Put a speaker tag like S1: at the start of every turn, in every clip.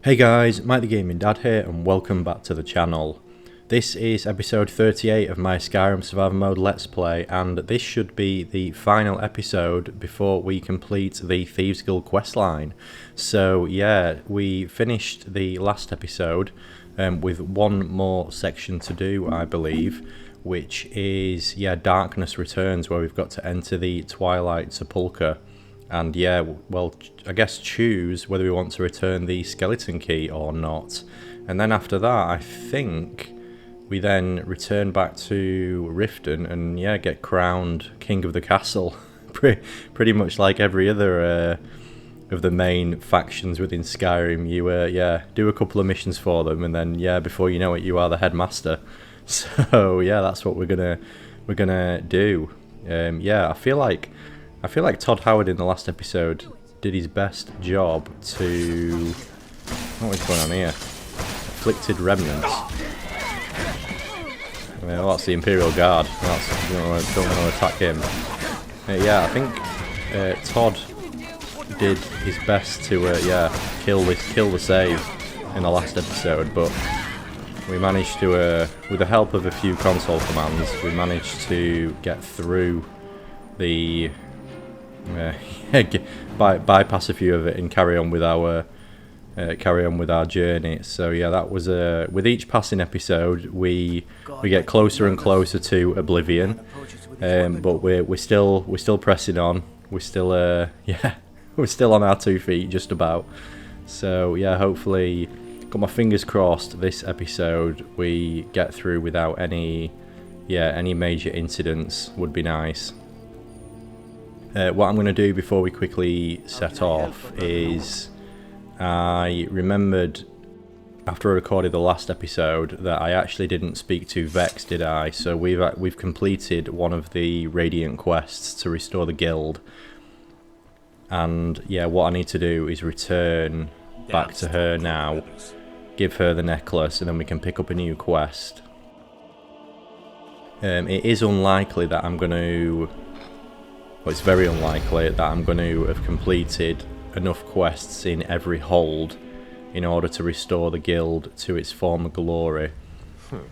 S1: Hey guys, Mike the Gaming Dad here and welcome back to the channel. This is episode 38 of my Skyrim Survival Mode Let's Play, and this should be the final episode before we complete the Thieves Guild questline. So yeah, we finished the last episode with one more section to do, I believe, which is, Darkness Returns, where we've got to enter the Twilight Sepulchre. And yeah, well, I guess choose whether we want to return the skeleton key or not. And then after that, I think we then return back to Riften and yeah, get crowned king of the castle. Pretty much like every other of the main factions within Skyrim. You do a couple of missions for them, and then before you know it, you are the headmaster. So yeah, that's what we're gonna do. I feel like Todd Howard in the last episode did his best job to... What is going on here? Afflicted Remnants. Well, that's the Imperial Guard. Don't want to attack him. I think Todd did his best to kill the save in the last episode, but we managed to, with the help of a few console commands, we managed to get through the... bypass a few of it and carry on with our journey. So yeah, that was with each passing episode we get closer and closer to oblivion, but we're still pressing on. We're still we're still on our 2 feet just about. So yeah, hopefully, got my fingers crossed, this episode we get through without any major incidents. Would be nice. What I'm going to do before we quickly set off is, I remembered after I recorded the last episode that I actually didn't speak to Vex, did I? So we've completed one of the Radiant quests to restore the guild, and yeah, what I need to do is return back to her now, give her the necklace, and then we can pick up a new quest. It is unlikely that I'm going to... Well, it's very unlikely that I'm going to have completed enough quests in every hold in order to restore the guild to its former glory.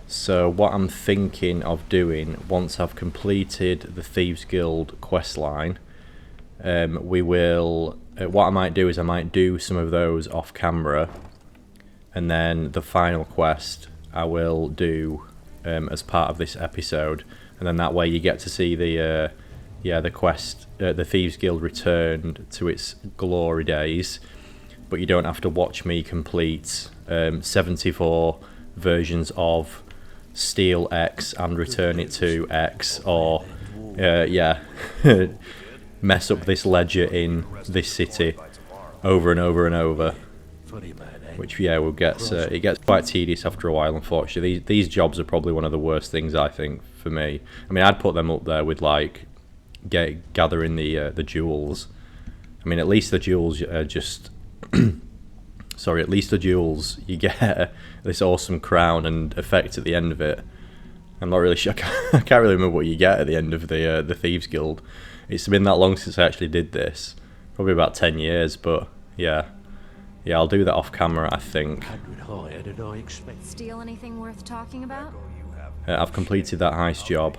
S1: So what I'm thinking of doing, once I've completed the Thieves Guild questline, we will... what I might do is I might do some of those off camera, and then the final quest I will do as part of this episode, and then that way you get to see the quest, the Thieves Guild returned to its glory days, but you don't have to watch me complete 74 versions of Steal X and return it to X, or mess up this ledger in this city over and over and over, which will get it gets quite tedious after a while. Unfortunately, these jobs are probably one of the worst things, I think, for me. I mean, I'd put them up there with like gathering the jewels. I mean, at least the jewels are just sorry, at least the jewels, you get this awesome crown and effect at the end of it. I'm not really sure, I can't really remember what you get at the end of the Thieves Guild. It's been that long since I actually did this, probably about 10 years, but yeah, I'll do that off camera, I think.
S2: Steal anything worth talking about?
S1: I've completed that heist job.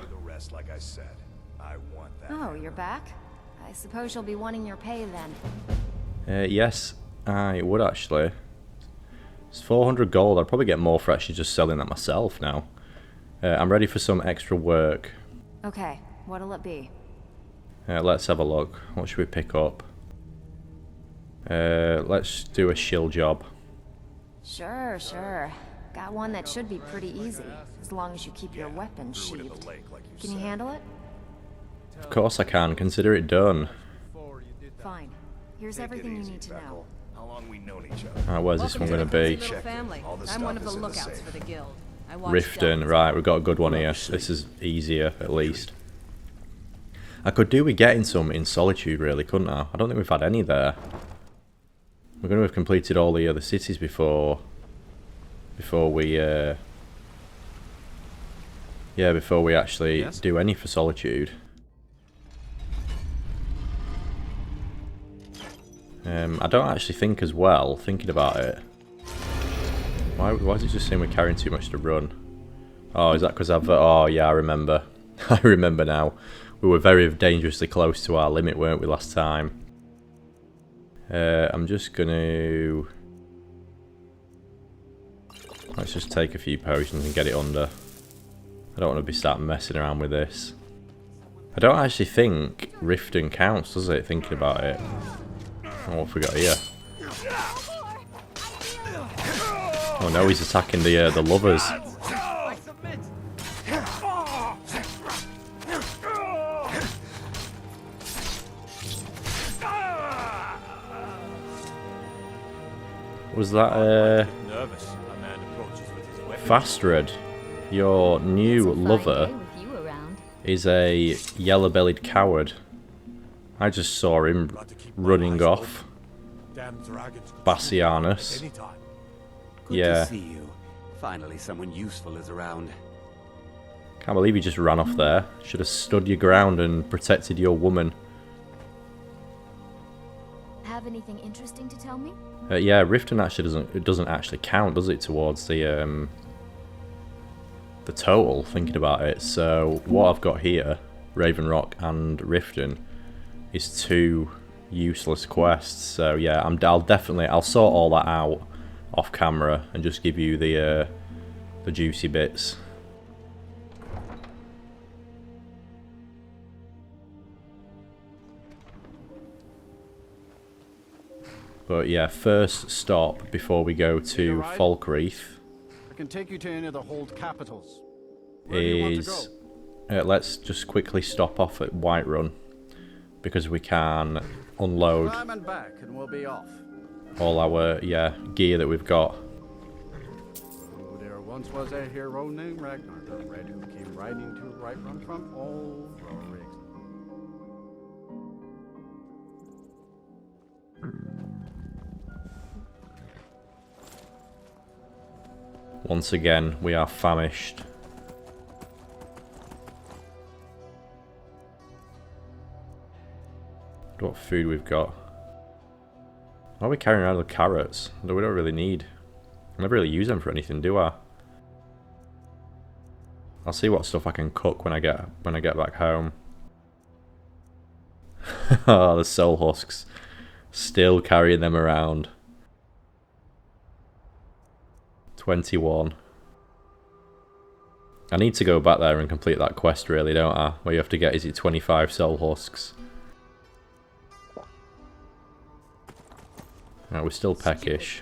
S2: Oh, you're back? I suppose you'll be wanting your pay then.
S1: Yes, I would actually. It's 400 gold. I'd probably get more for actually just selling that myself now. I'm ready for some extra work.
S2: Okay, what'll it be?
S1: Let's have a look. What should we pick up? Let's do a shield job.
S2: Sure. Got one that should be pretty easy, as long as you keep your weapon sheathed. Can you handle it?
S1: Of course I can. Consider it done.
S2: Fine. Here's everything you need to know.
S1: Alright, where's this one going to be?
S3: I'm one of the lookouts for the guild.
S1: Riften. Right, we've got a good one here. This is easier, at least. I could do with getting some in Solitude, really, couldn't I? I don't think we've had any there. We're going to have completed all the other cities before we actually do any for Solitude. I don't actually think as well, thinking about it, Why is it just saying we're carrying too much to run? Oh, is that because I've... Oh, yeah, I remember. I remember now. We were very dangerously close to our limit, weren't we, last time? I'm just going to... Let's just take a few potions and get it under. I don't want to be starting messing around with this. I don't actually think Riften counts, does it, thinking about it? Oh, what have we got here? Oh no, he's attacking the lovers. Was that Fastred? Your new lover is a yellow-bellied coward. I just saw him running off. Bassianus.
S4: Good to see you. Finally, someone useful is around.
S1: Can't believe you just ran off there. Should have stood your ground and protected your woman.
S2: Have anything interesting to tell me?
S1: Yeah, Riften actually doesn't actually count, does it, towards the total, thinking about it. So what I've got here, Raven Rock and Riften, is 2 useless quests. So yeah, I'll sort all that out off camera and just give you the juicy bits. But yeah, first stop before we go to Falkreath
S5: can take you to any of the hold capitals.
S1: Is let's just quickly stop off at Whiterun because we can unload
S5: and back and we'll be off.
S1: all our gear that we've got.
S5: Oh, there once was a hero named Ragnar the Red who came riding to Whiterun from old Rorik's.
S1: Once again, we are famished. What food we've got? Why are we carrying around the carrots? No, we don't really need. I never really use them for anything, do I? I'll see what stuff I can cook when I get back home. Oh, the soul husks. Still carrying them around. 21. I need to go back there and complete that quest, really, don't I? Where you have to get, is it 25 soul husks? Right, we're still peckish.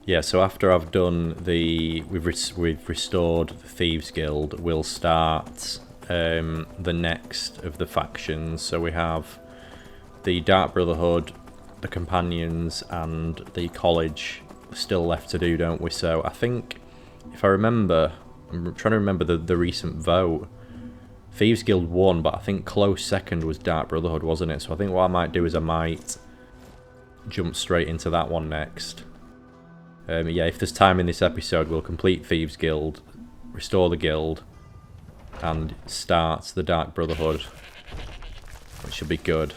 S1: Yeah, so after I've done we've restored the Thieves Guild, we'll start the next of the factions. So we have the Dark Brotherhood, the Companions, and the College still left to do, don't we? So I think, if I remember, I'm trying to remember the recent vote. Thieves Guild won, but I think close second was Dark Brotherhood, wasn't it? So I think what I might do is I might jump straight into that one next. Yeah, if there's time in this episode, we'll complete Thieves Guild, restore the guild, and start the Dark Brotherhood, which should be good.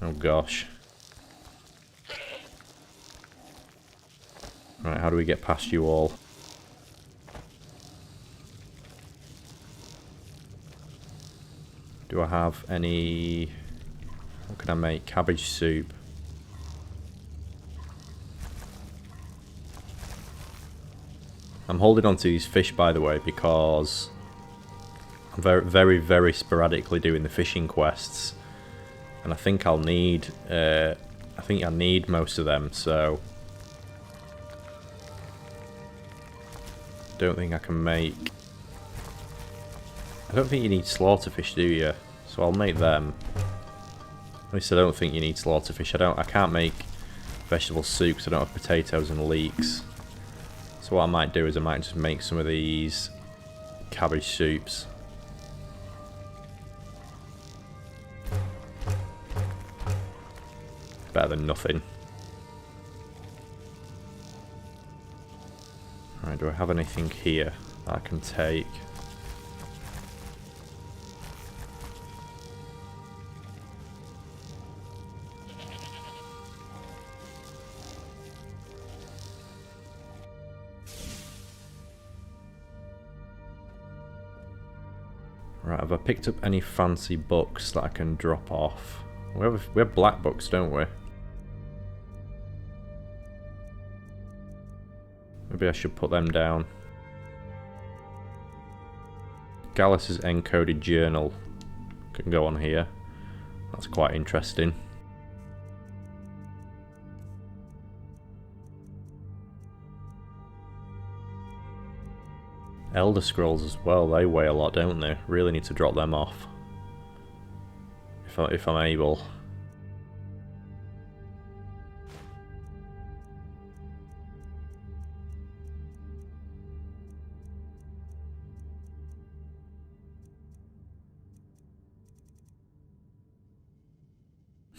S1: Oh gosh. Right, how do we get past you all? Do I have any... What can I make? Cabbage soup. I'm holding on to these fish, by the way, because I'm very sporadically doing the fishing quests, and I think I'll need. I think I need most of them, so don't think I can make. I don't think you need slaughterfish, do you? So I'll make them. At least I don't think you need slaughterfish. I can't make vegetable soup because I don't have potatoes and leeks. So what I might do is I might just make some of these cabbage soups. better than nothing. Right, do I have anything here that I can take? Right, have I picked up any fancy books that I can drop off? We have black books, don't we? Maybe I should put them down. Gallus' encoded journal can go on here. That's quite interesting. Elder Scrolls as well, they weigh a lot, don't they? Really need to drop them off. If I'm able.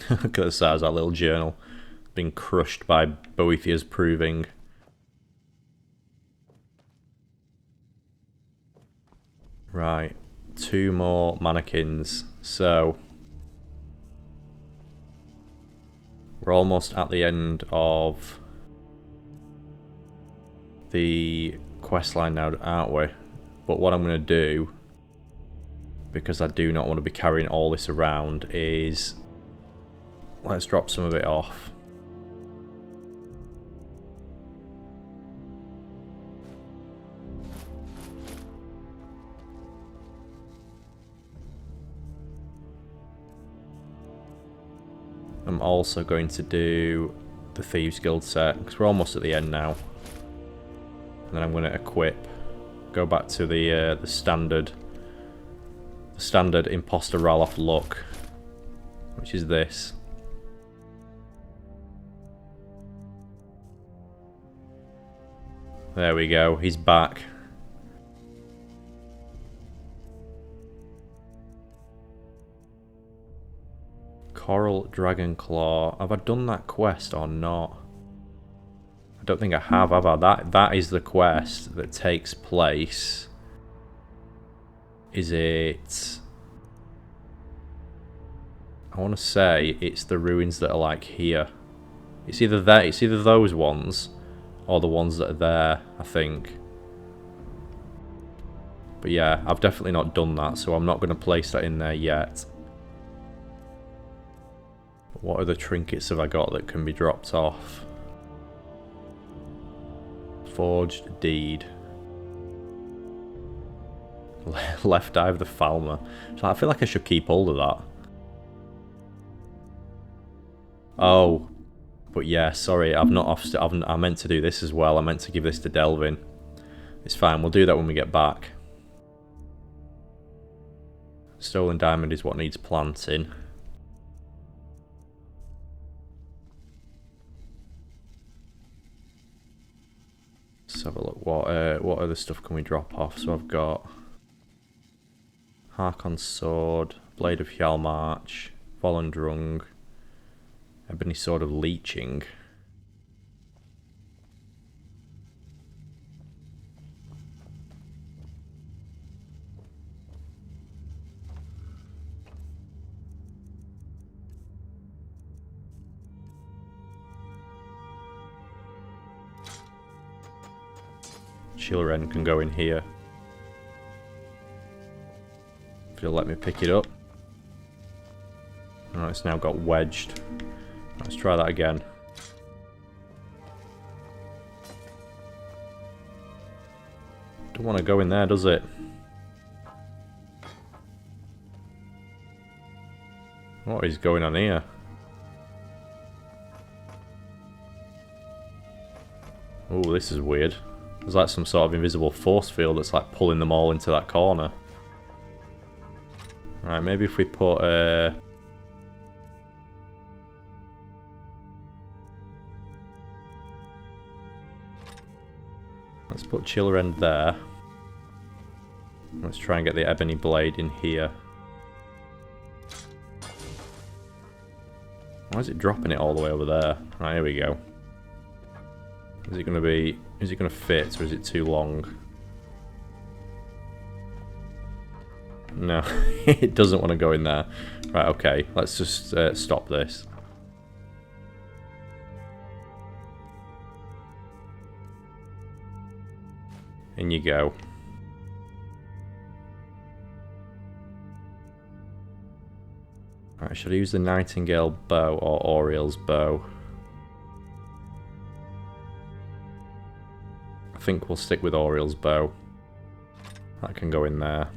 S1: Look at the size of that little journal. Being crushed by Boethiah's proving. Right, 2 more mannequins. So we're almost at the end of the questline now, aren't we? But what I'm going to do, because I do not want to be carrying all this around, is let's drop some of it off. I'm also going to do the Thieves Guild set, because we're almost at the end now. And then I'm going to equip, go back to the standard Imposter Ralof look, which is this. There we go, he's back. Coral Dragon Claw. Have I done that quest or not? I don't think I have I? That is the quest that takes place. Is it... I want to say it's the ruins that are like here. It's either that, it's either those ones or the ones that are there, I think. But yeah, I've definitely not done that, so I'm not going to place that in there yet. What other trinkets have I got that can be dropped off? Forged Deed. Left Eye of the Falmer. So I feel like I should keep hold of that. Oh. But yeah, sorry, I meant to do this as well. I meant to give this to Delvin. It's fine, we'll do that when we get back. Stolen Diamond is what needs planting. Let's have a look. What other stuff can we drop off? So I've got Harkon's Sword, Blade of Hjalmarch, Volendrung, Ebony Sword of Leeching. Chilren can go in here. If you'll let me pick it up. Oh, it's now got wedged. Let's try that again. Don't want to go in there, does it? What is going on here? Oh, this is weird. There's like some sort of invisible force field that's like pulling them all into that corner. Right, maybe if we put let's put Chilrend there. Let's try and get the Ebony Blade in here. Why is it dropping it all the way over there? Right, here we go. Is it going to fit, or is it too long? No, it doesn't want to go in there. Right, okay, let's just stop this. In you go. Right, should I use the Nightingale bow or Oriel's bow? I think we'll stick with Oriel's bow. That can go in there.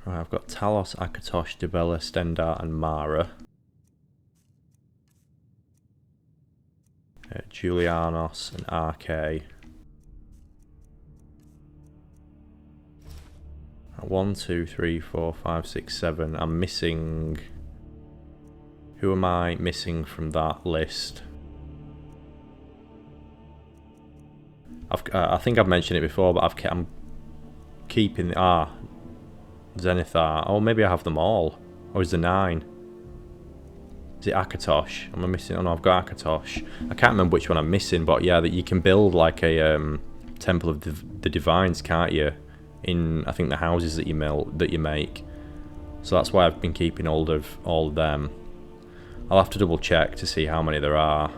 S1: Right, I've got Talos, Akatosh, Dibella, Stendar and Mara. Julianos and RK. 1, 2, 3, 4, 5, 6, 7. I'm missing... Who am I missing from that list? I think I've mentioned it before, but I'm keeping... Zenithar. Oh, maybe I have them all. Or is there 9? Is it Akatosh? Am I missing? Oh no, I've got Akatosh. I can't remember which one I'm missing, but yeah, that you can build like a Temple of the Divines, can't you? In I think the houses that you make. So that's why I've been keeping hold of all of them. I'll have to double check to see how many there are.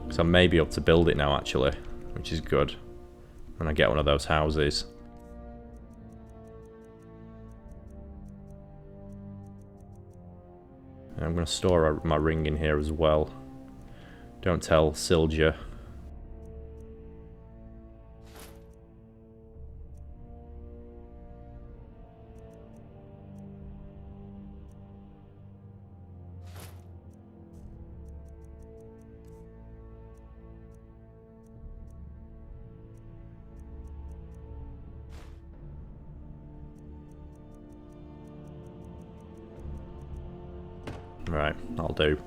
S1: Because I may be able to build it now actually, which is good. When I get one of those houses. I'm going to store my ring in here as well. Don't tell Silja. Right, that'll do.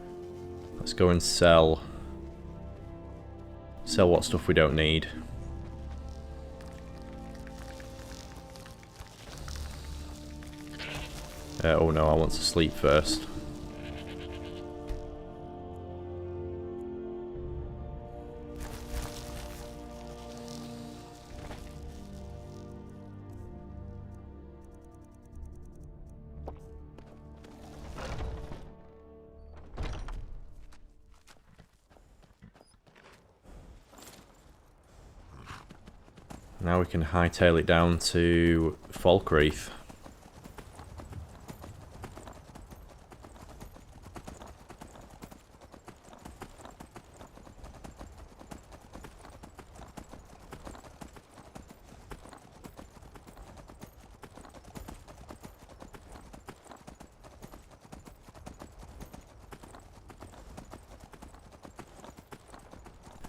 S1: Let's go and sell what stuff we don't need. Oh no, I want to sleep first. Now we can hightail it down to Falkreath.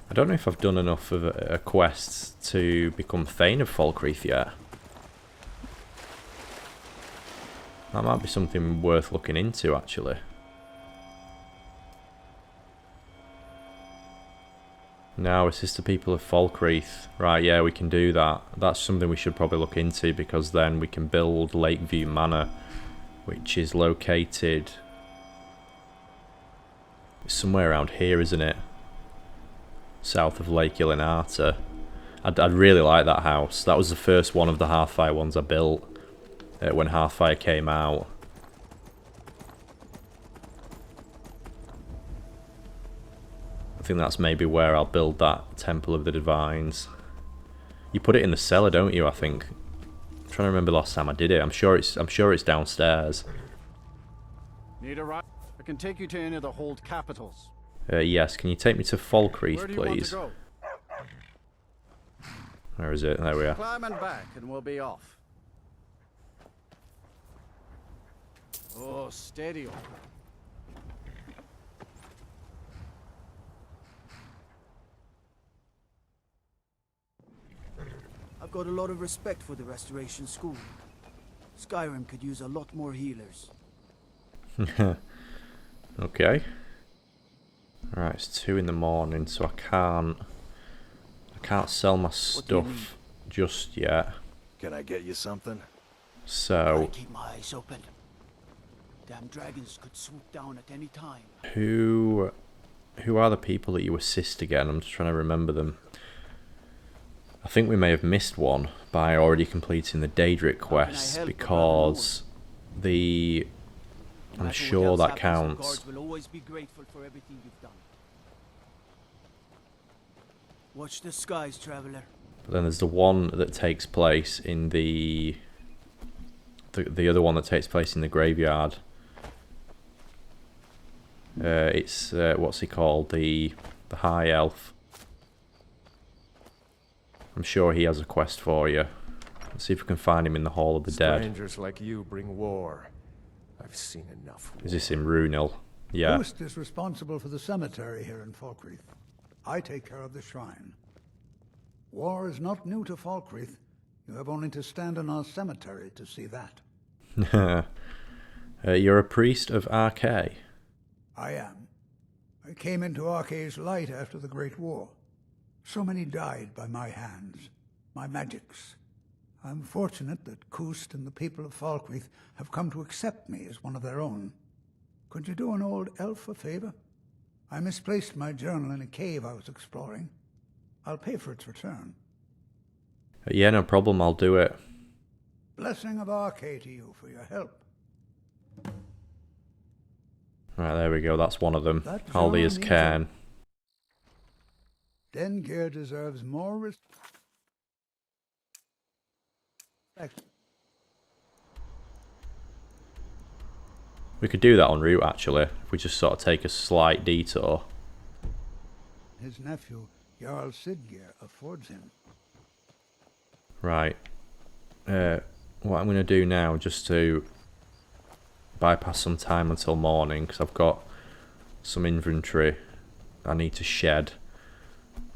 S1: I don't know if I've done enough of a quest to become Thane of Falkreath yet. That might be something worth looking into, actually. Now, assist the people of Falkreath. Right, yeah, we can do that. That's something we should probably look into, because then we can build Lakeview Manor, which is located somewhere around here, isn't it? South of Lake Ilinata. I'd really like that house. That was the first one of the Hearthfire ones I built when Hearthfire came out. I think that's maybe where I'll build that Temple of the Divines. You put it in the cellar, don't you? I think. I'm trying to remember the last time I did it. I'm sure it's downstairs.
S5: Need a ride? I can take you to any of the hold capitals.
S1: Yes, can you take me to Falkreath,
S5: Where do you
S1: please?
S5: want to go?
S1: Where is it? There we are.
S5: Climb and back, and we'll be off. Oh, steady on.
S6: I've got a lot of respect for the Restoration School. Skyrim could use a lot more healers.
S1: Okay. Right, it's 2 in the morning, so I can't sell my stuff just yet.
S7: Can I get you something?
S1: So,
S6: I keep my eyes open. Damn dragons could swoop down at any time.
S1: who are the people that you assist again? I'm just trying to remember them. I think we may have missed one by already completing the Daedric quest, because I'm sure that counts.
S6: Guards will always be grateful for everything you've done. Watch the skies, traveler.
S1: But then there's the one that takes place in the other one that takes place in the graveyard. It's what's he called? The High Elf. I'm sure he has a quest for you. Let's see if we can find him in the Hall of the Dead.
S7: Strangers like you bring war. I've seen enough war.
S1: Is this in Runil? Yeah.
S8: Host is responsible for the cemetery here in Falkreath. I take care of the shrine. War is not new to Falkreath. You have only to stand in our cemetery to see that.
S1: You're a priest of Arkay.
S8: I am. I came into Arkay's light after the Great War. So many died by my hands, my magics. I'm fortunate that Kust and the people of Falkreath have come to accept me as one of their own. Could you do an old elf a favor? I misplaced my journal in a cave I was exploring. I'll pay for its return.
S1: Yeah, no problem, I'll do it.
S8: Blessing of Arkay to you for your help.
S1: Right, there we go, that's one of them.
S8: That
S1: Haldy is
S8: John
S1: Cairn.
S8: Dengir deserves more respect.
S1: We could do that en route, actually, if we just sort of take a slight detour.
S8: His nephew, Jarl Siggeir, affords him.
S1: Right. What I'm going to do now, just to bypass some time until morning, because I've got some inventory I need to shed.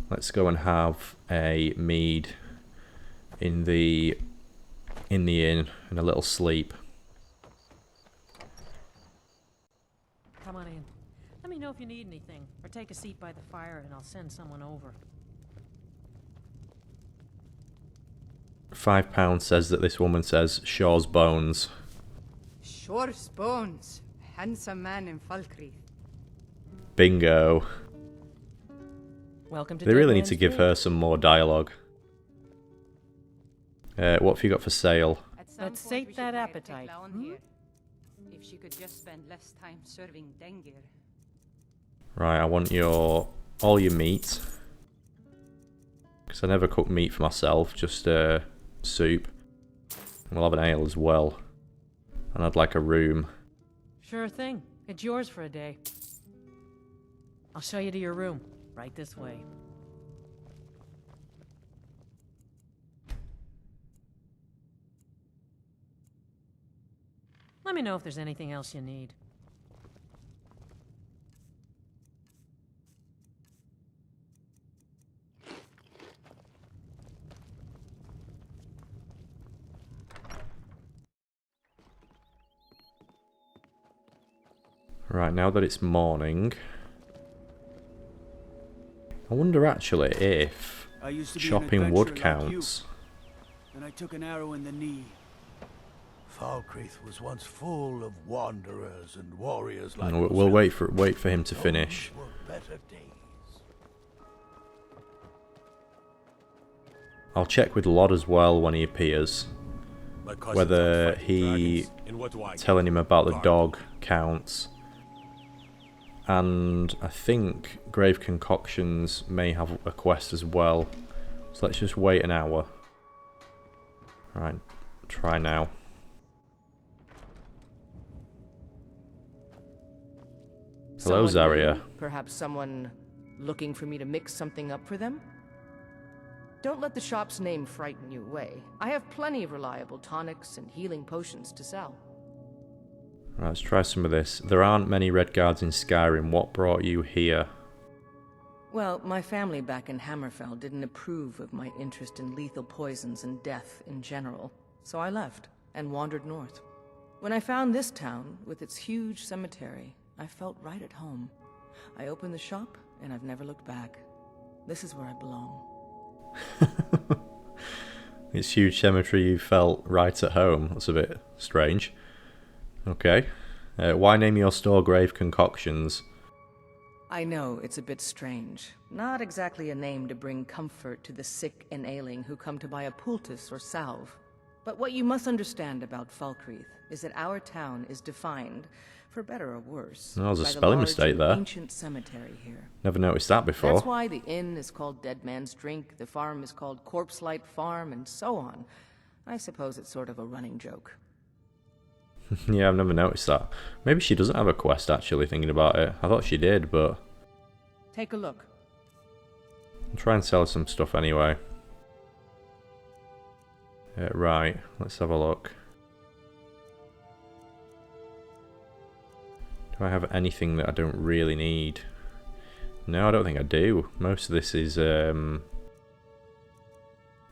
S1: Let's go and have a mead in the inn and a little sleep.
S3: Come on in. Let me know if you need anything, or take a seat by the fire and I'll send someone over.
S1: £5 says that this woman says Shaw's bones.
S9: Shore's bones. Handsome man in Falkreath.
S1: Bingo.
S3: Welcome to
S1: They really need
S3: Deadlands
S1: to give
S3: 3.
S1: her some more dialogue. What have you got for sale?
S9: At some
S3: Let's
S9: point
S3: sate
S9: we should
S3: that
S9: hire
S3: appetite,
S9: Tekla on
S3: hmm?
S9: here. If she could just spend less time serving Dengir.
S1: Right, I want all your meat. Because I never cook meat for myself, just soup. And we'll have an ale as well. And I'd like a room.
S3: Sure thing. It's yours for a day. I'll show you to your room. Right this way. Let me know if there's anything else you need.
S1: Right, now that it's morning, I wonder actually if
S6: I used to be an
S1: chopping wood
S6: adventurer like you.
S1: counts.
S6: Then I took an arrow in the knee.
S7: Falkreath was once full of wanderers and warriors like
S1: No, we'll wait for him to finish.
S7: Those were better days.
S1: I'll check with Lod as well when he appears, whether he telling him about the dog counts. And I think Grave Concoctions may have a quest as well. So let's just wait an hour. Right, try now. Hello,
S10: Someone
S1: Zarya.
S10: new? Perhaps someone looking for me to mix something up for them? Don't let the shop's name frighten you away. I have plenty of reliable tonics and healing potions to sell.
S1: Right, let's try some of this. There aren't many red guards in Skyrim. What brought you here?
S10: Well, my family back in Hammerfell didn't approve of my interest in lethal poisons and death in general, so I left and wandered north. When I found this town, with its huge cemetery, I felt right at home. I opened the shop, and I've never looked back. This is where I belong.
S1: It's huge cemetery, you felt right at home. That's a bit strange. Okay. Why name your store Grave Concoctions?
S10: I know it's a bit strange. Not exactly a name to bring comfort to the sick and ailing who come to buy a poultice or salve. But what you must understand about Falkreath is that our town is defined, for better or worse,
S1: Oh, there's a
S10: by the
S1: spelling
S10: large
S1: mistake
S10: and
S1: there.
S10: ancient cemetery here.
S1: Never noticed that before.
S10: That's why the inn is called Dead Man's Drink, the farm is called Corpse Light Farm, and so on. I suppose it's sort of a running joke.
S1: Yeah, I've never noticed that. Maybe she doesn't have a quest, actually, thinking about it. I thought she did, but
S10: Take a look.
S1: I'll try and sell some stuff anyway. Right, let's have a look. Do I have anything that I don't really need? No, I don't think I do. Most of this is... I'm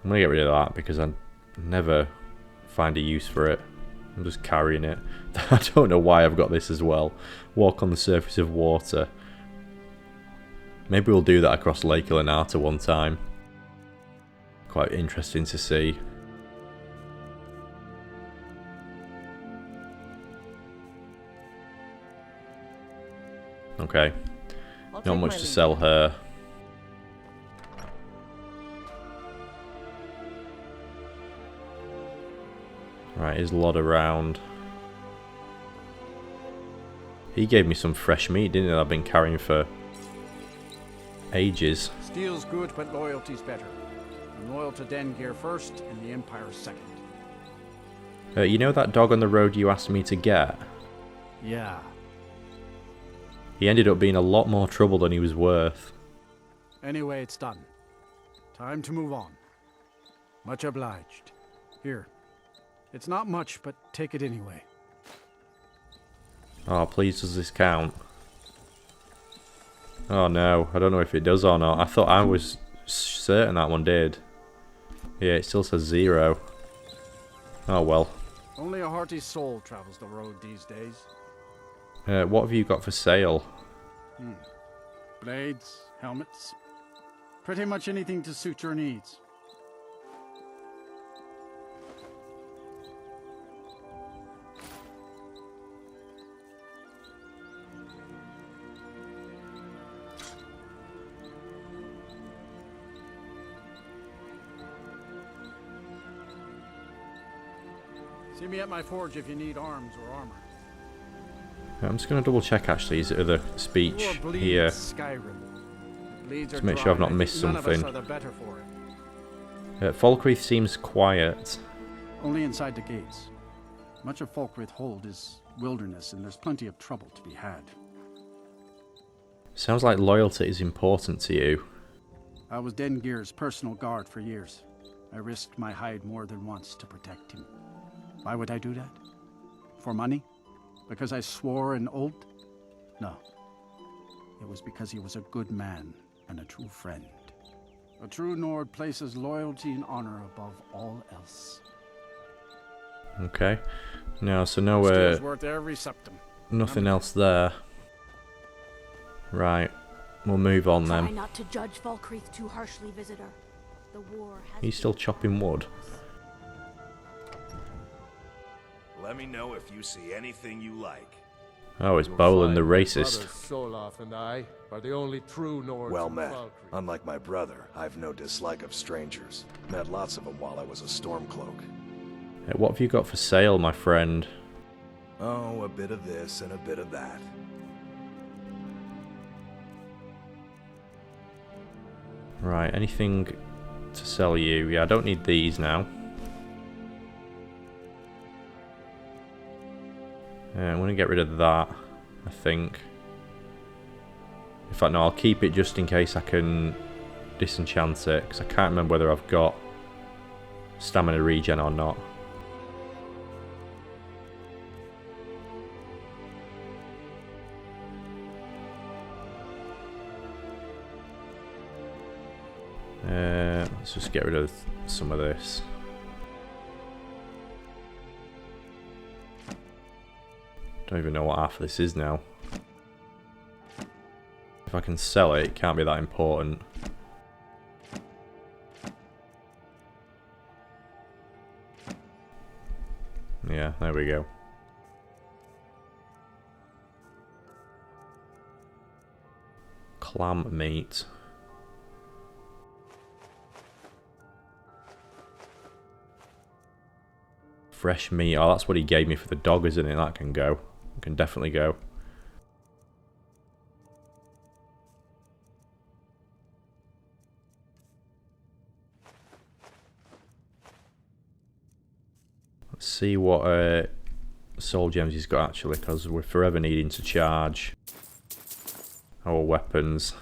S1: going to get rid of that because I never find a use for it. I'm just carrying it. I don't know why I've got this as well. Walk on the surface of water. Maybe we'll do that across Lake Ilanata one time. Quite interesting to see. Okay. Not much to sell her. Right, there's a lot around. He gave me some fresh meat, didn't he? That I've been carrying for ages.
S5: Steel's good, but loyalty's better. I'm loyal to Dengear first, and the Empire second.
S1: You know that dog on the road you asked me to get?
S5: Yeah.
S1: He ended up being a lot more trouble than he was worth.
S5: Anyway, it's done. Time to move on. Much obliged. Here. It's not much, but take it anyway.
S1: Oh, please, does this count? Oh no, I don't know if it does or not. I thought I was certain that one did. Yeah, it still says 0. Oh well.
S5: Only a hearty soul travels the road these days.
S1: What have you got for sale?
S5: Blades, helmets, pretty much anything to suit your needs. See me at my forge if you need arms or armor.
S1: I'm just going to double check actually his other speech here.
S5: Skyrim.
S1: To make sure I've not missed something.
S5: None of us are the better for it.
S1: Falkreath seems quiet.
S5: Only inside the gates. Much of Falkreath Hold is wilderness, and there's plenty of trouble to be had.
S1: Sounds like loyalty is important to you.
S5: I was Dengear's personal guard for years. I risked my hide more than once to protect him. Why would I do that? For money? Because I swore an oath? No. It was because he was a good man and a true friend. A true Nord places loyalty and honor above all else.
S1: Okay. No, so
S5: Steel's worth every septum.
S1: nothing else there. Right. We'll move on
S11: Try
S1: then.
S11: not to judge Falkreath too harshly, visitor. The war has
S1: He's still chopping wood.
S12: Let me know if you see anything you like.
S1: Oh, it's Bolin the racist.
S13: Solaf and I are the only true Nords.
S12: Well met. Unlike my brother, I've no dislike of strangers. Met lots of them while I was a Stormcloak.
S1: What have you got for sale, my friend?
S12: Oh, a bit of this and a bit of that.
S1: Right, anything to sell you? Yeah, I don't need these now. I'm going to get rid of that, I think. In fact, no, I'll keep it just in case I can disenchant it, because I can't remember whether I've got stamina regen or not. Let's just get rid of some of this. Don't even know what half of this is now. if I can sell it, it can't be that important. Yeah, there we go. Clam meat. Fresh meat. Oh, that's what he gave me for the dog, isn't it? That can go. It can definitely go. Let's see what soul gems he's got actually, because we're forever needing to charge our weapons.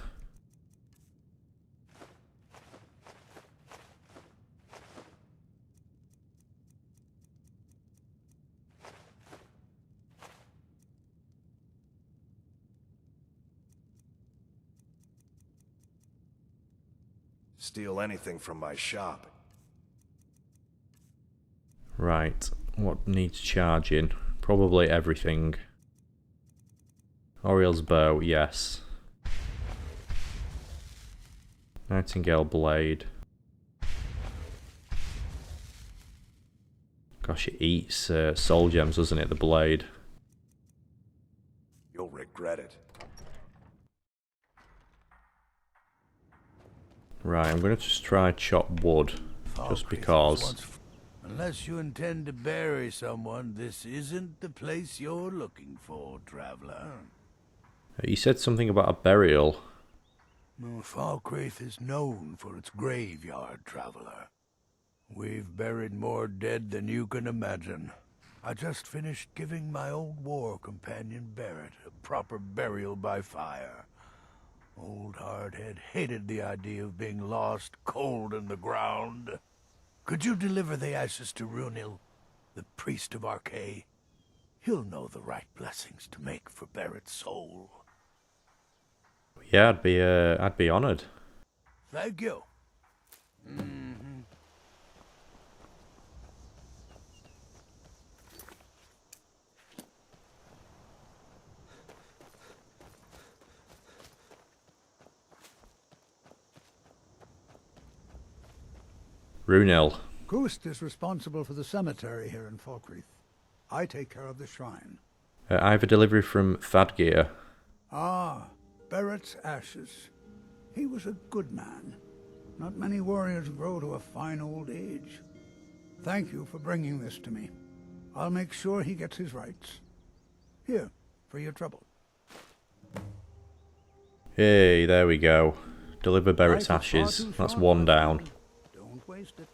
S12: Steal anything from my shop.
S1: Right, what needs charging? Probably everything. Oriel's bow, yes. Nightingale blade. Gosh, it eats soul gems, doesn't it, the blade?
S12: You'll regret it.
S1: Right, I'm going to just try chop wood, just because.
S7: Unless you intend to bury someone, this isn't the place you're looking for, traveler.
S1: You said something about a burial.
S7: Falkreath is known for its graveyard, traveler. We've buried more dead than you can imagine. I just finished giving my old war companion Barrett a proper burial by fire. Old Hardhead hated the idea of being lost cold in the ground. Could you deliver the ashes to Runil, the priest of Arkay? He'll know the right blessings to make for Barrett's soul.
S1: Yeah, I'd be honoured.
S7: Thank you.
S1: Runil.
S8: Kust is responsible for the cemetery here in Falkreath. I take care of the shrine.
S1: I have a delivery from Thadgeir.
S8: Ah, Barrett's ashes. He was a good man. Not many warriors grow to a fine old age. Thank you for bringing this to me. I'll make sure he gets his rights. Here, for your trouble.
S1: Hey, there we go. Deliver Barrett's ashes. That's one down.
S8: Don't waste it.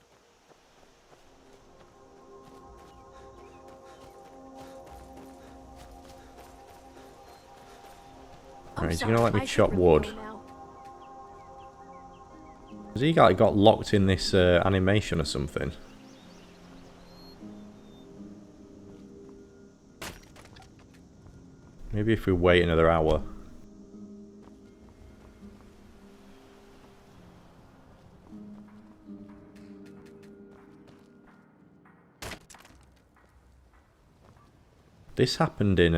S1: Right, is he gonna let me chop wood? Has he like got locked in this animation or something? Maybe if we wait another hour. This happened in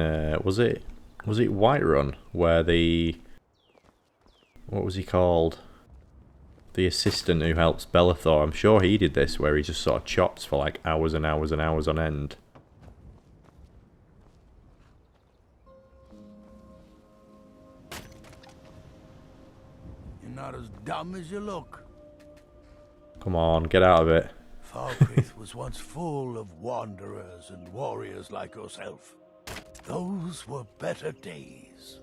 S1: was it Whiterun, where the, what was he called? The assistant who helps Bellathor. I'm sure he did this, where he just sort of chops for like hours and hours and hours on end.
S7: You're not as dumb as you look.
S1: Come on, get out of it.
S7: Falkreath was once full of wanderers and warriors like yourself. Those were better days.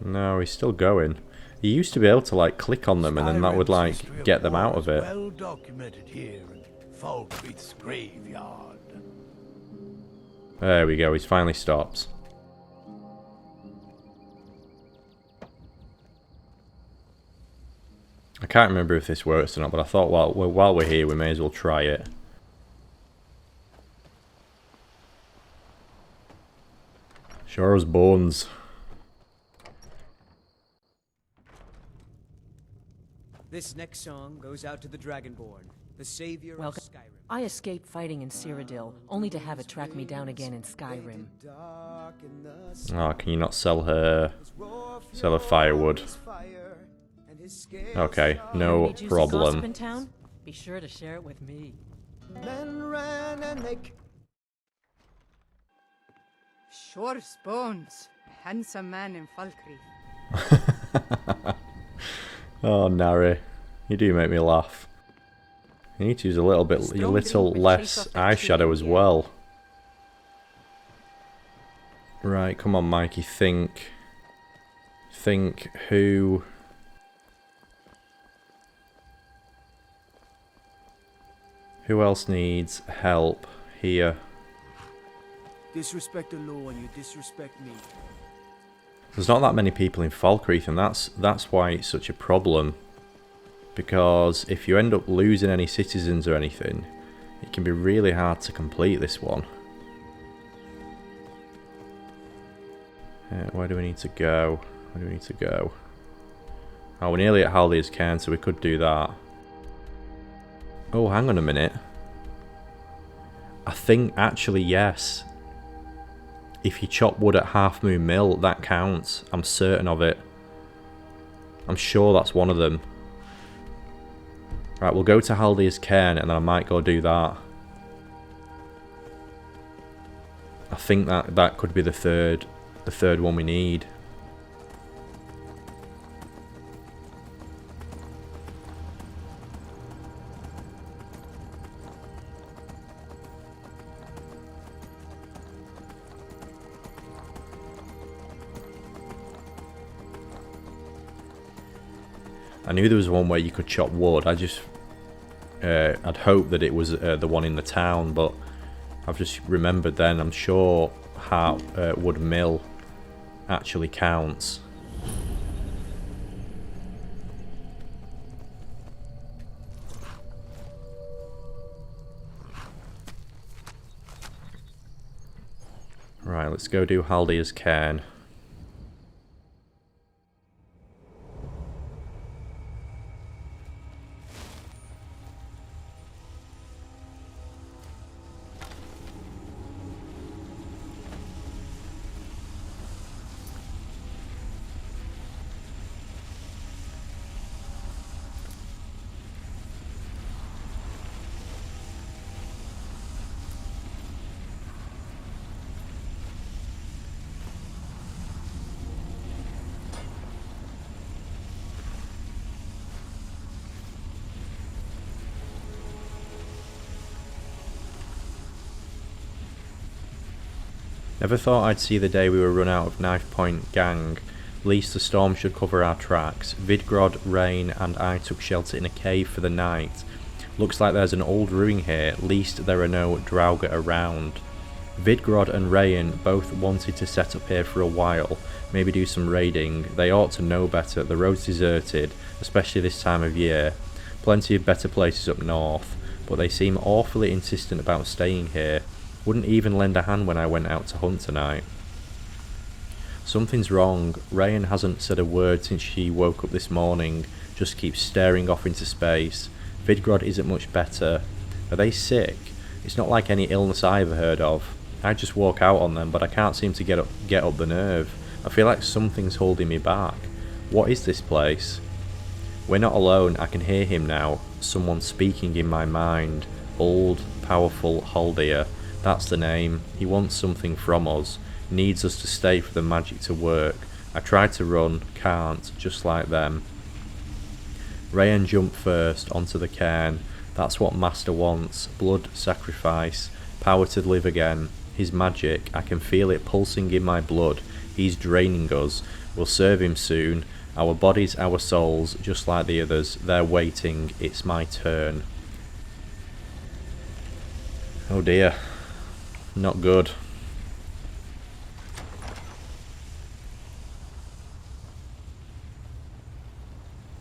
S1: No, he's still going. He used to be able to like click on them and then that would like get them out of it.
S7: Well documented here in Falkreath's graveyard.
S1: There we go, he's finally stopped. I can't remember if this works or not, but I thought while we're here we may as well try it. Sure as bones.
S14: This next song goes out to the Dragonborn, the savior
S3: Welcome.
S14: of Skyrim.
S3: I escaped fighting in Cyrodiil, only to have it track me down again in Skyrim.
S1: Oh, can you not sell her Sell a firewood. Okay, no
S3: Any juicy gossip
S1: problem.
S3: in town? Be sure to share it with me.
S9: Sure spoons. Handsome man in Falkreath.
S1: Oh, Nary. You do make me laugh. You need to use a little less eyeshadow as well. Right, come on, Mikey, think. Think who... Who else needs help here?
S6: Disrespect the law and you disrespect me.
S1: There's not that many people in Falkreath, and that's why it's such a problem. Because if you end up losing any citizens or anything, it can be really hard to complete this one. Where do we need to go? Where do we need to go? Oh, we're nearly at Haldir's Cairn, so we could do that. Oh, hang on a minute. I think, actually, yes. If you chop wood at Half Moon Mill, that counts. I'm certain of it. I'm sure that's one of them. Right, we'll go to Haldir's Cairn, and then I might go do that. I think that could be the third one we need. I knew there was one where you could chop wood. I'd hoped that it was the one in the town, but I've just remembered then. I'm sure Wood Mill actually counts. Right, let's go do Haldir's Cairn. Never thought I'd see the day we were run out of knife point gang. Least the storm should cover our tracks. Vidgrod, Rain and I took shelter in a cave for the night. Looks like there's an old ruin here, least there are no Draugr around. Vidgrod and Rain both wanted to set up here for a while, maybe do some raiding. They ought to know better, the road's deserted, especially this time of year. Plenty of better places up north, but they seem awfully insistent about staying here. Wouldn't even lend a hand when I went out to hunt tonight. Something's wrong. Rayan hasn't said a word since she woke up this morning, just keeps staring off into space. Vidgrod isn't much better. Are they sick? It's not like any illness I ever heard of. I just walk out on them, but I can't seem to get up the nerve. I feel like something's holding me back. What is this place? We're not alone, I can hear him now. Someone speaking in my mind. Old, powerful Haldir. That's the name. He wants something from us. Needs us to stay for the magic to work. I tried to run, can't, just like them. Rayan jumped first onto the cairn. That's what Master wants. Blood, sacrifice, power to live again. His magic, I can feel it pulsing in my blood. He's draining us. We'll serve him soon. Our bodies, our souls, just like the others. They're waiting. It's my turn. Oh dear. Not good.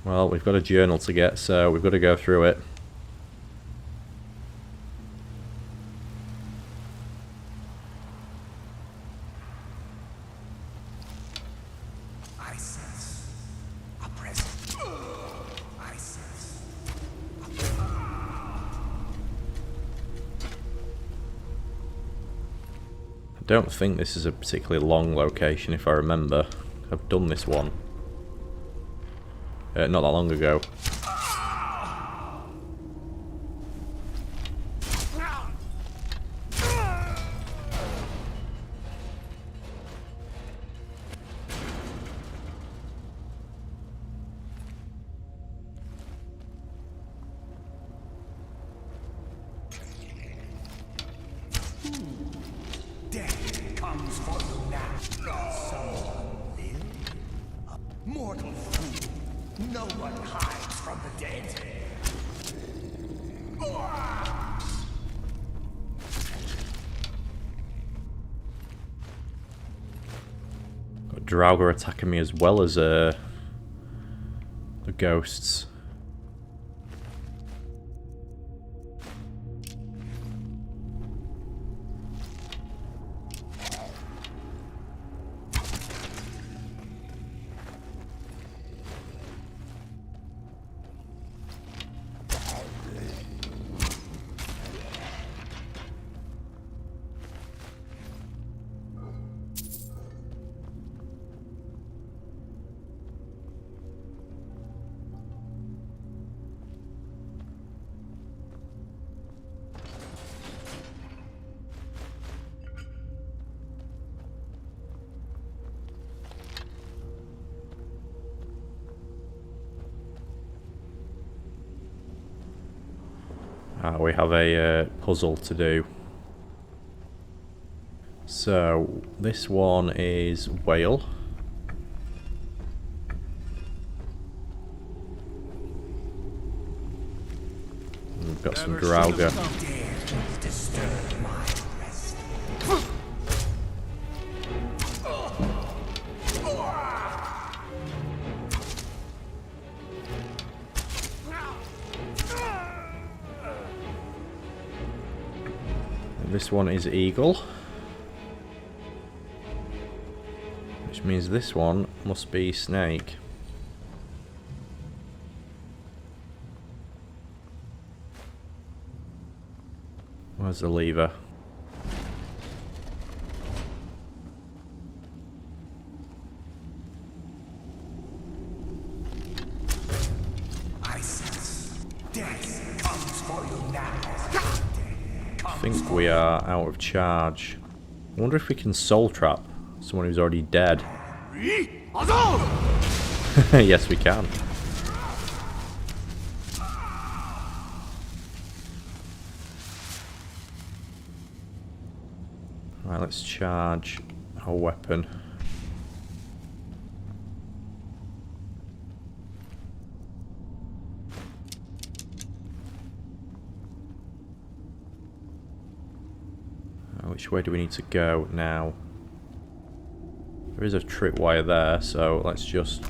S1: Well, we've got a journal to get, so we've got to go through it.
S15: I sense a presence. I sense
S1: I don't think this is a particularly long location, if I remember. I've done this one. Not that long ago.
S15: Death comes for you now. Someone live? A mortal fool. No one hides from the dead.
S1: Got Draugr attacking me as well as the ghosts. We have a puzzle to do. So this one is whale. We've got some Draugr. This one is eagle, which means this one must be snake. Where's the lever?
S15: I sense death comes for you now.
S1: I think we are out of charge. I wonder if we can soul trap someone who's already dead. Yes, we can. Right, let's charge our weapon. Which way do we need to go now? There is a tripwire there, so let's just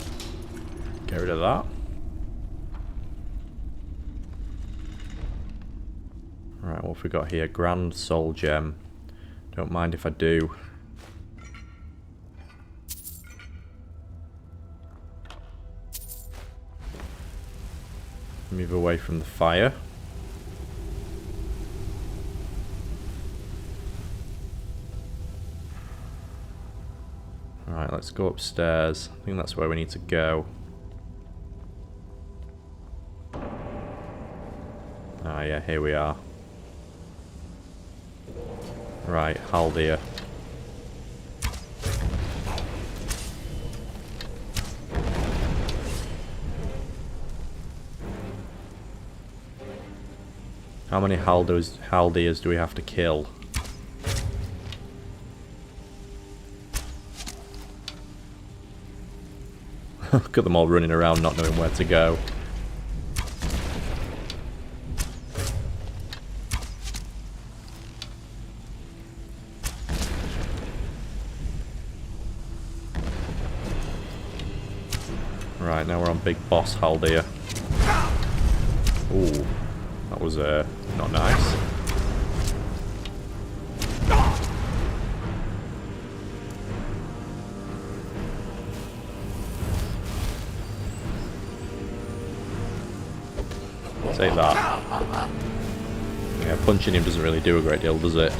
S1: get rid of that. Right, what have we got here? Grand Soul Gem. Don't mind if I do. Move away from the fire. Alright, let's go upstairs. I think that's where we need to go. Ah yeah, here we are. Right, Haldir. How many Haldirs do we have to kill? Look at them all running around not knowing where to go. Right, now we're on Big Boss Haldir. Ooh, that was not nice. Take that. Yeah, punching him doesn't really do a great deal, does it?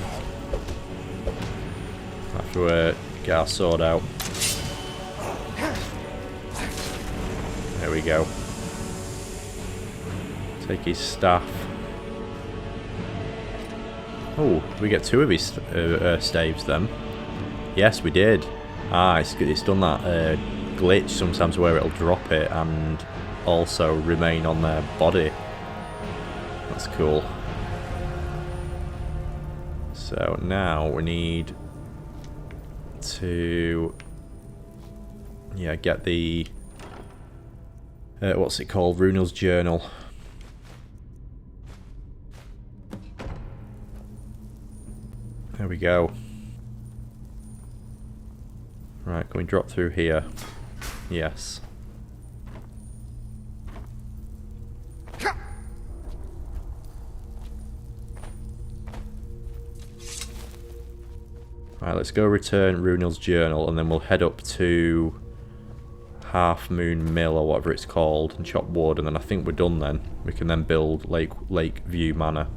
S1: Have to get our sword out. There we go. Take his staff. Oh, did we get 2 of his staves then? Yes, we did. Ah, it's done that glitch sometimes where it'll drop it and also remain on their body. That's cool. So now we need to get the what's it called? Runel's journal. There we go. Right, can we drop through here? Yes. Right, let's go return Runel's journal and then we'll head up to Half Moon Mill or whatever it's called and chop wood, and then I think we're done then. We can then build Lakeview Manor.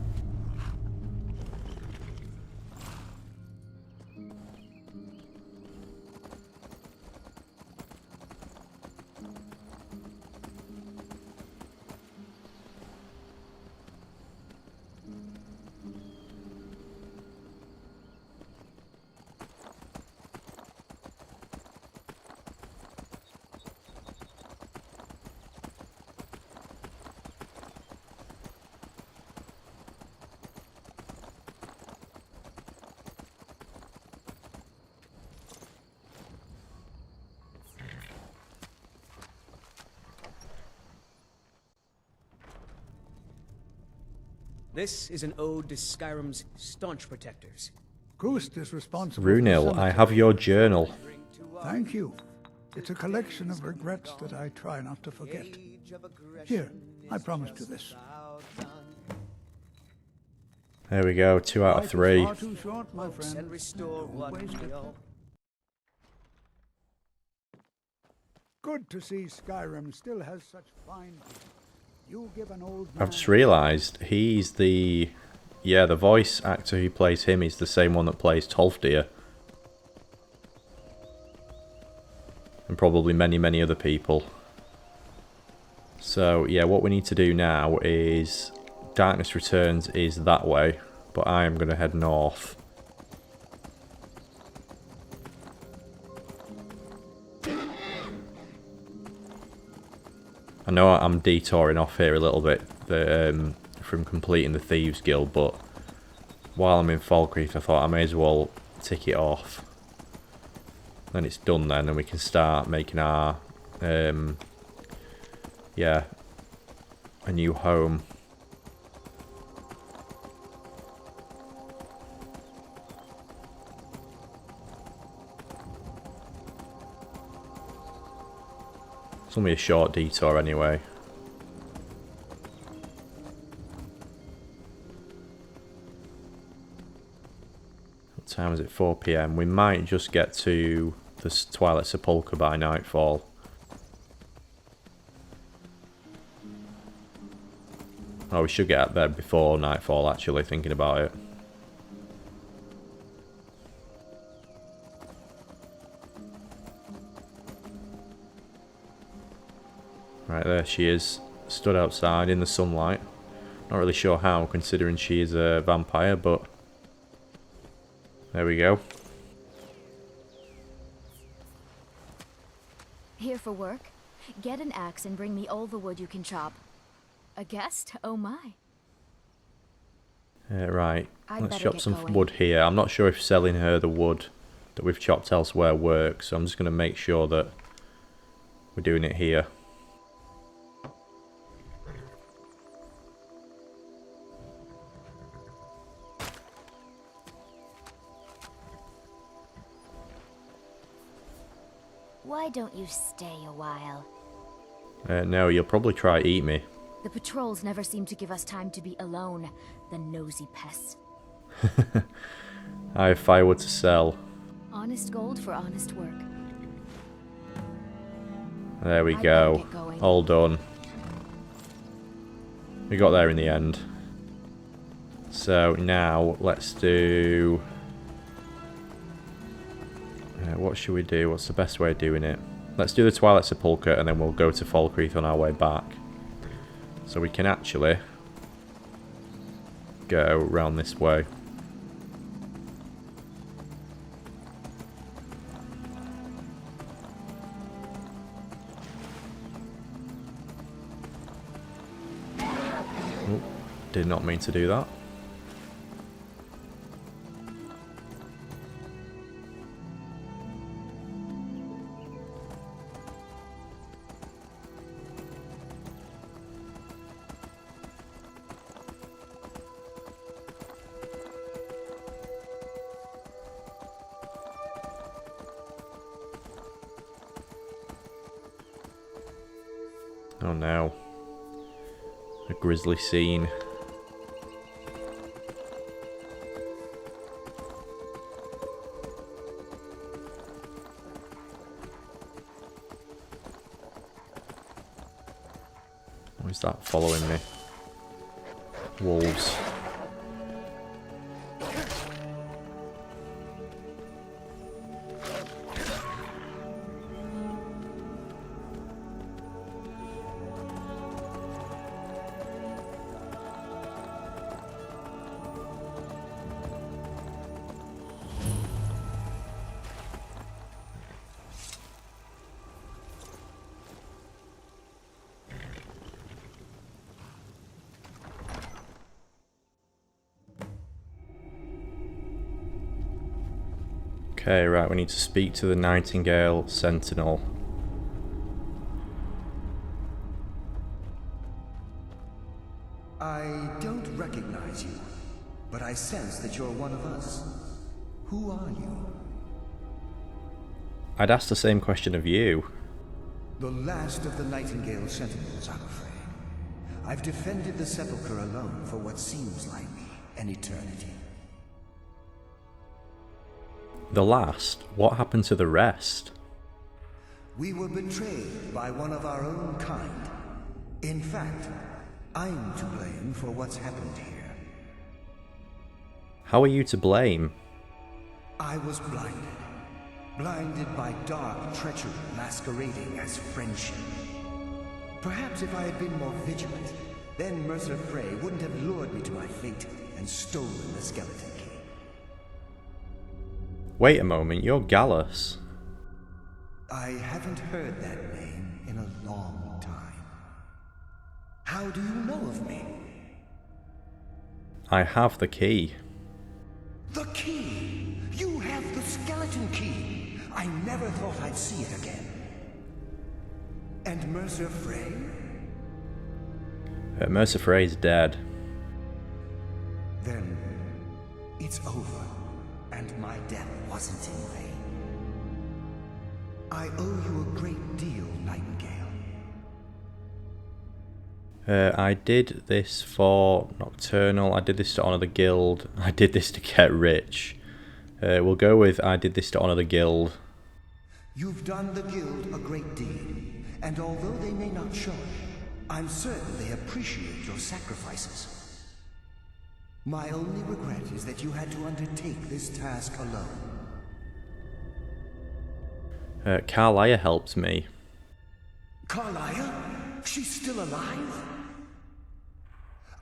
S14: This is an ode to Skyrim's staunch protectors.
S8: Kust is responsible.
S1: Runel, I have your journal.
S8: Thank you. It's a collection of regrets that I try not to forget. Here, I promised you this.
S1: There we go, 2 out of 3.
S8: Far too short, my friend.
S14: And restore what we all...
S8: Good to see Skyrim still has such fine people. You give an old man...
S1: I've just realised he's the voice actor who plays him is the same one that plays Tolfdir. And probably many other people. So yeah, what we need to do now is Darkness Returns is that way, but I am going to head north. I know I'm detouring off here a little bit from completing the Thieves Guild, but while I'm in Falkreath I thought I may as well tick it off. Then it's done then, and we can start making our, a new home. It's only a short detour anyway. What time is it? 4 PM. We might just get to the Twilight Sepulchre by nightfall. Oh, we should get out there before nightfall, actually, thinking about it. Right, there she is, stood outside in the sunlight. Not really sure how, considering she is a vampire, but there we go.
S16: Here for work? Get an axe and bring me all the wood you can chop. A guest? Oh my.
S1: Right,
S16: I'd
S1: let's
S16: better
S1: chop
S16: get
S1: some
S16: going.
S1: wood here. I'm not sure if selling her the wood that we've chopped elsewhere works, so I'm just going to make sure that we're doing it here.
S16: Why don't you stay a while?
S1: No, you'll probably try to eat me.
S16: The patrols never seem to give us time to be alone. The nosy pests.
S1: I have firewood to sell.
S16: Honest gold for honest work.
S1: There we
S16: I'd
S1: go.
S16: better get going.
S1: All done. We got there in the end. So now let's do... what should we do? What's the best way of doing it? Let's do the Twilight Sepulchre and then we'll go to Falkreath on our way back. So we can actually go round this way. Oh, did not mean to do that. Oh no. A grisly scene. What is that following me? Wolves. Okay, right, we need to speak to the Nightingale Sentinel.
S15: I don't recognize you, but I sense that you're one of us. Who are you?
S1: I'd ask the same question of you.
S15: The last of the Nightingale Sentinels, I'm afraid. I've defended the Sepulchre alone for what seems like an eternity.
S1: The last? What happened to the rest?
S15: We were betrayed by one of our own kind. In fact, I'm to blame for what's happened here.
S1: How are you to blame?
S15: I was blinded. Blinded by dark treachery masquerading as friendship. Perhaps if I had been more vigilant, then Mercer Frey wouldn't have lured me to my fate and stolen the skeleton key.
S1: Wait a moment, you're Gallus.
S15: I haven't heard that name in a long time. How do you know of me?
S1: I have the key.
S15: The key! You have the skeleton key! I never thought I'd see it again. And Mercer Frey?
S1: Mercer Frey's dead.
S15: Then it's over, and my death wasn't in vain. I owe you a great deal, Nightingale.
S1: I did this for Nocturnal, I did this to honour the guild, I did this to get rich. We'll go with I did this to honour the guild.
S15: You've done the guild a great deed, and although they may not show it, I'm certain they appreciate your sacrifices. My only regret is that you had to undertake this task alone.
S1: Carlia helped me.
S15: Carlia? She's still alive?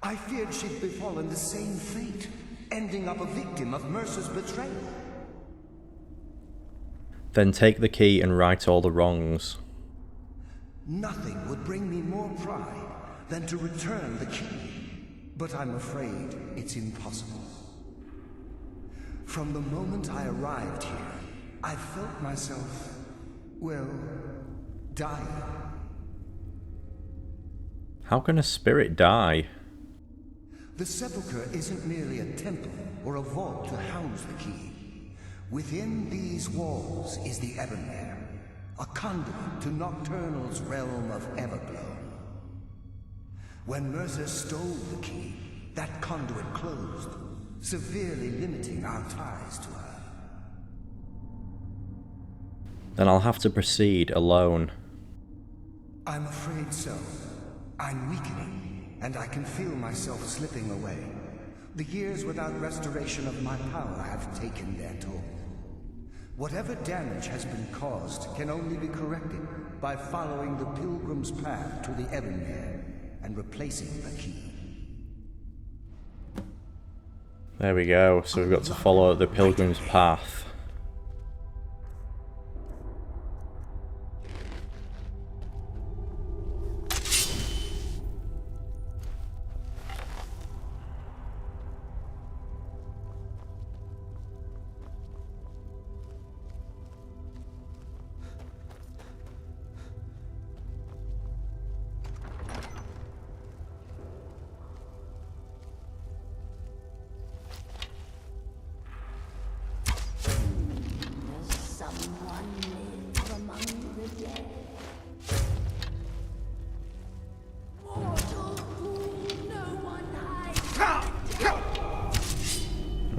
S15: I feared she'd befallen the same fate, ending up a victim of Mercer's betrayal.
S1: Then take the key and right all the wrongs.
S15: Nothing would bring me more pride than to return the key, but I'm afraid it's impossible. From the moment I arrived here, I felt myself, well, dying.
S1: How can a spirit die?
S15: The Sepulchre isn't merely a temple or a vault to house the key. Within these walls is the Ebonmere, a conduit to Nocturnal's realm of Everglow. When Mercer stole the key, that conduit closed, severely limiting our ties to her.
S1: Then I'll have to proceed alone.
S15: I'm afraid so. I'm weakening, and I can feel myself slipping away. The years without restoration of my power have taken their toll. Whatever damage has been caused can only be corrected by following the pilgrim's path to the Ebonmere and replacing the key.
S1: There we go, so we've got to follow the pilgrim's path.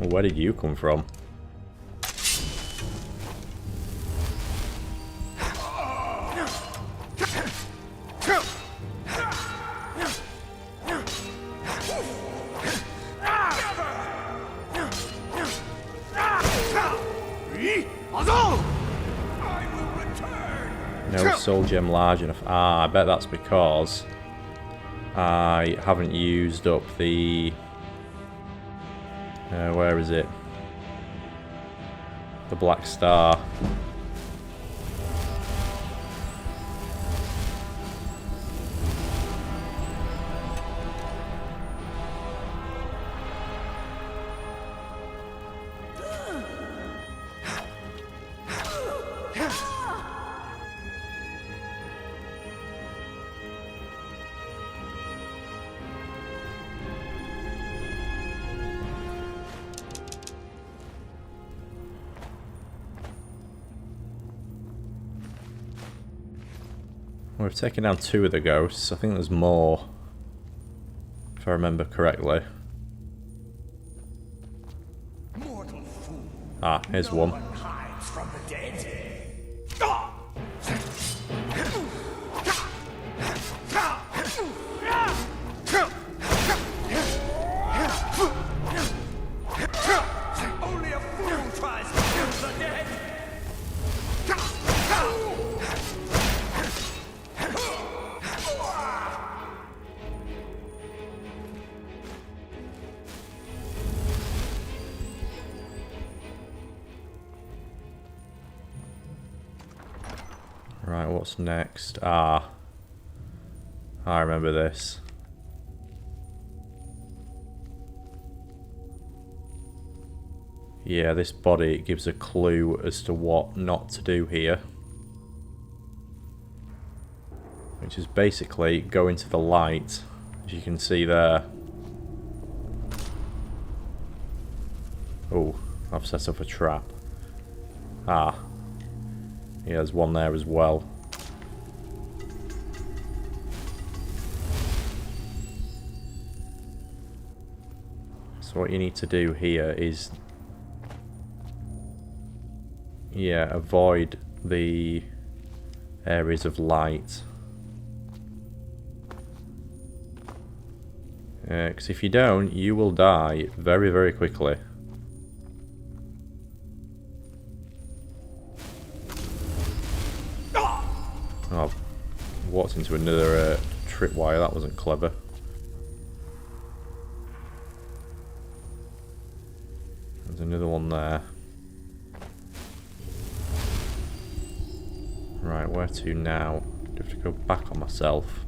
S1: Where did you come from? No soul gem large enough. Ah, I bet that's because I haven't used up the... where is it? The black star. We've taken down 2 of the ghosts. I think there's more, if I remember correctly. Ah, here's one.
S17: Only a fool tries to kill the dead.
S1: Right, what's next? Ah, I remember this. Yeah, this body gives a clue as to what not to do here. Which is basically go into the light, as you can see there. Oh, I've set up a trap. Ah. Yeah, there's one there as well. So what you need to do here is... yeah, avoid the areas of light. Because if you don't, you will die very, very quickly. Oh, walked into another tripwire. That wasn't clever. There's another one there. Right, where to now? Do I have to go back on myself?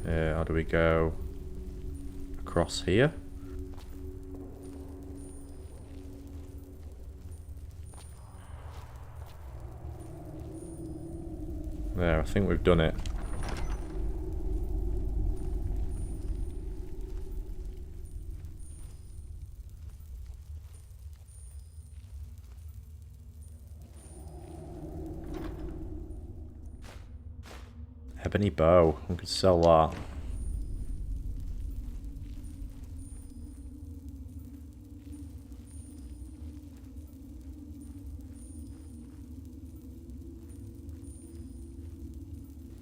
S1: How do we go? Across here? There, I think we've done it. Ebony bow, we could sell that.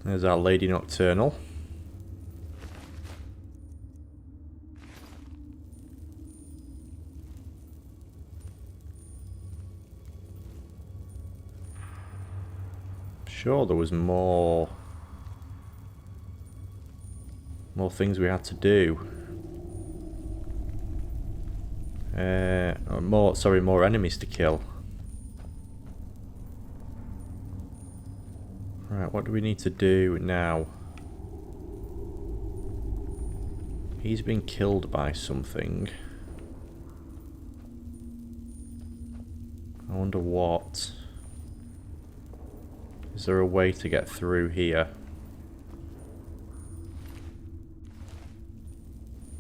S1: There's our Lady Nocturnal. Sure, there was more things we had to do. More enemies to kill. Right, what do we need to do now? He's been killed by something. I wonder what. Is there a way to get through here?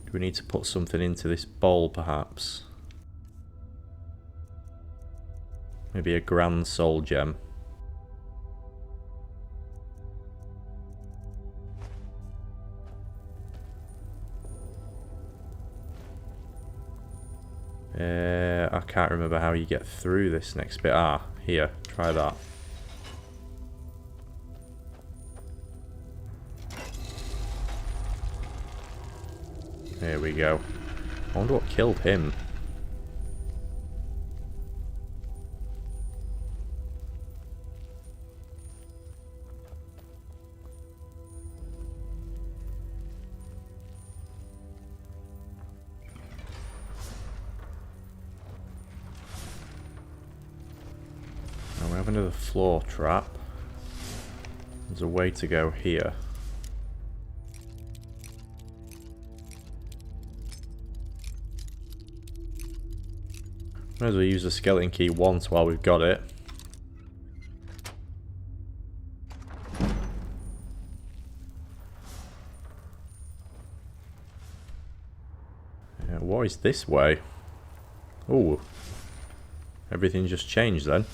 S1: Do we need to put something into this bowl, perhaps? Maybe a grand soul gem. I can't remember how you get through this next bit. Ah, here, try that. There we go. I wonder what killed him. Now we have another floor trap. There's a way to go here. Might as well use the skeleton key once while we've got it. What is this way? Oh, everything just changed then.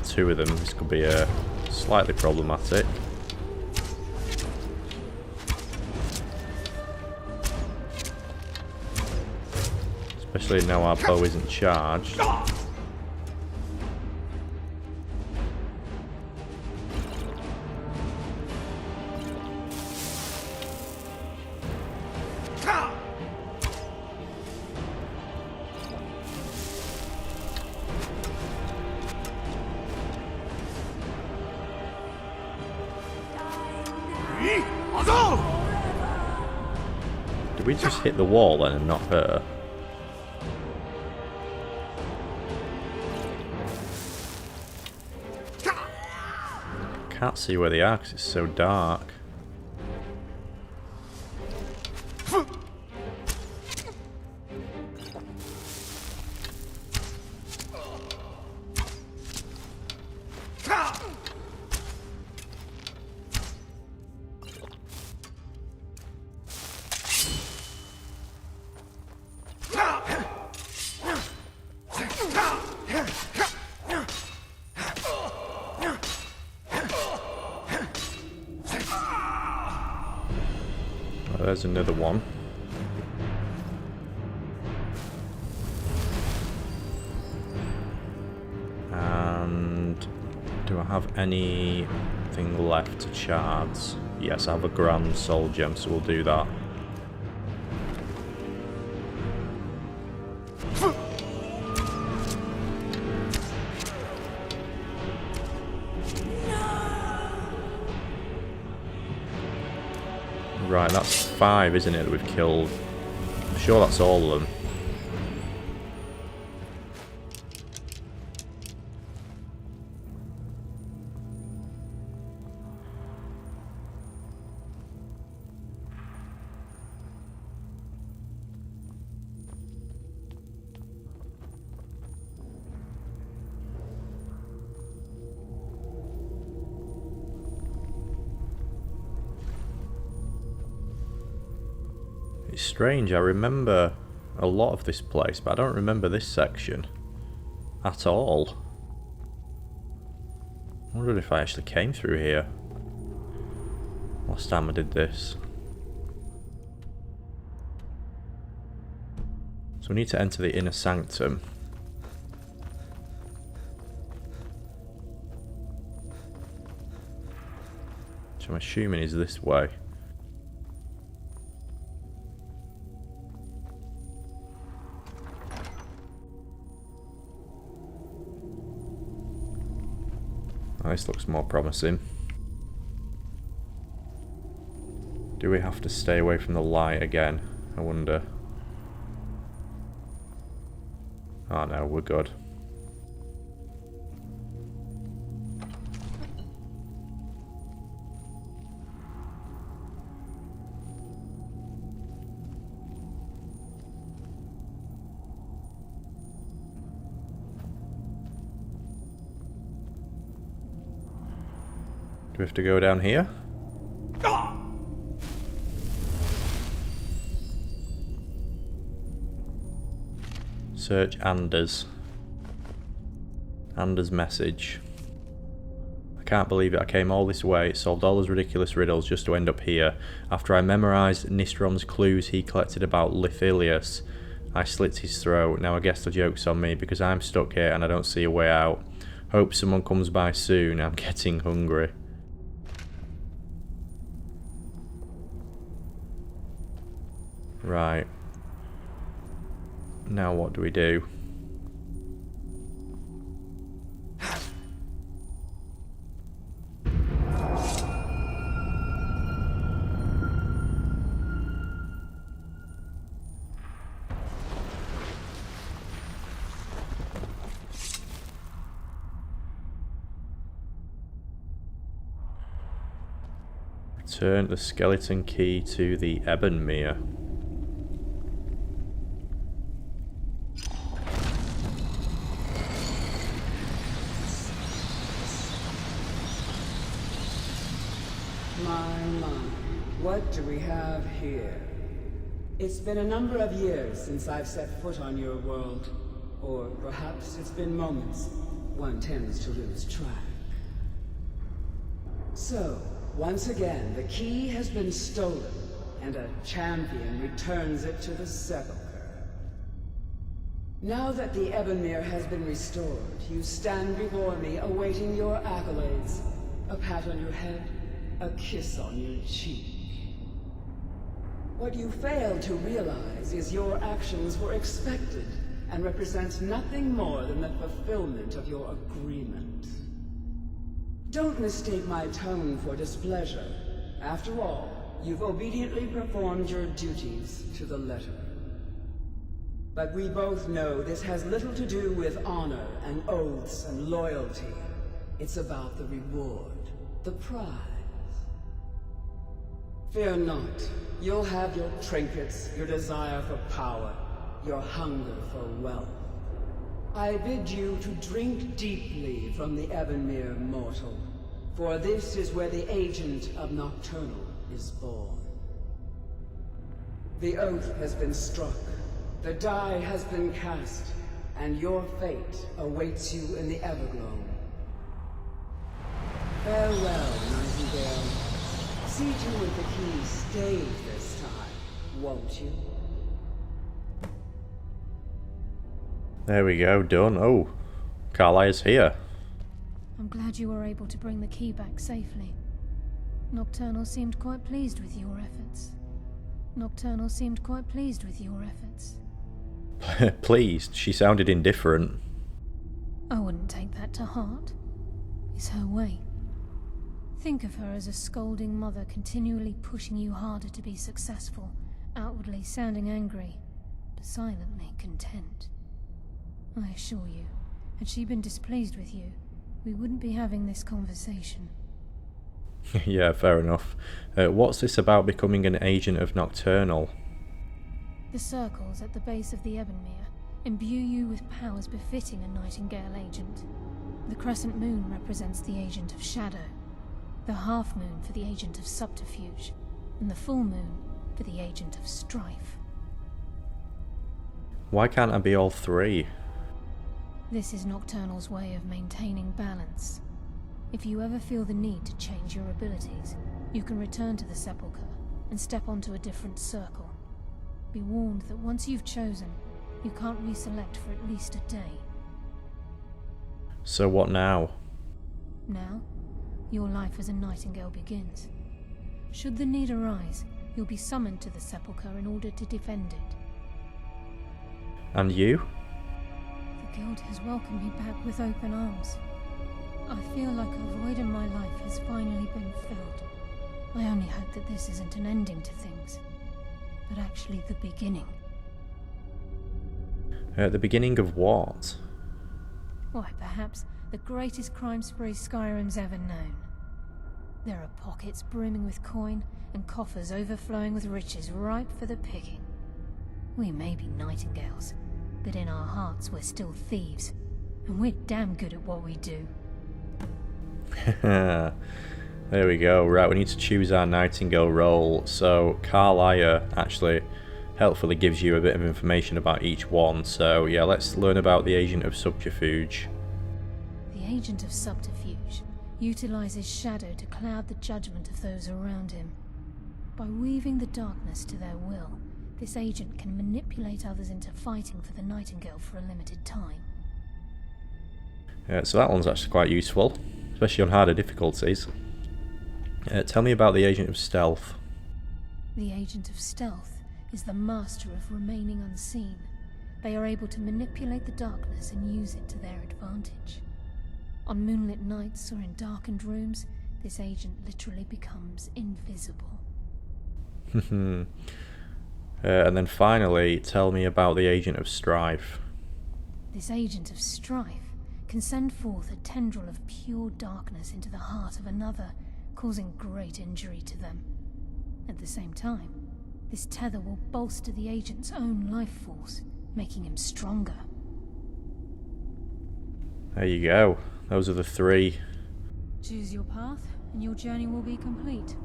S1: Two of them, this could be slightly problematic. Especially now our bow isn't charged. Did we just hit the wall then and not her? Can't see where they are because it's so dark. There's another one. And do I have anything left to shards? Yes, I have a grand soul gem, so we'll do that. Right, that's 5, isn't it, that we've killed? I'm sure that's all of them. It's strange, I remember a lot of this place, but I don't remember this section at all. I wondered if I actually came through here last time I did this. So we need to enter the inner sanctum. Which I'm assuming is this way. Oh, this looks more promising. Do we have to stay away from the light again? I wonder. Oh no, we're good. Do we have to go down here? Search Anders. Anders' message. I can't believe it. I came all this way, solved all those ridiculous riddles just to end up here. After I memorised Nistrom's clues he collected about Lithilius, I slit his throat. Now I guess the joke's on me because I'm stuck here and I don't see a way out. Hope someone comes by soon. I'm getting hungry. Right. Now what do we do? Return the skeleton key to the Ebonmere.
S18: What do we have here? It's been a number of years since I've set foot on your world. Or perhaps it's been moments. One tends to lose track. So, once again, the key has been stolen, and a champion returns it to the sepulchre. Now that the Ebonmere has been restored, you stand before me awaiting your accolades. A pat on your head, a kiss on your cheek. What you fail to realize is your actions were expected and represent nothing more than the fulfillment of your agreement. Don't mistake my tone for displeasure. After all, you've obediently performed your duties to the letter. But we both know this has little to do with honor and oaths and loyalty. It's about the reward, the prize. Fear not. You'll have your trinkets, your desire for power, your hunger for wealth. I bid you to drink deeply from the Ebonmere mortal, for this is where the agent of Nocturnal is born. The oath has been struck, the die has been cast, and your fate awaits you in the Evergloam. Farewell, Nightingale. See to it the key stays this time, won't you?
S1: There we go, done. Oh, Carlyle's here.
S19: I'm glad you were able to bring the key back safely. Nocturnal seemed quite pleased with your efforts.
S1: Pleased? She sounded indifferent.
S19: I wouldn't take that to heart. It's her way. Think of her as a scolding mother continually pushing you harder to be successful, outwardly sounding angry, but silently content. I assure you, had she been displeased with you, we wouldn't be having this conversation.
S1: Yeah, fair enough. What's this about becoming an agent of Nocturnal?
S19: The circles at the base of the Ebonmere imbue you with powers befitting a Nightingale agent. The crescent moon represents the agent of shadow, the half moon for the agent of subterfuge, and the full moon for the Agent of Strife.
S1: Why can't I be all three?
S19: This is Nocturnal's way of maintaining balance. If you ever feel the need to change your abilities, you can return to the Sepulchre and step onto a different circle. Be warned that once you've chosen, you can't reselect for at least a day.
S1: So what now?
S19: Now, your life as a Nightingale begins. Should the need arise, you'll be summoned to the Sepulchre in order to defend it.
S1: And you?
S19: The Guild has welcomed me back with open arms. I feel like a void in my life has finally been filled. I only hope that this isn't an ending to things, but actually the beginning.
S1: The beginning of what?
S19: Why, perhaps the greatest crime spree Skyrim's ever known. There are pockets brimming with coin and coffers overflowing with riches ripe for the picking. We may be Nightingales, but in our hearts we're still thieves, and we're damn good at what we do.
S1: There we go. Right, we need to choose our Nightingale role. So Carlisle actually helpfully gives you a bit of information about each one. So yeah, let's learn about the Agent of Subterfuge.
S19: The Agent of Subterfuge utilizes shadow to cloud the judgment of those around him. By weaving the darkness to their will, this agent can manipulate others into fighting for the Nightingale for a limited time.
S1: So that one's actually quite useful, especially on harder difficulties. Tell me about the Agent of Stealth.
S19: The Agent of Stealth is the master of remaining unseen. They are able to manipulate the darkness and use it to their advantage. On moonlit nights or in darkened rooms, this agent literally becomes invisible.
S1: And then finally, tell me about the Agent of Strife.
S19: This Agent of Strife can send forth a tendril of pure darkness into the heart of another, causing great injury to them. At the same time, this tether will bolster the agent's own life force, making him stronger.
S1: There you go. Those are the three.
S19: Choose your path, and your journey will be complete.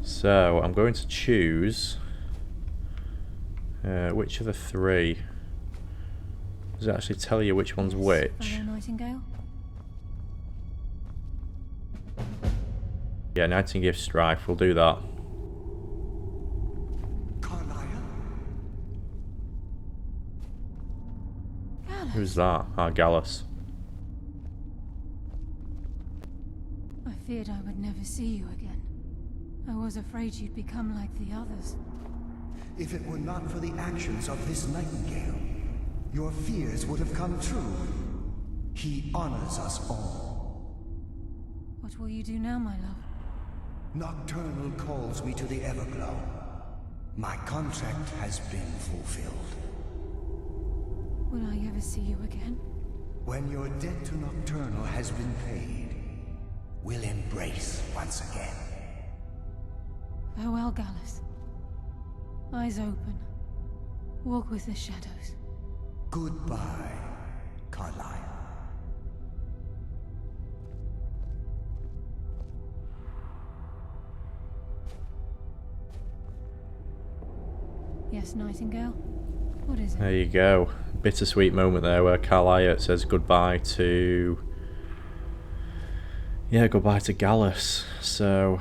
S1: So, I'm going to choose... which of the three? Does it actually tell you which one's which?
S19: Fellow Nightingale?
S1: Yeah, Nightingale Strife, we'll do that. Who's that? Ah, Gallus.
S19: I feared I would never see you again. I was afraid you'd become like the others.
S15: If it were not for the actions of this Nightingale, your fears would have come true. He honors us all.
S19: What will you do now, my love?
S15: Nocturnal calls me to the Everglow. My contract has been fulfilled.
S19: Will I ever see you again?
S15: When your debt to Nocturnal has been paid, we'll embrace once again.
S19: Farewell, Gallus. Eyes open. Walk with the shadows.
S15: Goodbye, Carlisle.
S19: Yes, Nightingale? What is it?
S1: There you go. Bittersweet moment there where Carlisle says goodbye to... Yeah, goodbye to Gallus. So...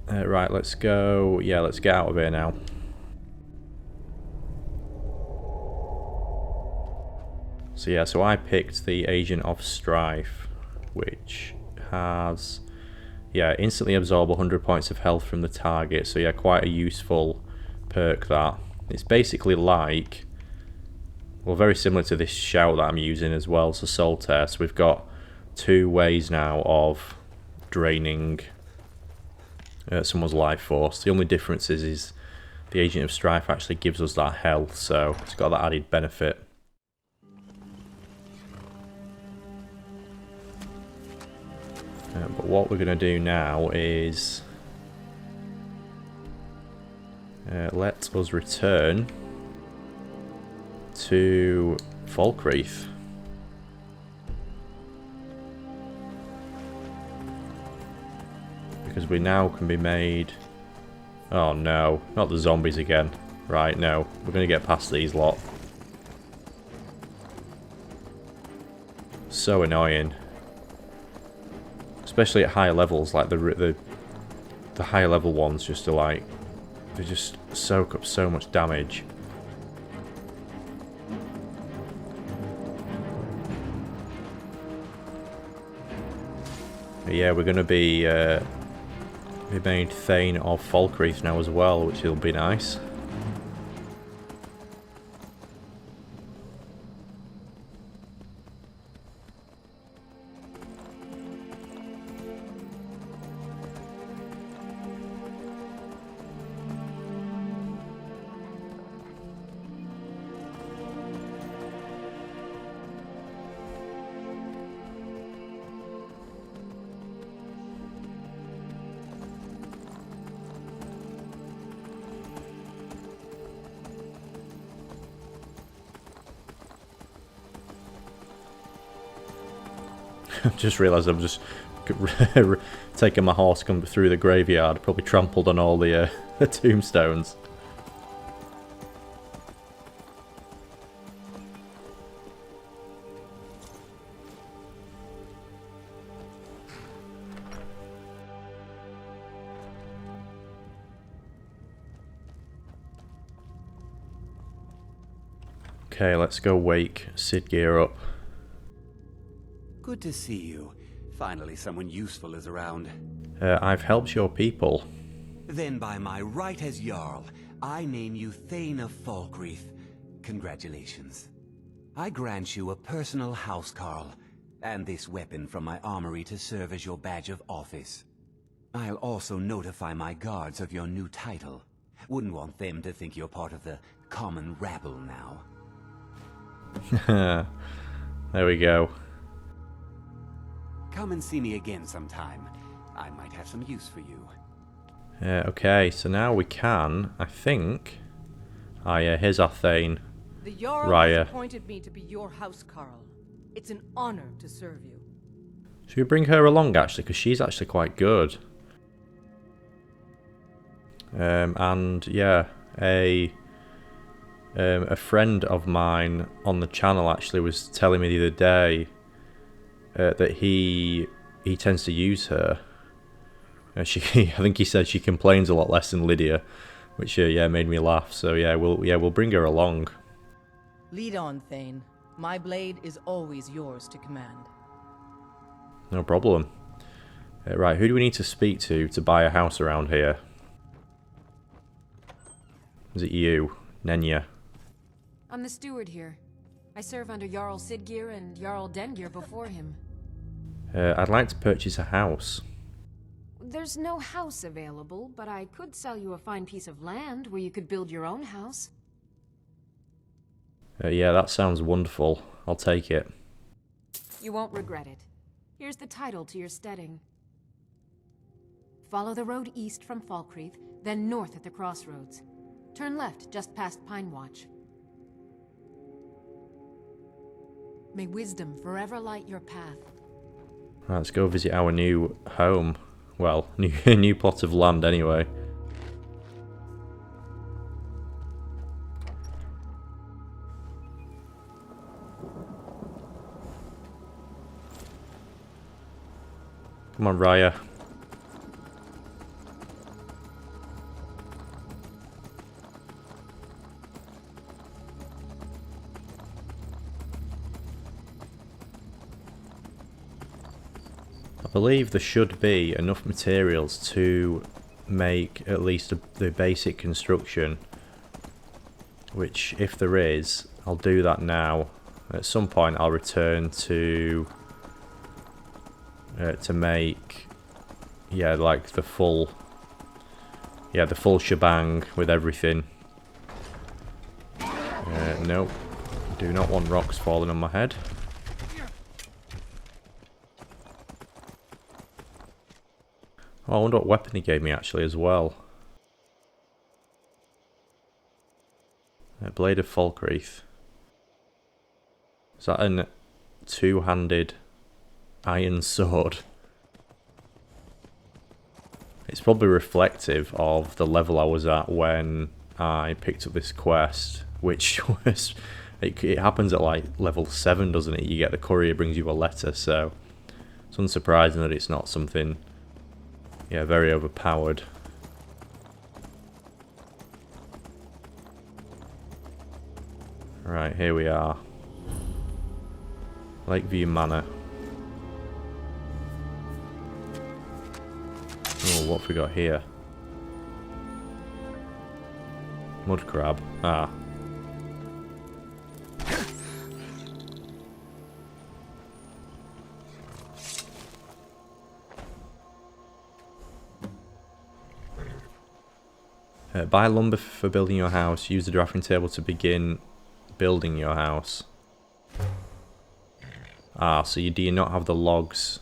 S1: right, let's go... Yeah, let's get out of here now. So yeah, so I picked the Agent of Strife, which has... Yeah, instantly absorb 100 points of health from the target. So yeah, quite a useful perk that. It's basically like... Well, very similar to this shout that I'm using as well, so Soul Test. We've got two ways now of draining someone's life force. The only difference is the Agent of Strife actually gives us that health, so it's got that added benefit. But what we're going to do now is let us return to Falkreath. Because we now can be made Oh no, not the zombies again. Right, no. We're going to get past these lot. So annoying. Especially at higher levels, like the higher level ones just are like... They just soak up so much damage. But yeah, we're going to be made Thane of Falkreath now as well, which will be nice. I've just realised I'm just taking my horse come through the graveyard. Probably trampled on all the tombstones. Okay, let's go wake Sidgear up.
S4: Good to see you. Finally someone useful is around.
S1: I've helped your people.
S4: Then by my right as Jarl, I name you Thane of Falkreath. Congratulations. I grant you a personal housecarl, and this weapon from my armory to serve as your badge of office. I'll also notify my guards of your new title. Wouldn't want them to think you're part of the common rabble now.
S1: There we go.
S4: Come and see me again sometime. I might have some use for you.
S1: Okay, so now we can, I think... Ah yeah, here's our Thane.
S10: The Jarl
S1: Raya.
S10: has appointed me to be your housecarl. It's an honor to serve you.
S1: Should we bring her along actually, because she's actually quite good. And yeah, a friend of mine on the channel actually was telling me the other day that he tends to use her. I think he said she complains a lot less than Lydia, which yeah made me laugh. So yeah, we'll bring her along.
S10: Lead on, Thane. My blade is always yours to command.
S1: No problem. Right, who do we need to speak to buy a house around here? Is it you, Nenya?
S20: I'm the steward here. I serve under Jarl Sidgear and Jarl Dengir before him.
S1: I'd like to purchase a house.
S20: There's no house available, but I could sell you a fine piece of land where you could build your own house.
S1: Yeah, that sounds wonderful. I'll take it.
S20: You won't regret it. Here's the title to your steading. Follow the road east from Falkreath, then north at the crossroads. Turn left just past Pine Watch. May wisdom forever light your path.
S1: Right, let's go visit our new home. Well, new plot of land anyway. Come on, Raya. I believe there should be enough materials to make at least the basic construction, which if there is, I'll do that now. At some point I'll return to make, yeah, like the full shebang with everything. Nope, do not want rocks falling on my head. Oh, I wonder what weapon he gave me actually as well. Blade of Falkreath. Is that a two-handed iron sword? It's probably reflective of the level I was at when I picked up this quest, which was... It happens at like level 7, doesn't it? You get the courier brings you a letter, so it's unsurprising that it's not something, yeah, very overpowered. Right, here we are. Lakeview Manor. Oh, what have we got here? Mud crab. Ah. Buy lumber for building your house. Use the drafting table to begin building your house. Ah, so do you not have the logs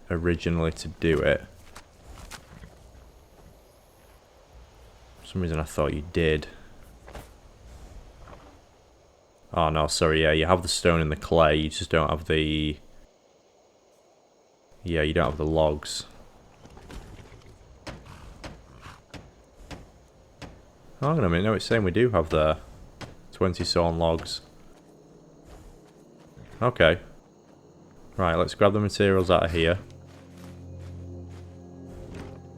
S1: originally to do it? For some reason I thought you did. Oh no, sorry, yeah, you have the stone and the clay, you just don't have the... Yeah, you don't have the logs. Hang on a minute, no, it's saying we do have the 20 sawn logs. Okay. Right, let's grab the materials out of here.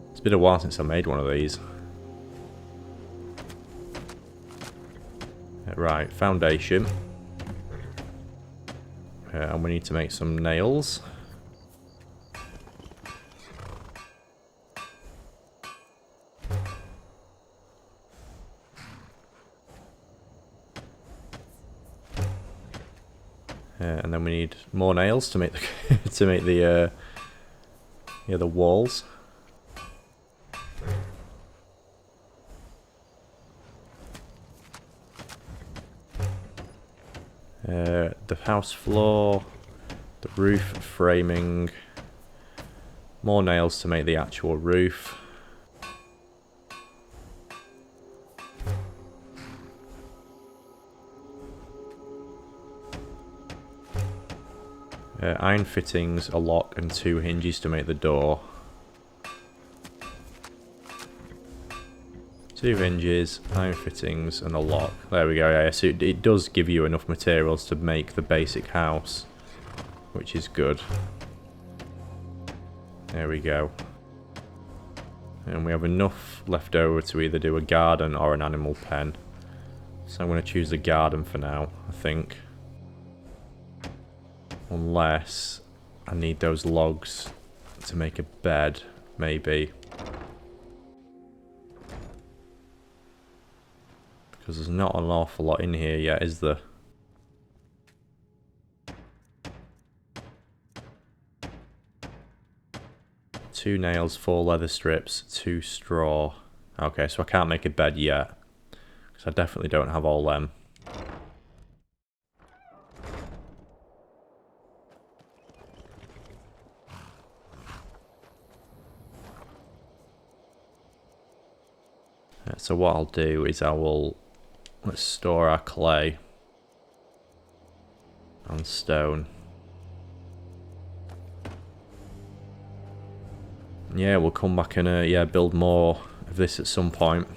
S1: It's been a while since I made one of these. Right, foundation. And we need to make some nails. And then we need more nails to make the to make the yeah, the walls. The house floor, the roof framing, more nails to make the actual roof. Iron fittings, a lock, and 2 hinges to make the door. 2 hinges, iron fittings, and a lock. There we go, yeah, so it does give you enough materials to make the basic house, which is good. There we go. And we have enough left over to either do a garden or an animal pen. So I'm going to choose the garden for now, I think. Unless I need those logs to make a bed, maybe. Because there's not an awful lot in here yet, is there? Two nails, 4 leather strips, 2 straw. Okay, so I can't make a bed yet. Because I definitely don't have all them. So what I'll do is let's store our clay and stone. Yeah, we'll come back and yeah, build more of this at some point.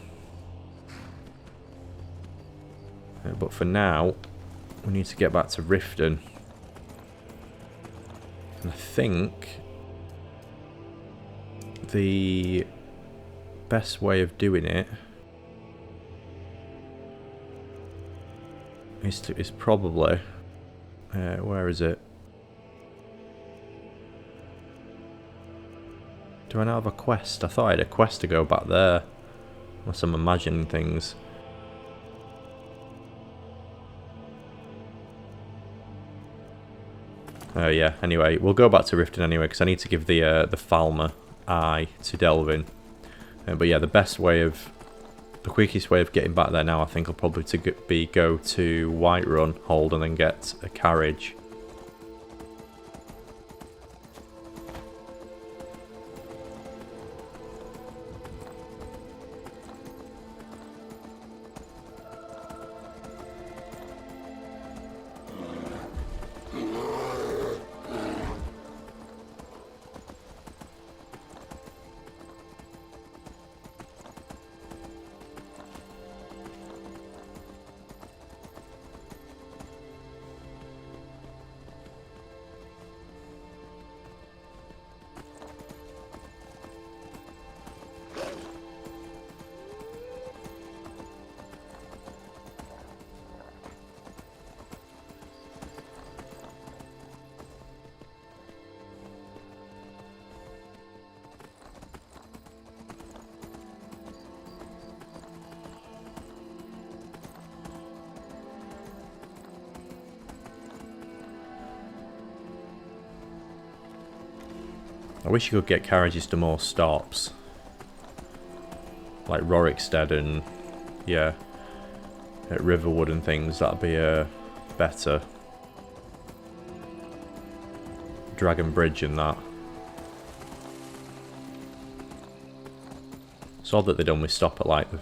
S1: But for now, we need to get back to Riften. And I think the best way of doing it is probably where is it? Do I not have a quest? I thought I had a quest to go back there, unless I'm imagining things. Oh yeah, anyway, we'll go back to Riften anyway, because I need to give the Falmer eye to Delvin. But yeah, the quickest way of getting back there now, I think, will probably be go to Whiterun Hold and then get a carriage. I wish you could get carriages to more stops. Like Rorikstead and, yeah, at Riverwood and things, that'd be better. Dragon Bridge and that. It's odd that they'd only stop at like the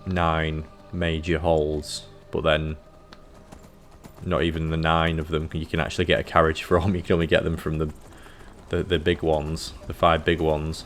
S1: 9 major halls, but then not even the 9 of them you can actually get a carriage from. You can only get them from the big ones, the 5 big ones.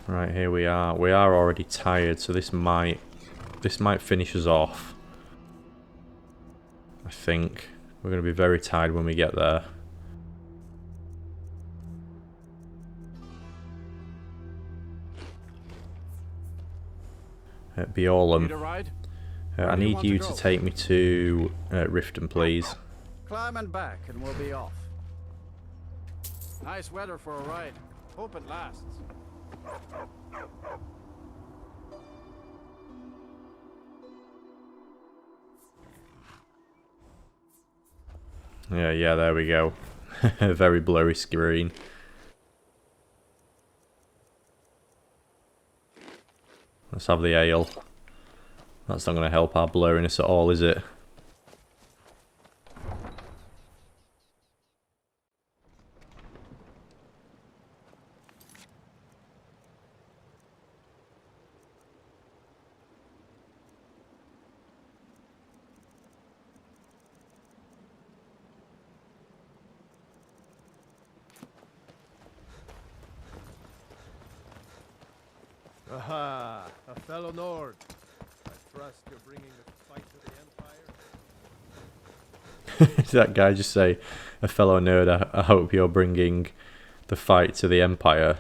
S1: Right, here we are. We are already tired, so this might finish us off. I think we're going to be very tired when we get there. Beorlam, I need you to take me to Riften, please.
S5: Climb and back, and we'll be off. Nice weather for a ride. Hope it lasts.
S1: Yeah, there we go. Very blurry screen. Let's have the ale. That's not going to help our blurriness at all, is it?
S13: Aha! A fellow Nord. I trust you're bringing the fight to the Empire?
S1: Did that guy just say, a fellow nerd, I hope you're bringing the fight to the Empire?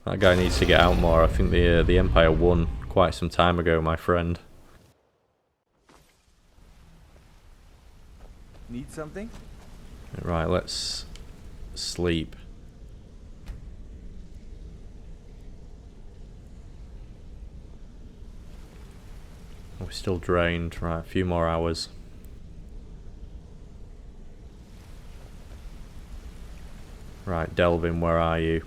S1: That guy needs to get out more. I think the Empire won quite some time ago, my friend.
S21: Need something?
S1: Right, let's sleep. We're still drained. Right, a few more hours. Right, Delvin, where are you?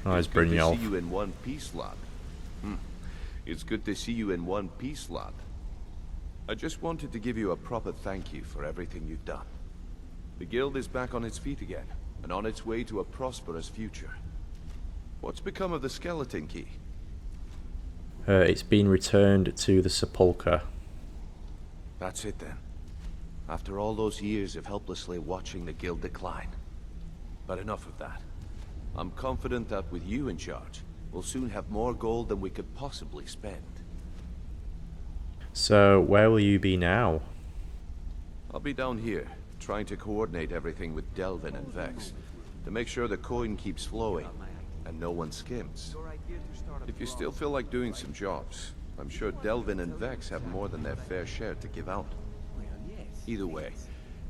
S1: Oh, it's
S22: good to
S1: Brynjolf.
S22: see you in one piece, lad. It's good to see you in one piece, lad. I just wanted to give you a proper thank you for everything you've done. The guild is back on its feet again, and on its way to a prosperous future. What's become of the skeleton key?
S1: It's been returned to the sepulchre.
S22: That's it then. After all those years of helplessly watching the guild decline. But enough of that. I'm confident that with you in charge, we'll soon have more gold than we could possibly spend.
S1: So, where will you be now?
S22: I'll be down here, trying to coordinate everything with Delvin and Vex, to make sure the coin keeps flowing, and no one skims. If you still feel like doing some jobs, I'm sure Delvin and Vex have more than their fair share to give out. Either way,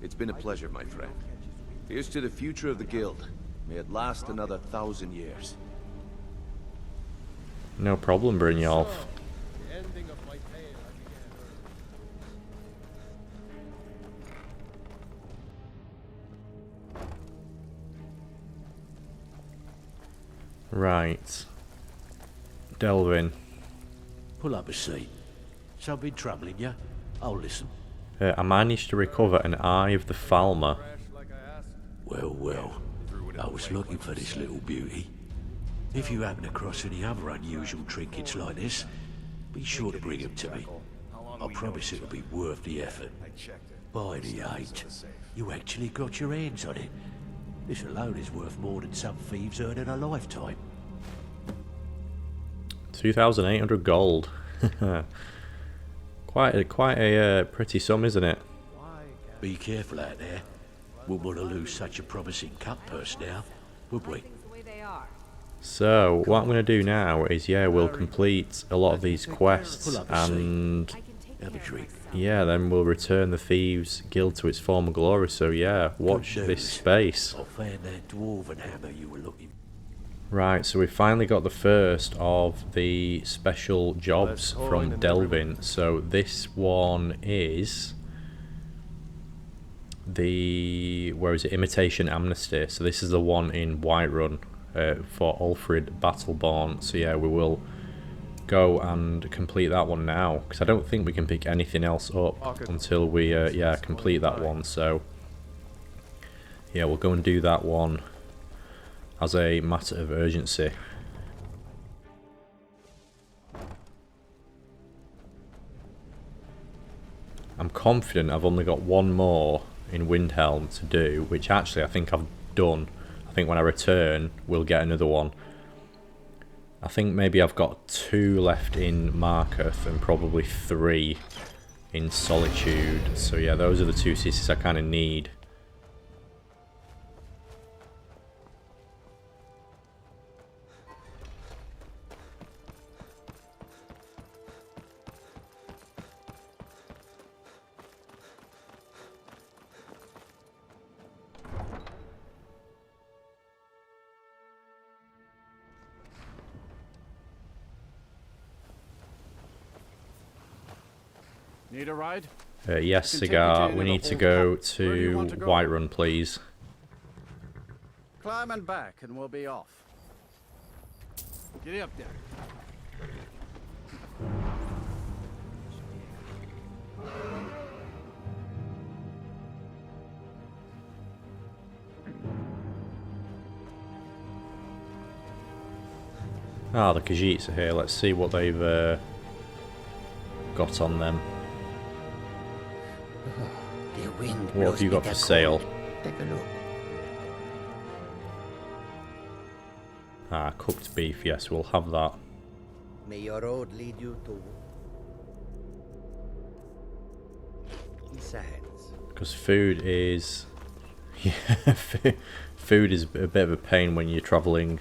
S22: it's been a pleasure, my friend. Here's to the future of the guild. May it last another 1,000 years.
S1: No problem, Brynjolf. Right. Delvin.
S6: Pull up a seat. Something troubling you? I'll listen.
S1: I managed to recover an eye of the Falmer.
S6: Well. I was looking for this little beauty. If you happen across any other unusual trinkets like this, be sure to bring them to me. I promise it'll be worth the effort. By the 8, you actually got your hands on it. This alone is worth more than some thieves earn in a lifetime.
S1: 2,800 gold. quite a pretty sum, isn't it?
S6: Be careful out there. Wouldn't want to lose such a promising cut purse now, would we?
S1: So what I'm going to do now is, yeah, we'll complete a lot of these quests, and yeah, then we'll return the Thieves Guild to its former glory. So yeah, watch this space.
S6: I found that dwarven hammer you were looking.
S1: Right, so we finally got the first of the special jobs from Delvin. So this one is the, where is it, Imitation Amnesty. So this is the one in Whiterun for Ulfrid Battleborn. So yeah, we will go and complete that one now, because I don't think we can pick anything else up until we yeah, complete that one. So yeah, we'll go and do that one as a matter of urgency. I'm confident I've only got one more in Windhelm to do, which actually I think I've done. I think when I return we'll get another one. I think maybe I've got 2 left in Markarth and probably 3 in Solitude. So yeah, those are the 2 cities I kind of need.
S5: Need a ride?
S1: Yes, Cigar. We need to go to Whiterun, please.
S5: Climb and back, and we'll be off. Get up there.
S1: Ah, the Khajiits are here. Let's see what they've got on them. What have you got for sale?
S6: Take a look.
S1: Ah, cooked beef. Yes, we'll have that.
S2: May your road lead you to Isaheads.
S1: Because food is, yeah, food is a bit of a pain when you're travelling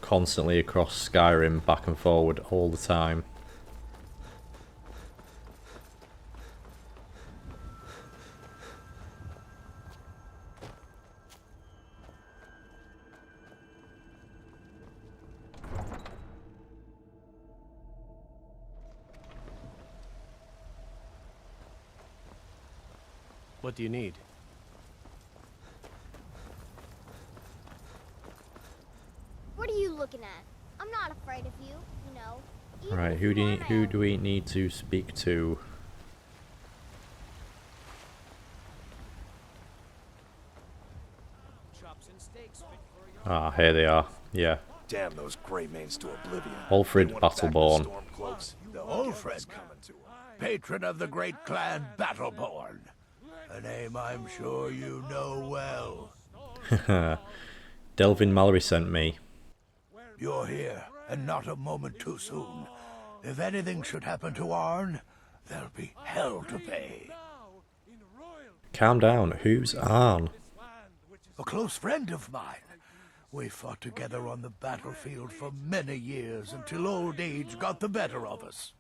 S1: constantly across Skyrim, back and forward all the time.
S13: What do you need?
S11: What are you looking at? I'm not afraid of you, you know.
S1: Right, who do we need to speak to? Ah, here they are. Yeah.
S12: Damn those Greymanes to oblivion.
S1: Ulfrid Battleborn.
S7: The Ulfrid, patron of the great clan Battleborn. A name I'm sure you know well.
S1: Delvin Mallory sent me.
S7: You're here, and not a moment too soon. If anything should happen to Arn, there'll be hell to pay.
S1: Calm down. Who's Arn?
S7: A close friend of mine. We fought together on the battlefield for many years until old age got the better of us.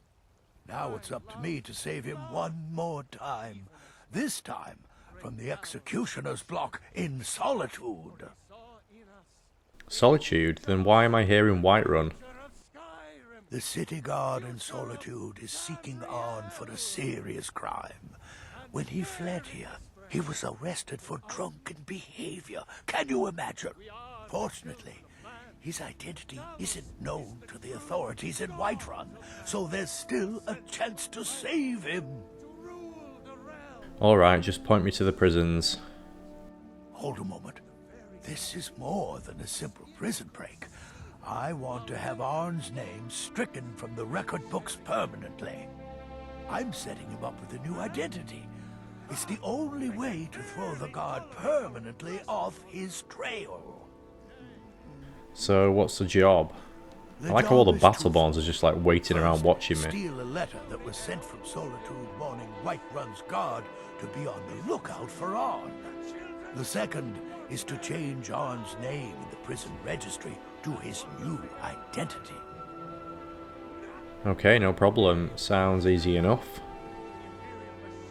S7: Now it's up to me to save him one more time. This time from the executioner's block in Solitude.
S1: Solitude? Then why am I here in Whiterun?
S7: The city guard in Solitude is seeking Arn for a serious crime. When he fled here, he was arrested for drunken behavior. Can you imagine? Fortunately, his identity isn't known to the authorities in Whiterun, so there's still a chance to save him.
S1: Alright, just point me to the prisons.
S7: Hold a moment. This is more than a simple prison break. I want to have Arn's name stricken from the record books permanently. I'm setting him up with a new identity. It's the only way to throw the guard permanently off his trail.
S1: So what's the job? I like how all the Battleborns are just like waiting around watching me.
S7: Steal a letter that was sent from Solitude warning Whiterun's guard to be on the lookout for Arn. The second is to change Arn's name in the prison registry to his new identity.
S1: Okay, no problem. Sounds easy enough.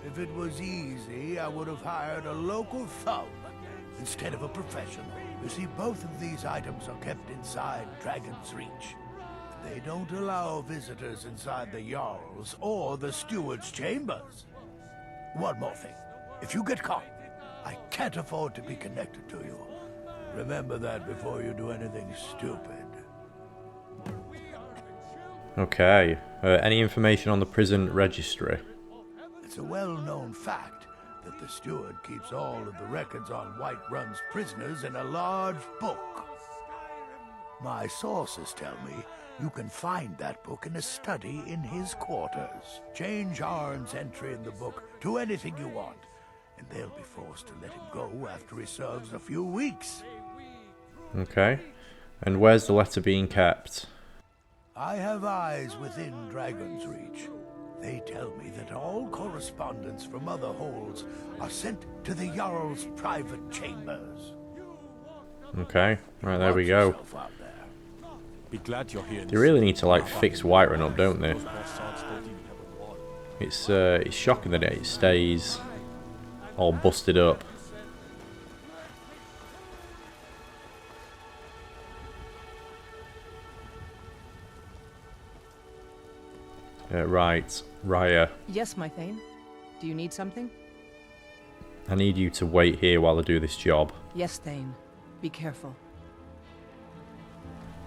S7: If it was easy, I would have hired a local thug instead of a professional. You see, both of these items are kept inside Dragon's Reach. They don't allow visitors inside the Jarl's or the Steward's chambers. One more thing. If you get caught, I can't afford to be connected to you. Remember that before you do anything stupid.
S1: Okay. Any information on the prison registry?
S7: It's a well-known fact that the steward keeps all of the records on Whiterun's prisoners in a large book. My sources tell me you can find that book in a study in his quarters. Change Arn's entry in the book to anything you want, and they'll be forced to let him go after he serves a few weeks.
S1: Okay. And where's the letter being kept?
S7: I have eyes within Dragon's Reach. They tell me that all correspondence from other holds are sent to the Jarl's private chambers.
S1: Okay, right, there we go.
S6: Be glad you're here.
S1: They really need to like fix Whiterun up, don't they? It's shocking that it stays all busted up. Right, Raya.
S10: Yes, my Thane. Do you need something?
S1: I need you to wait here while I do this job.
S10: Yes, Thane. Be careful.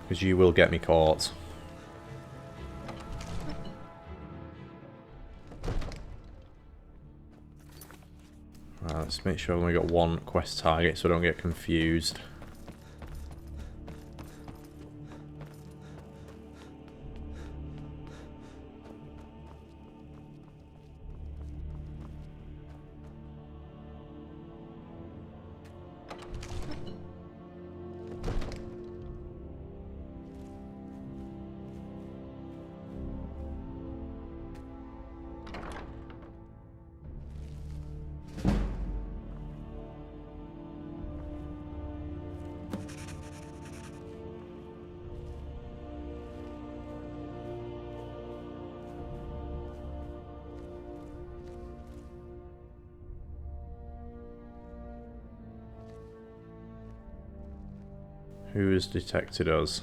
S1: Because you will get me caught. Right, let's make sure I've only got one quest target so I don't get confused. Who has detected us?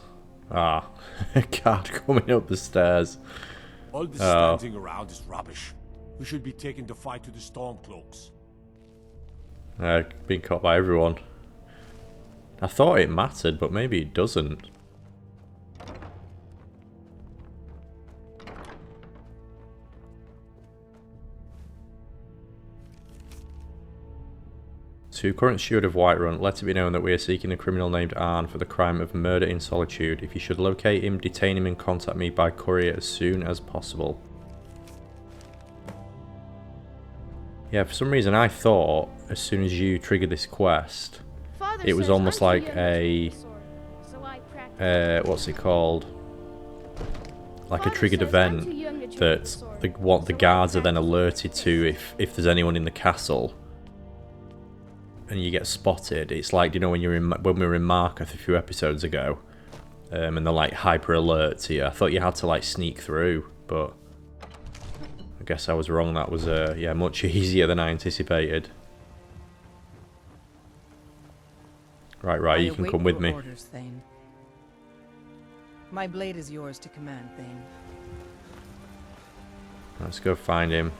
S1: Ah, a guard coming up the stairs.
S6: All this standing around is rubbish. We should be taking the fight to the Stormcloaks.
S1: Being caught by everyone. I thought it mattered, but maybe it doesn't. To current steward of Whiterun, let it be known that we are seeking a criminal named Arn for the crime of murder in solitude. If you should locate him, detain him and contact me by courier as soon as possible. Yeah, for some reason I thought as soon as you triggered this quest, it was almost like a what's it called? Like a triggered event that the guards are then alerted to if there's anyone in the castle. And you get spotted. It's like, you know, when we were in Markarth a few episodes ago, and they're like hyper alert to you. I thought you had to like sneak through, but I guess I was wrong. That was yeah, much easier than I anticipated. Right, you can come with me.
S10: Orders, Thane. My blade is yours to command, Thane.
S1: Let's go find him.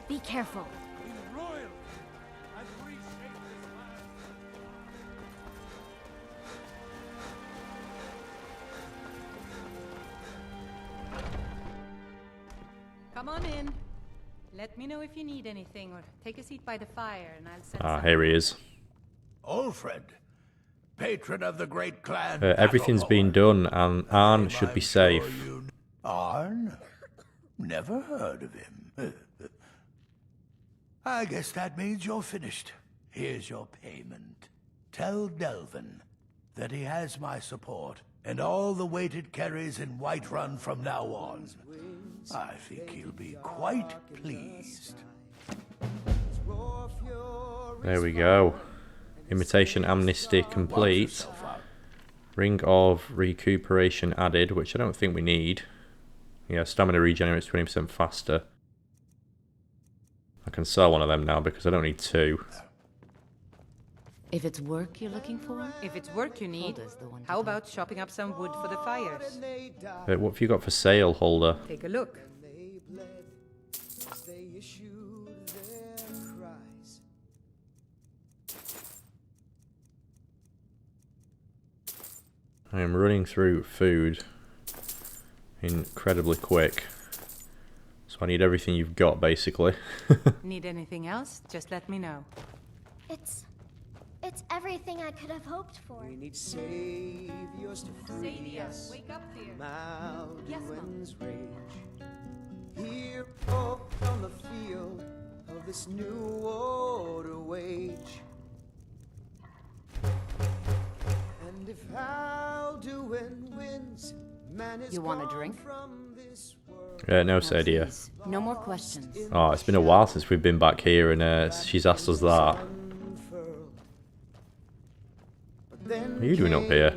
S16: Be careful.
S9: Come on in. Let me know if you need anything, or take a seat by the fire, and I'll send.
S1: Ah, here he is.
S7: Ulfred, patron of the great clan.
S1: Everything's been done, and Arn should be safe.
S7: Arn? Never heard of him. I guess that means you're finished. Here's your payment. Tell Delvin that he has my support and all the weight it carries in Whiterun from now on. I think he'll be quite pleased.
S1: There we go. Imitation Amnesty complete. Ring of Recuperation added, which I don't think we need. Yeah, stamina regenerates 20% faster. I can sell one of them now because I don't need two.
S3: If it's work you're looking for?
S9: If it's work you need, how about chopping up some wood for the fires?
S1: What have you got for sale, Holder?
S9: Take a look.
S1: I am running through food incredibly quick. So I need everything you've got, basically.
S9: Need anything else? Just let me know.
S11: It's everything I could have hoped for.
S14: We need saviors to free us.
S9: Wake up, dear.
S14: Maldwin's rage. Here on the field of this new order wage. And if Alduin wins, man is
S3: you want a drink?
S1: No, Sadia.
S3: No more questions.
S1: Oh, it's been a while since we've been back here, and she's asked us that. What are you doing up here?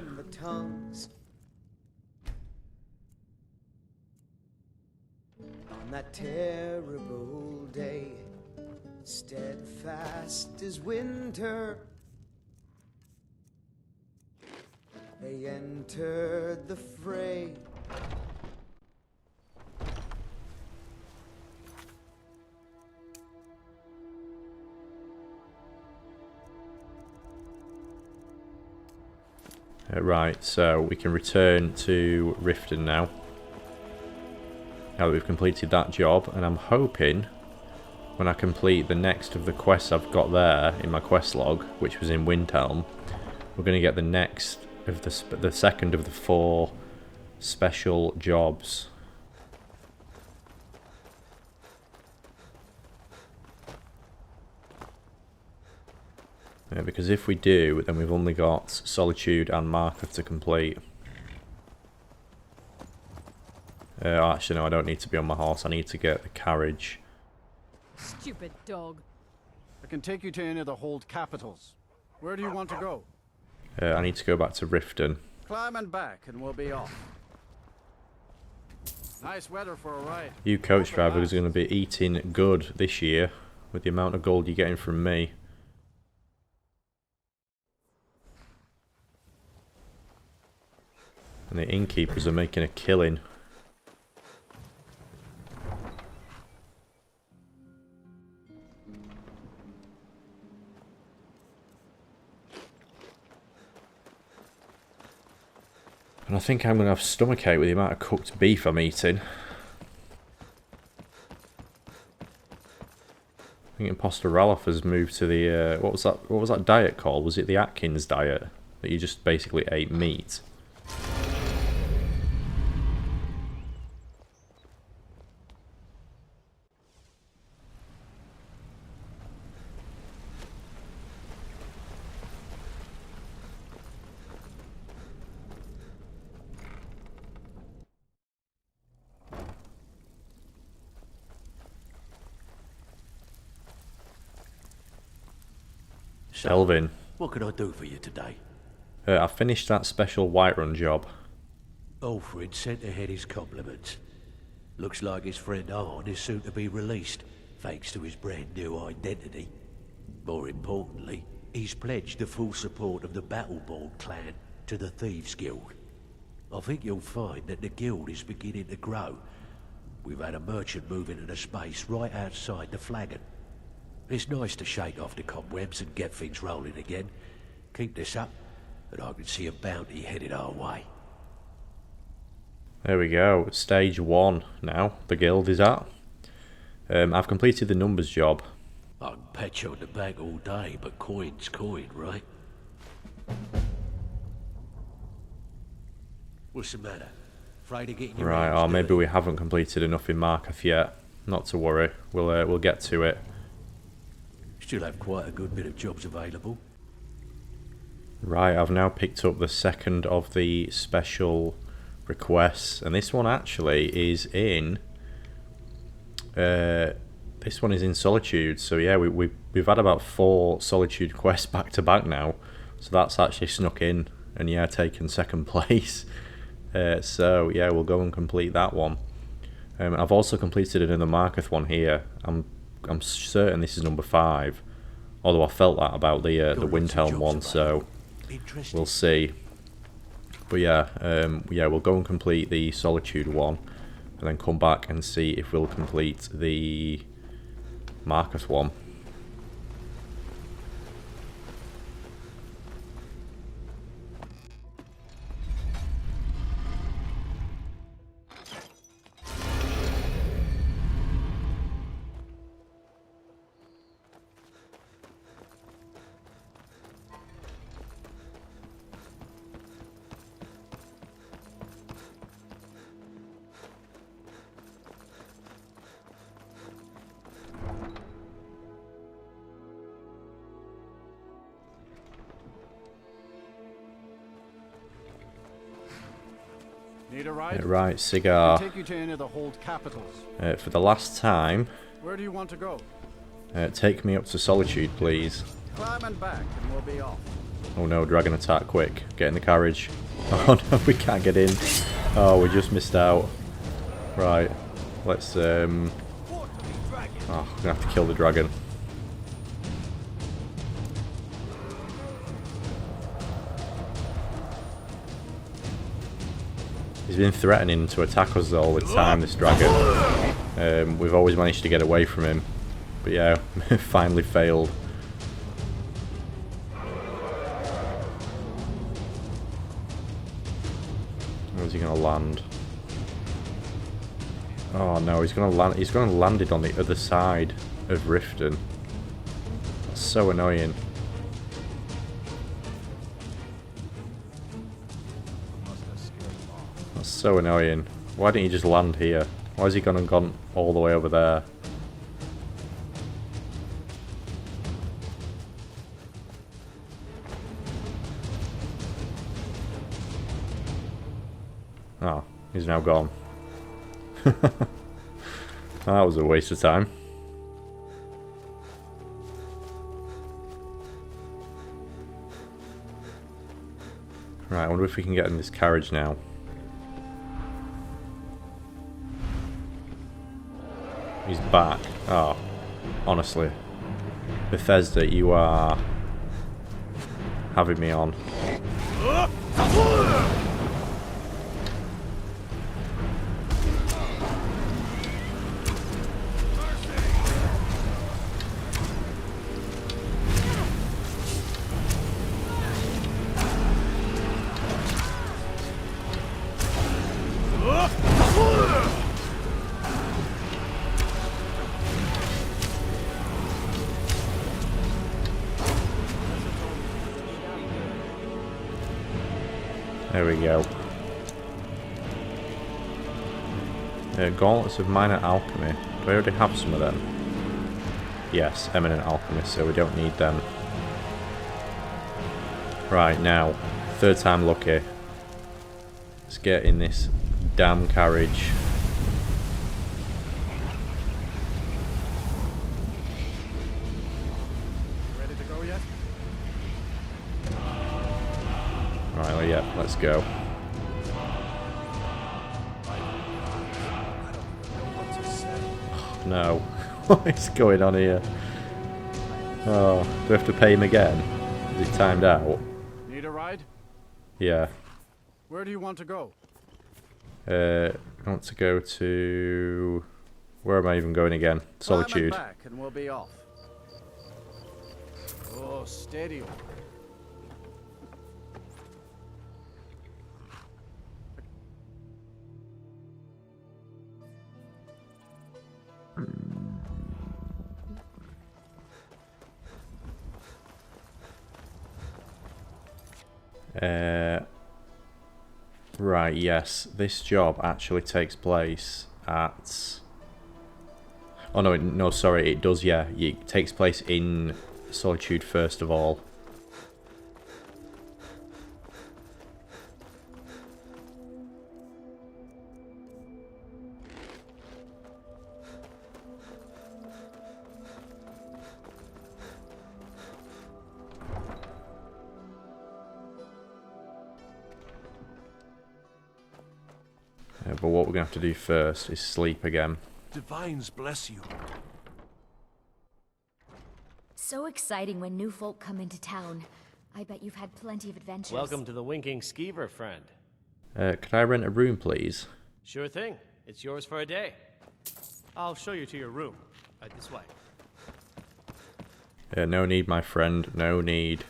S14: On that terrible day, steadfast as winter, they entered the fray.
S1: Right, so we can return to Riften now. Now that we've completed that job, and I'm hoping when I complete the next of the quests I've got there in my quest log, which was in Windhelm, we're going to get the next of the second of the 4 special jobs. Yeah, because if we do, then we've only got Solitude and Marker to complete. Actually, no, I don't need to be on my horse. I need to get the carriage.
S9: Stupid dog.
S5: I can take you to any of the hold capitals. Where do you want to go?
S1: I need to go back to Riften.
S5: Climb and back, and we'll be off. Nice weather for a ride.
S1: You coach driver is going to be eating good this year with the amount of gold you're getting from me. And the innkeepers are making a killing. And I think I'm going to have stomachache with the amount of cooked beef I'm eating. I think Imposter Ralph has moved to the... what was that diet called? Was it the Atkins diet? That you just basically ate meat? Delvin.
S6: What can I do for you today?
S1: I finished that special Whiterun job.
S6: Alfred sent ahead his compliments. Looks like his friend Arn is soon to be released, thanks to his brand new identity. More importantly, he's pledged the full support of the Battleborn clan to the Thieves Guild. I think you'll find that the guild is beginning to grow. We've had a merchant move into the space right outside the flagon. It's nice to shake off the cobwebs and get things rolling again. Keep this up, and I can see a bounty headed our way.
S1: There we go. Stage 1 now. The guild is at. I've completed the numbers job.
S6: I can pat you on the back all day, but coin's coin, right? What's the matter? afraid of getting your
S1: Right,
S6: hands
S1: or maybe
S6: dirty.
S1: we haven't completed enough in Marketh yet. Not to worry, we'll get to it.
S6: Still have quite a good bit of jobs available.
S1: Right, I've now picked up the second of the special requests, and this one actually is in Solitude. So yeah, we've had about 4 Solitude quests back to back now, so that's actually snuck in and yeah, taken second place. So yeah, we'll go and complete that one. I've also completed another Marketh one here. I'm certain this is number 5, although I felt that about the Windhelm one, so we'll see. But yeah, we'll go and complete the Solitude one, and then come back and see if we'll complete the Marketh one.
S5: Need a ride?
S1: Right, Cigar.
S5: I'll take you to any of the hold capitals.
S1: For the last time,
S5: Where do you want to go?
S1: take me up to Solitude, please.
S5: Climb and back, and we'll be off.
S1: Oh no, dragon attack, quick. Get in the carriage. Oh no, we can't get in. Oh, we just missed out. Right, let's, oh, we're gonna have to kill the dragon. He's been threatening to attack us all the time, this dragon. We've always managed to get away from him. But yeah, finally failed. Where's he gonna land? Oh no, he's gonna land it on the other side of Riften. That's so annoying. That's so annoying. Why didn't he just land here? Why has he gone and gone all the way over there? Oh, he's now gone. That was a waste of time. Right, I wonder if we can get in this carriage now. He's back. Oh, honestly. Bethesda, you are having me on. There we go. Gauntlets of Minor Alchemy. Do I already have some of them? Yes, Eminent Alchemist, so we don't need them. Right, now, third time lucky. Let's get in this damn carriage.
S5: Ready to go yet?
S1: Right, well, yeah, let's go. No. What is going on here? Oh, do we have to pay him again? Is it timed out?
S5: Need a ride?
S1: Yeah.
S5: Where do you want to go?
S1: I want to go to... Where am I even going again? Solitude.
S5: Climb and back and we'll be off. Oh, steady.
S1: Right, yes. This job actually takes place at... Oh no, no, sorry, it does, yeah. It takes place in Solitude first of all. But what we're going to have to do first is sleep again.
S7: Divines bless you.
S16: So exciting when new folk come into town. I bet you've had plenty of adventures.
S8: Welcome to the Winking Skeever, friend.
S1: Could I rent a room, please?
S8: Sure thing. It's yours for a day. I'll show you to your room. Right this way.
S1: No need, my friend. No need.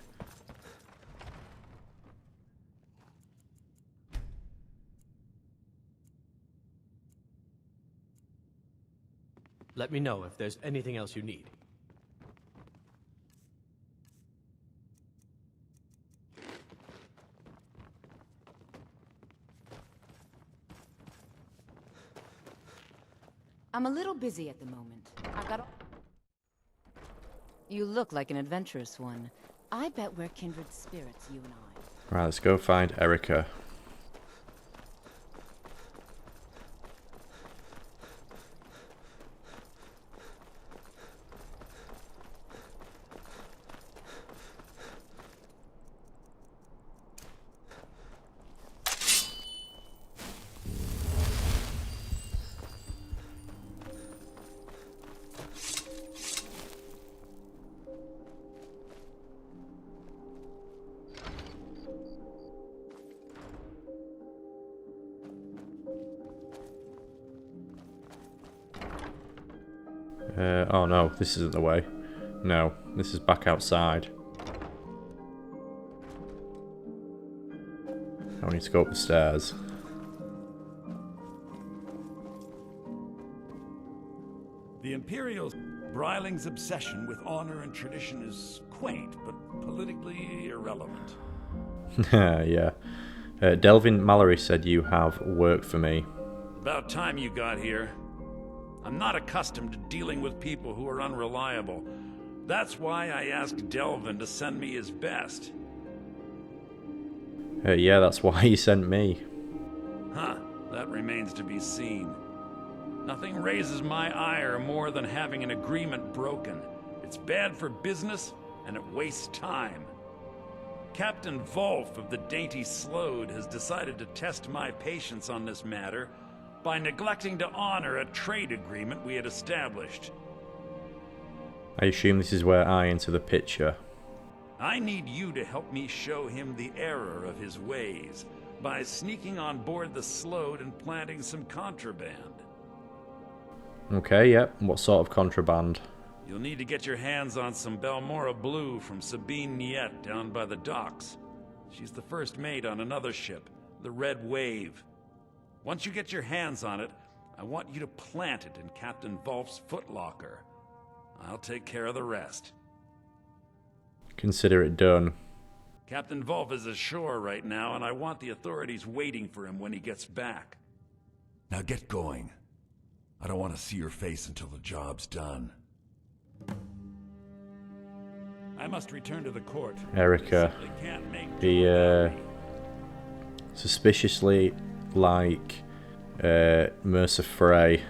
S8: Let me know if there's anything else you need.
S3: I'm a little busy at the moment. I've got. You look like an adventurous one. I bet we're kindred spirits, you and I.
S1: Right, let's go find Erica. Oh no, this isn't the way. No, this is back outside. I need to go up the stairs.
S17: The Imperial's Bryling's obsession with honor and tradition is quaint, but politically irrelevant.
S1: Yeah. Delvin Mallory said you have work for me.
S17: About time you got here. I'm not accustomed to dealing with people who are unreliable. That's why I asked Delvin to send me his best.
S1: Yeah, that's why he sent me.
S17: Huh, that remains to be seen. Nothing raises my ire more than having an agreement broken. It's bad for business, and it wastes time. Captain Volf of the Dainty Slode has decided to test my patience on this matter by neglecting to honor a trade agreement we had established.
S1: I assume this is where I enter the picture.
S17: I need you to help me show him the error of his ways by sneaking on board the Slode and planting some contraband.
S1: Okay, yep. What sort of contraband?
S17: You'll need to get your hands on some Belmora Blue from Sabine Niet down by the docks. She's the first mate on another ship, the Red Wave. Once you get your hands on it, I want you to plant it in Captain Volf's footlocker. I'll take care of the rest.
S1: Consider it done.
S17: Captain Volf is ashore right now, and I want the authorities waiting for him when he gets back.
S7: Now get going. I don't want to see your face until the job's done.
S17: I must return to the court.
S1: Erica. The suspiciously like Mercer Frey.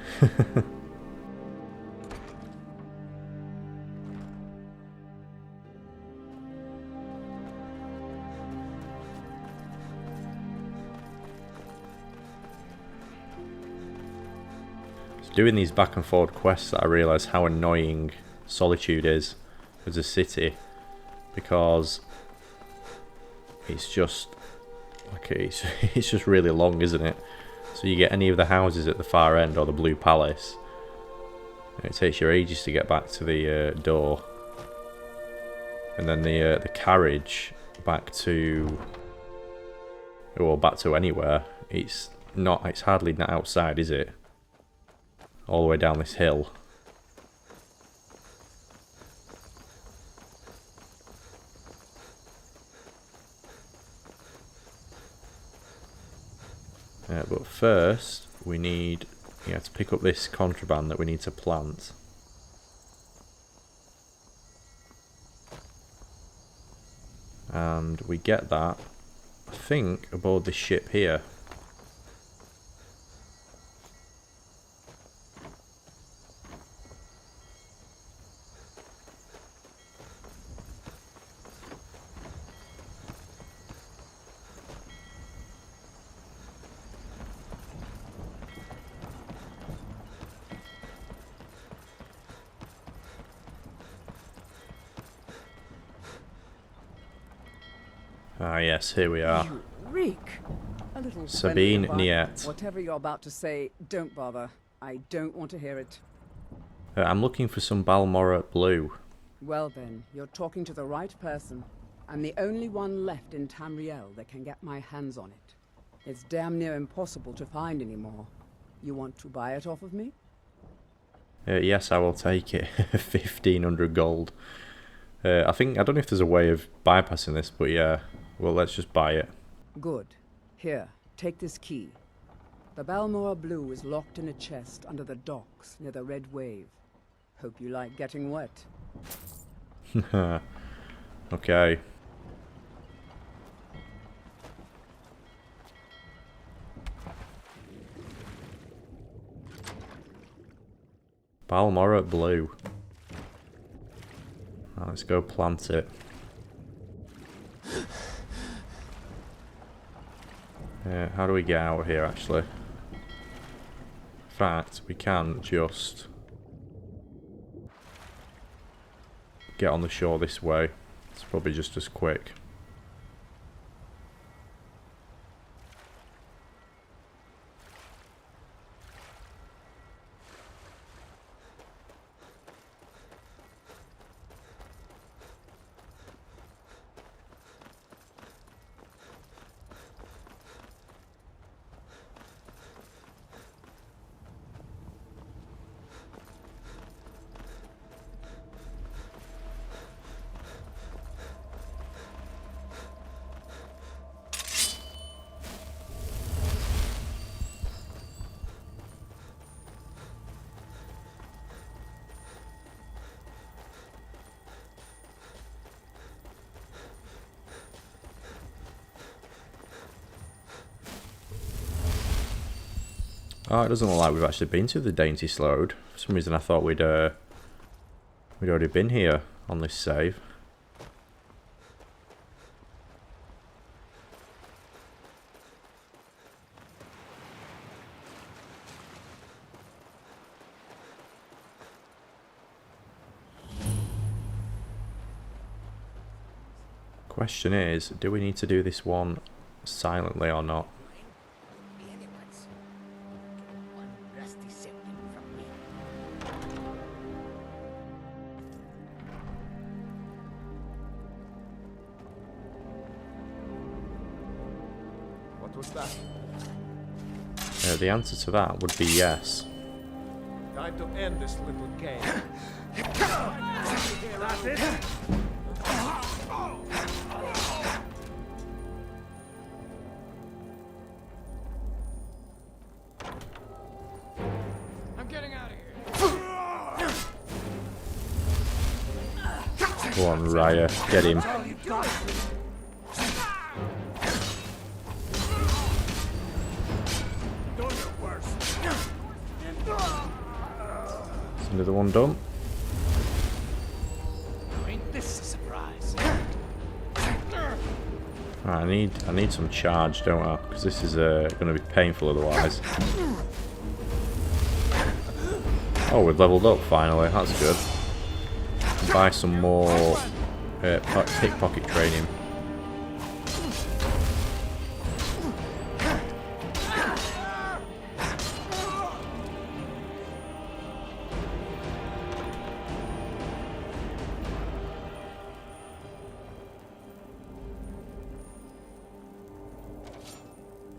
S1: Doing these back and forward quests that I realise how annoying Solitude is as a city, because it's just like it's just really long, isn't it? So you get any of the houses at the far end or the Blue Palace, and it takes you ages to get back to the door, and then the carriage back to anywhere. It's hardly not outside, is it? All the way down this hill. But first, we need to pick up this contraband that we need to plant. And we get that, I think, aboard this ship here. Ah yes, here we are.
S18: You reek. A little
S1: Sabine
S18: friendly advice.
S1: Niet.
S18: Whatever you're about to say, don't bother. I don't want to hear it.
S1: I'm looking for some Balmoral blue.
S18: Well then, you're talking to the right person. I'm the only one left in Tamriel that can get my hands on it. It's damn near impossible to find anymore. You want to buy it off of me?
S1: Yes, I will take it. 1500 gold. I don't know if there's a way of bypassing this, but yeah. Well, let's just buy it.
S18: Good. Here, take this key. The Balmoral Blue is locked in a chest under the docks near the Red Wave. Hope you like getting wet.
S1: Okay. Balmoral Blue. Right, let's go plant it. How do we get out of here, actually? In fact, we can just get on the shore this way. It's probably just as quick. Oh, it doesn't look like we've actually been to the Dainty Slode. For some reason I thought we'd already been here on this save. Question is, do we need to do this one silently or not?
S13: What was that?
S1: The answer to that would be yes.
S13: Time to end this little game. That's it. I'm getting out of here.
S1: Go on, Raya, get him. Another one done.
S13: Ain't this a surprise?
S1: Right, I need some charge, don't I? Because this is going to be painful otherwise. Oh, we've leveled up finally. That's good. Buy some more pickpocket training.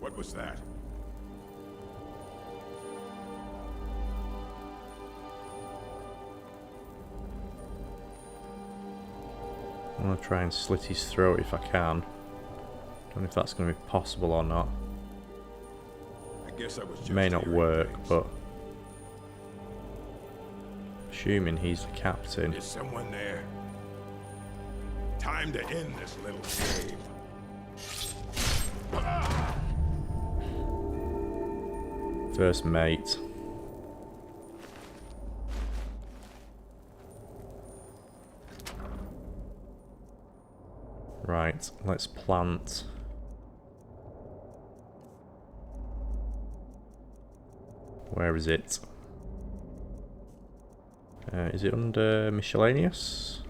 S21: What was that?
S1: I'm going to try and slit his throat if I can. Don't know if that's going to be possible or not.
S15: guess I was just
S1: may not
S15: hearing
S1: work,
S15: things.
S1: but assuming he's the captain.
S15: Is someone there? Time to end this little game.
S1: First mate. Right, let's plant. Where is it? Is it under miscellaneous?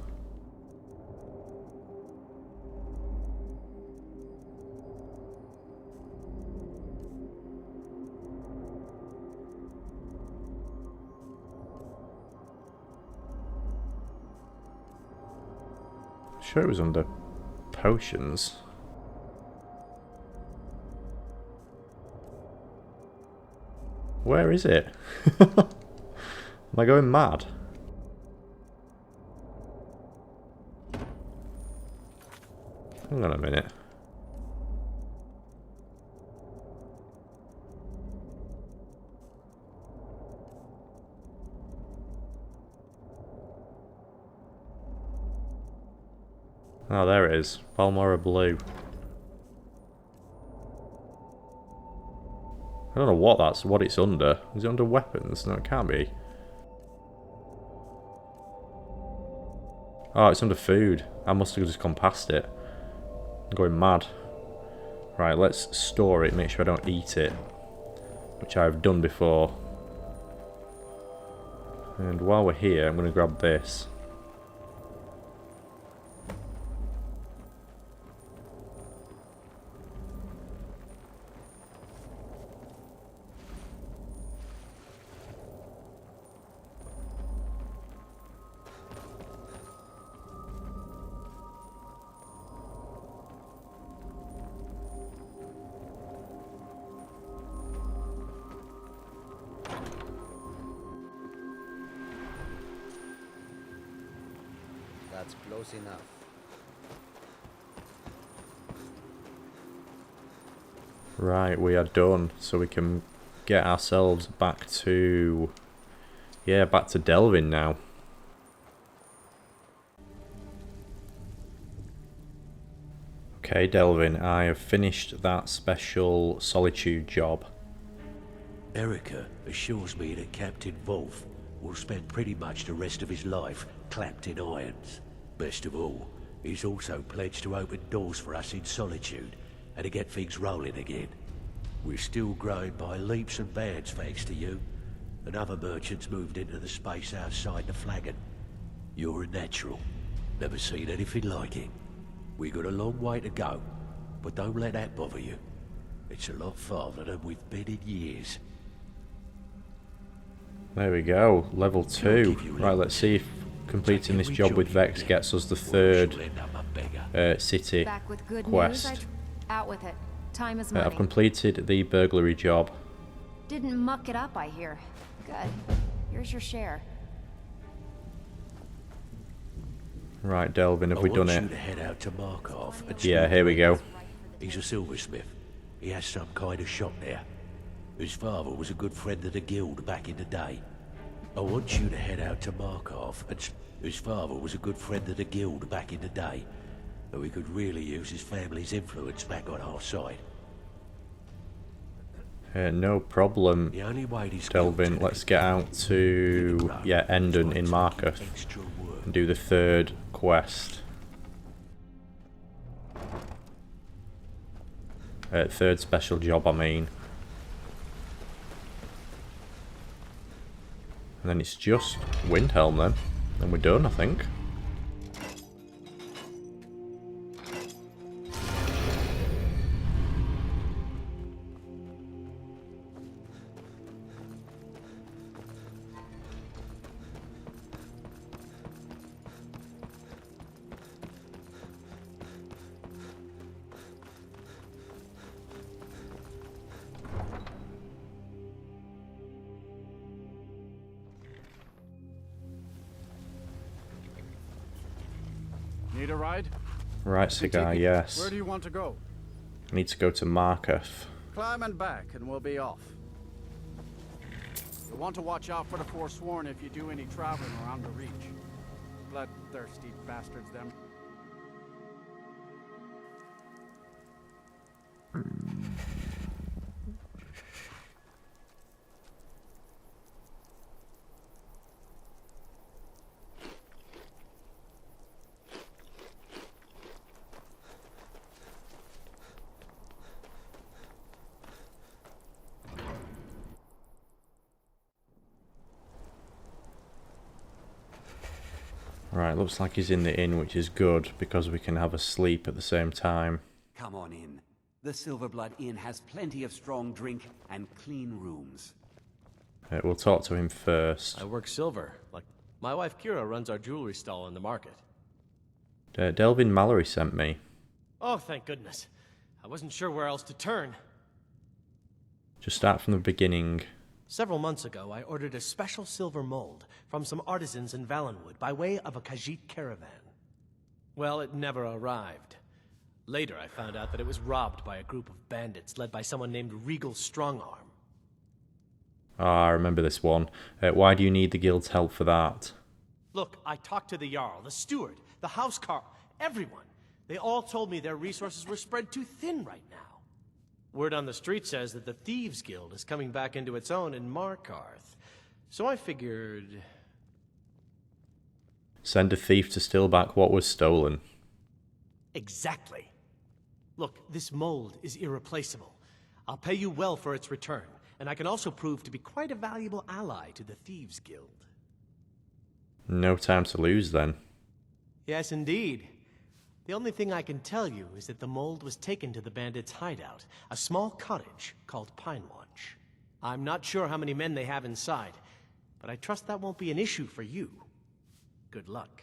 S1: Sure, it was under potions. Where is it? Am I going mad? Hang on a minute. Oh, there it is. Balmora Blue. I don't know what it's under. Is it under weapons? No, it can't be. Oh, it's under food. I must have just gone past it. I'm going mad. Right, let's store it, make sure I don't eat it. Which I've done before. And while we're here, I'm going to grab this.
S2: That's close enough.
S1: Right, we are done, so we can get ourselves back to... yeah, back to Delvin now. Okay, Delvin, I have finished that special Solitude job.
S6: Erica assures me that Captain Wolf will spend pretty much the rest of his life clapped in irons. Best of all, he's also pledged to open doors for us in Solitude and to get things rolling again. We're still growing by leaps and bounds thanks to you, and other merchants moved into the space outside the flagon. You're a natural. Never seen anything like it. We got a long way to go, but don't let that bother you. It's a lot farther than we've been in years.
S1: There we go, level 2. Right, let's see if completing this job with Vex gets us the third city
S20: Back with good
S1: quest.
S20: news, out with it. Time is money.
S1: I've completed the burglary job.
S20: Didn't muck it up, I hear. Good. Here's your share.
S1: Right, Delvin, have we done
S6: I
S1: it?
S6: want you to head out to Markov and
S1: Yeah, here we go.
S6: He's a silversmith. He has some kind of shop there. His father was a good friend of the guild back in the day. I want you to head out to Markov and... His father was a good friend of the guild back in the day, but we could really use his family's influence back on our side.
S1: No problem, Delvin. Let's get out to, yeah, Endon in Markov and do the third quest. Third special job, I mean. And then it's just Windhelm then. Then we're done, I think.
S5: Need a ride?
S1: Right, Cigar, yes.
S5: Where do you want to go?
S1: I need to go to Markov.
S5: Climb and back and we'll be off. want to watch out for the Forsworn if you do any traveling around the Reach. Bloodthirsty bastards, them.
S1: Right, looks like he's in the inn, which is good, because we can have a sleep at the same time.
S4: Come on in. The Silverblood Inn has plenty of strong drink and clean rooms.
S1: We'll talk to him first.
S8: I work silver. Like, my wife Kira runs our jewelry stall in the market.
S1: Delvin Mallory sent me.
S8: Oh, thank goodness. I wasn't sure where else to turn.
S1: Just start from the beginning.
S8: Several months ago, I ordered a special silver mold from some artisans in Valenwood by way of a Khajiit caravan. Well, it never arrived. Later, I found out that it was robbed by a group of bandits led by someone named Regal Strongarm.
S1: Ah, I remember this one. Why do you need the guild's help for that?
S8: Look, I talked to the Jarl, the steward, the housecarl, everyone. They all told me their resources were spread too thin right now. Word on the street says that the Thieves Guild is coming back into its own in Markarth. So I figured...
S1: Send a thief to steal back what was stolen.
S8: Exactly. Look, this mold is irreplaceable. I'll pay you well for its return, and I can also prove to be quite a valuable ally to the Thieves Guild.
S1: No time to lose, then.
S8: Yes, indeed. The only thing I can tell you is that the mold was taken to the bandits' hideout, a small cottage called Pine Watch. I'm not sure how many men they have inside, but I trust that won't be an issue for you. Good luck.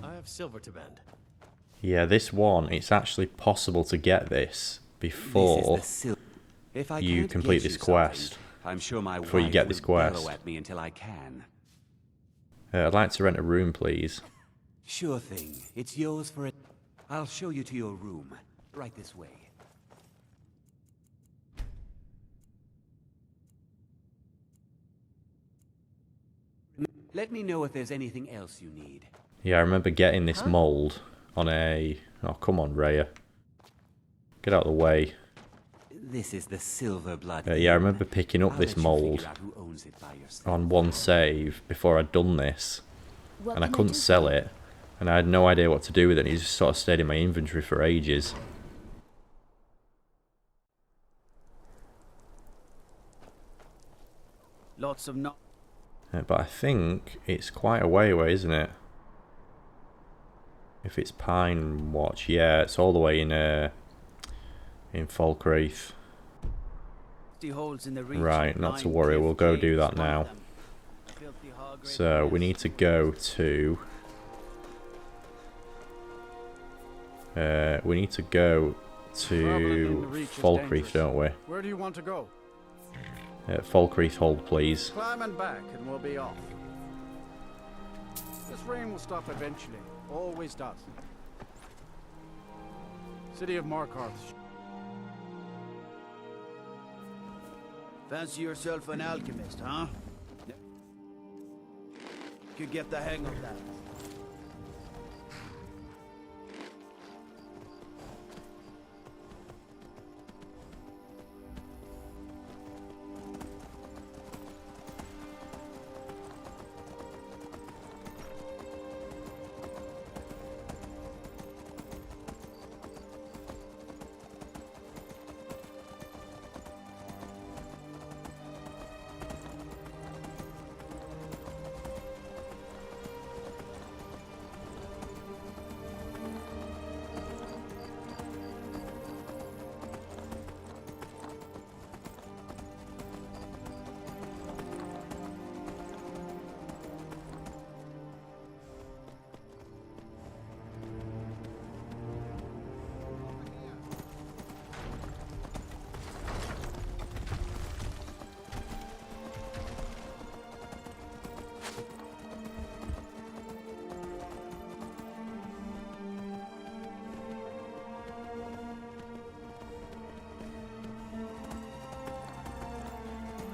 S8: I have silver to bend.
S1: Yeah, this one, it's actually possible to get this before you complete this quest.
S4: I'm sure my
S1: before you get this quest.
S4: At me until I can.
S1: I'd like to rent a room, please.
S4: Sure thing. It's yours for it. I'll show you to your room. Right this way. Let me know if there's anything else you need.
S1: Yeah, I remember getting this mold on a... Oh, come on, Rhea. Get out of the way.
S4: This is the Silverblood.
S1: Yeah, I remember picking up this mold on one save before I'd done this. And I couldn't sell it. And I had no idea what to do with it. It just sort of stayed in my inventory for ages.
S5: Lots of no.
S1: But I think it's quite a way away, isn't it? If it's Pine Watch, yeah, it's all the way in Falkreath. Right, not to worry, we'll go do that now. So we need to go to... we need to go to Falkreath, don't we?
S5: Where do you want to go?
S1: Falkreath Hold, please.
S5: Climb and back and we'll be off. This rain will stop eventually. Always does. City of Markarth.
S19: Fancy yourself an alchemist, huh? Could get the hang of that.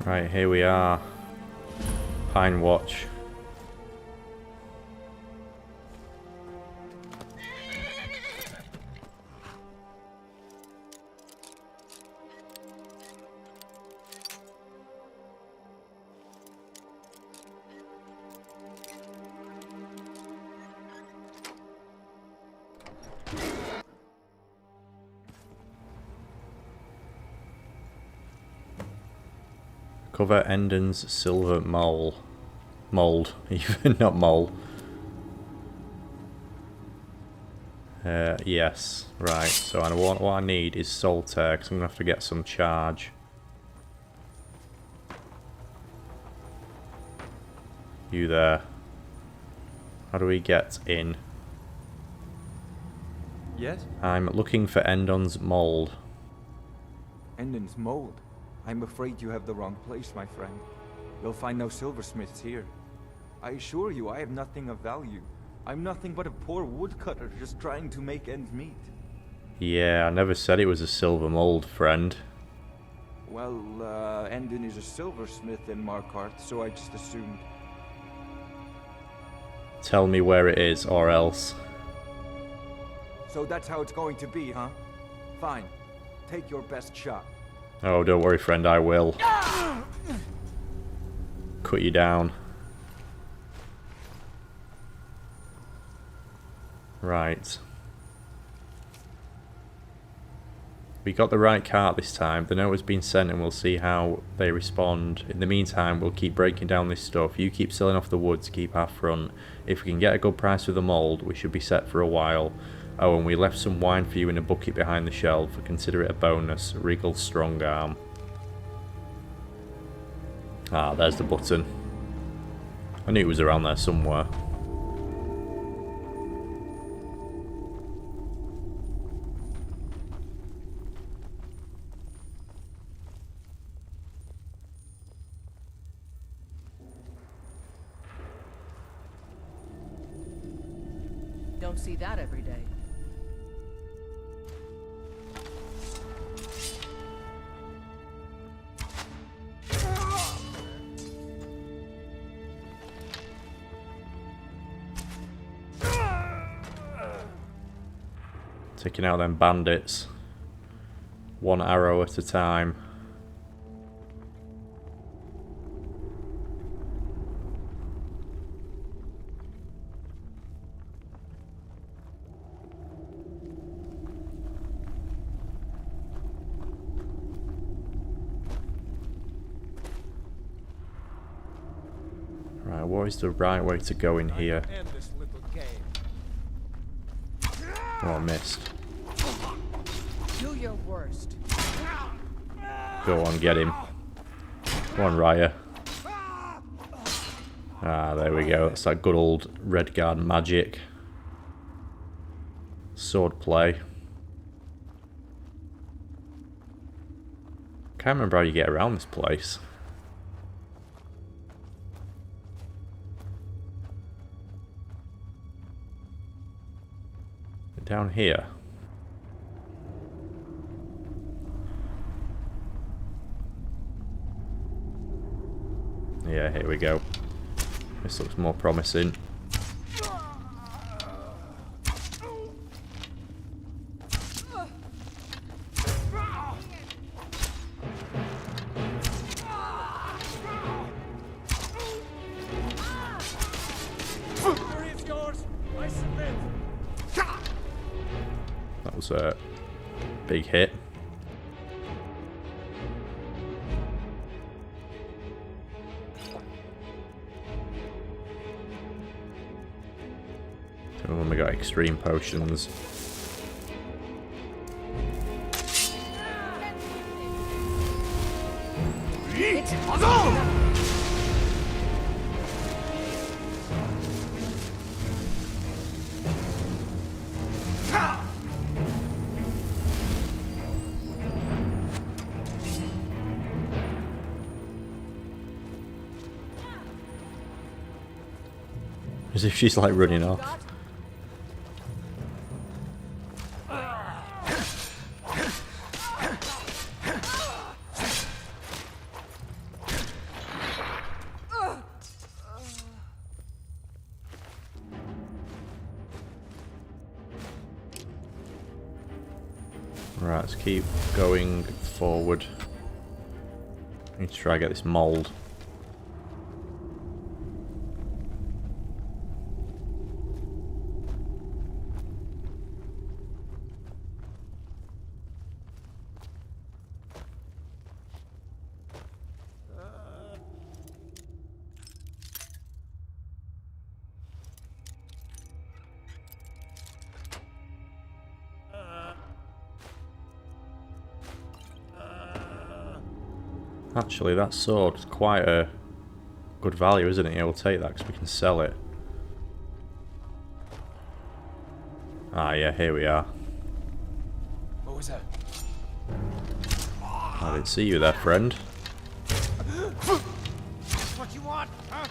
S1: Right, here we are. Pine Watch. Cover Endon's silver mold, even not mole. Yes, right. So what I need is Solitaire, because I'm gonna have to get some charge. You there? How do we get in?
S21: Yes?
S1: I'm looking for Endon's mold.
S21: Endon's mold? I'm afraid you have the wrong place, my friend. You'll find no silversmiths here. I assure you, I have nothing of value. I'm nothing but a poor woodcutter just trying to make ends meet.
S1: Yeah, I never said it was a silver mold, friend.
S21: Well, Endon is a silversmith in Markarth, so I just assumed.
S1: Tell me where it is, or else.
S21: So that's how it's going to be, huh? Fine. Take your best shot.
S1: Oh, don't worry, friend, I will. Cut you down. Right. We got the right cart this time. The note has been sent and we'll see how they respond. In the meantime, we'll keep breaking down this stuff. You keep selling off the wood to keep our front. If we can get a good price with the mould, we should be set for a while. Oh, and we left some wine for you in a bucket behind the shelf. Consider it a bonus. Regal Strong Arm. Ah, there's the button. I knew it was around there somewhere.
S10: Don't see that every day.
S1: Taking out them bandits. One arrow at a time. Right, what is the right way to go in here? Oh, I missed.
S10: Do your worst.
S1: Go on, get him. Go on, Raya. Ah, there we go. That's that good old Redguard magic. Sword play. Can't remember how you get around this place. Down here. Yeah, here we go. This looks more promising. That was a big hit. And then we got extreme potions. As if she's like running off. Right, let's keep going forward. Need to try and get this mould. Actually, that sword's quite a good value, isn't it? Yeah, we'll take that because we can sell it. Ah, yeah, here we are.
S12: What was that?
S1: I didn't see you there, friend.
S12: What you want, huh?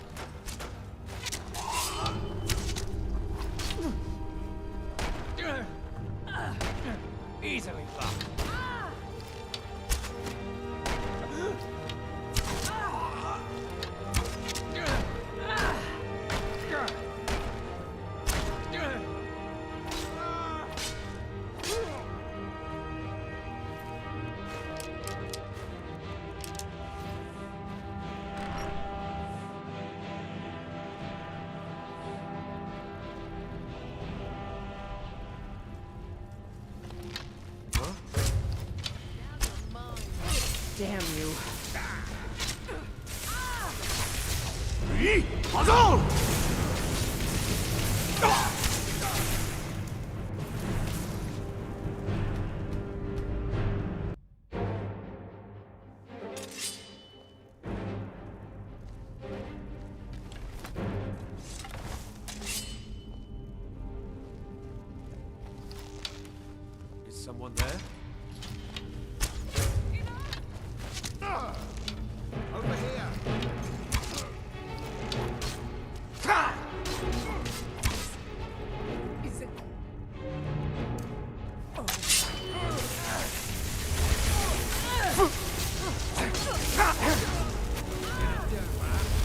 S12: Easily blocked.
S10: Damn you.
S12: Is someone there? Over here!
S10: Is it...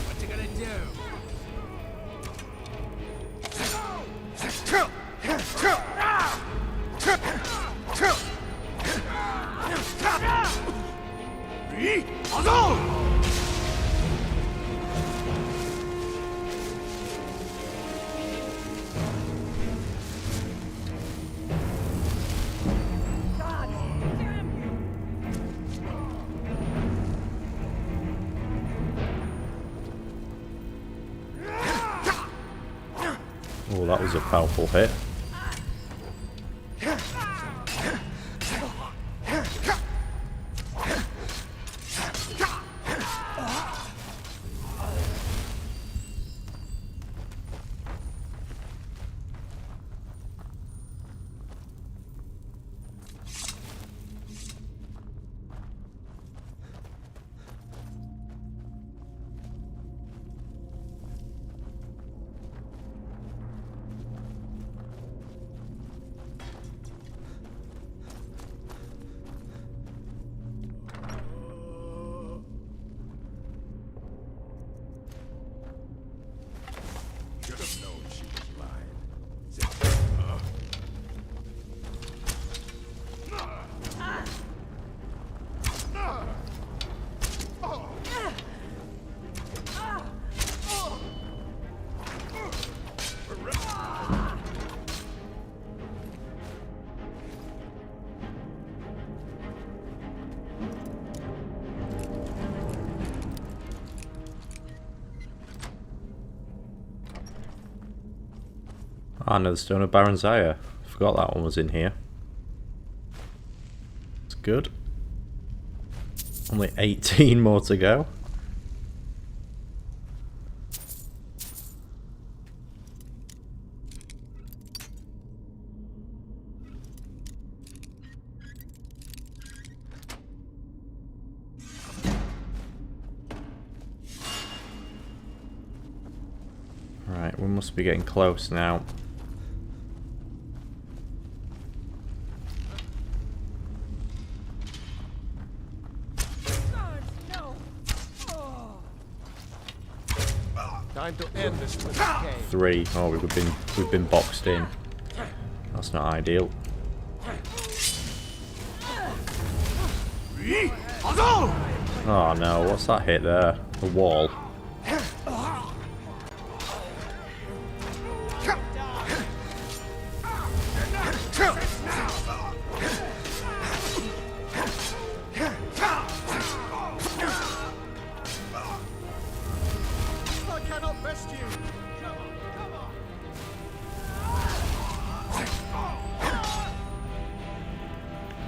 S12: What you gonna do?
S1: Oh, that was a powerful hit.
S15: Should have known she was lying.
S1: Ah, another Stone of Baron Zaya. Forgot that one was in here. It's good. Only 18 more to go. Right, we must be getting close now.
S12: Time to end this with a game.
S1: 3. Oh, we've been boxed in. That's not ideal. Oh no, what's that hit there? The wall.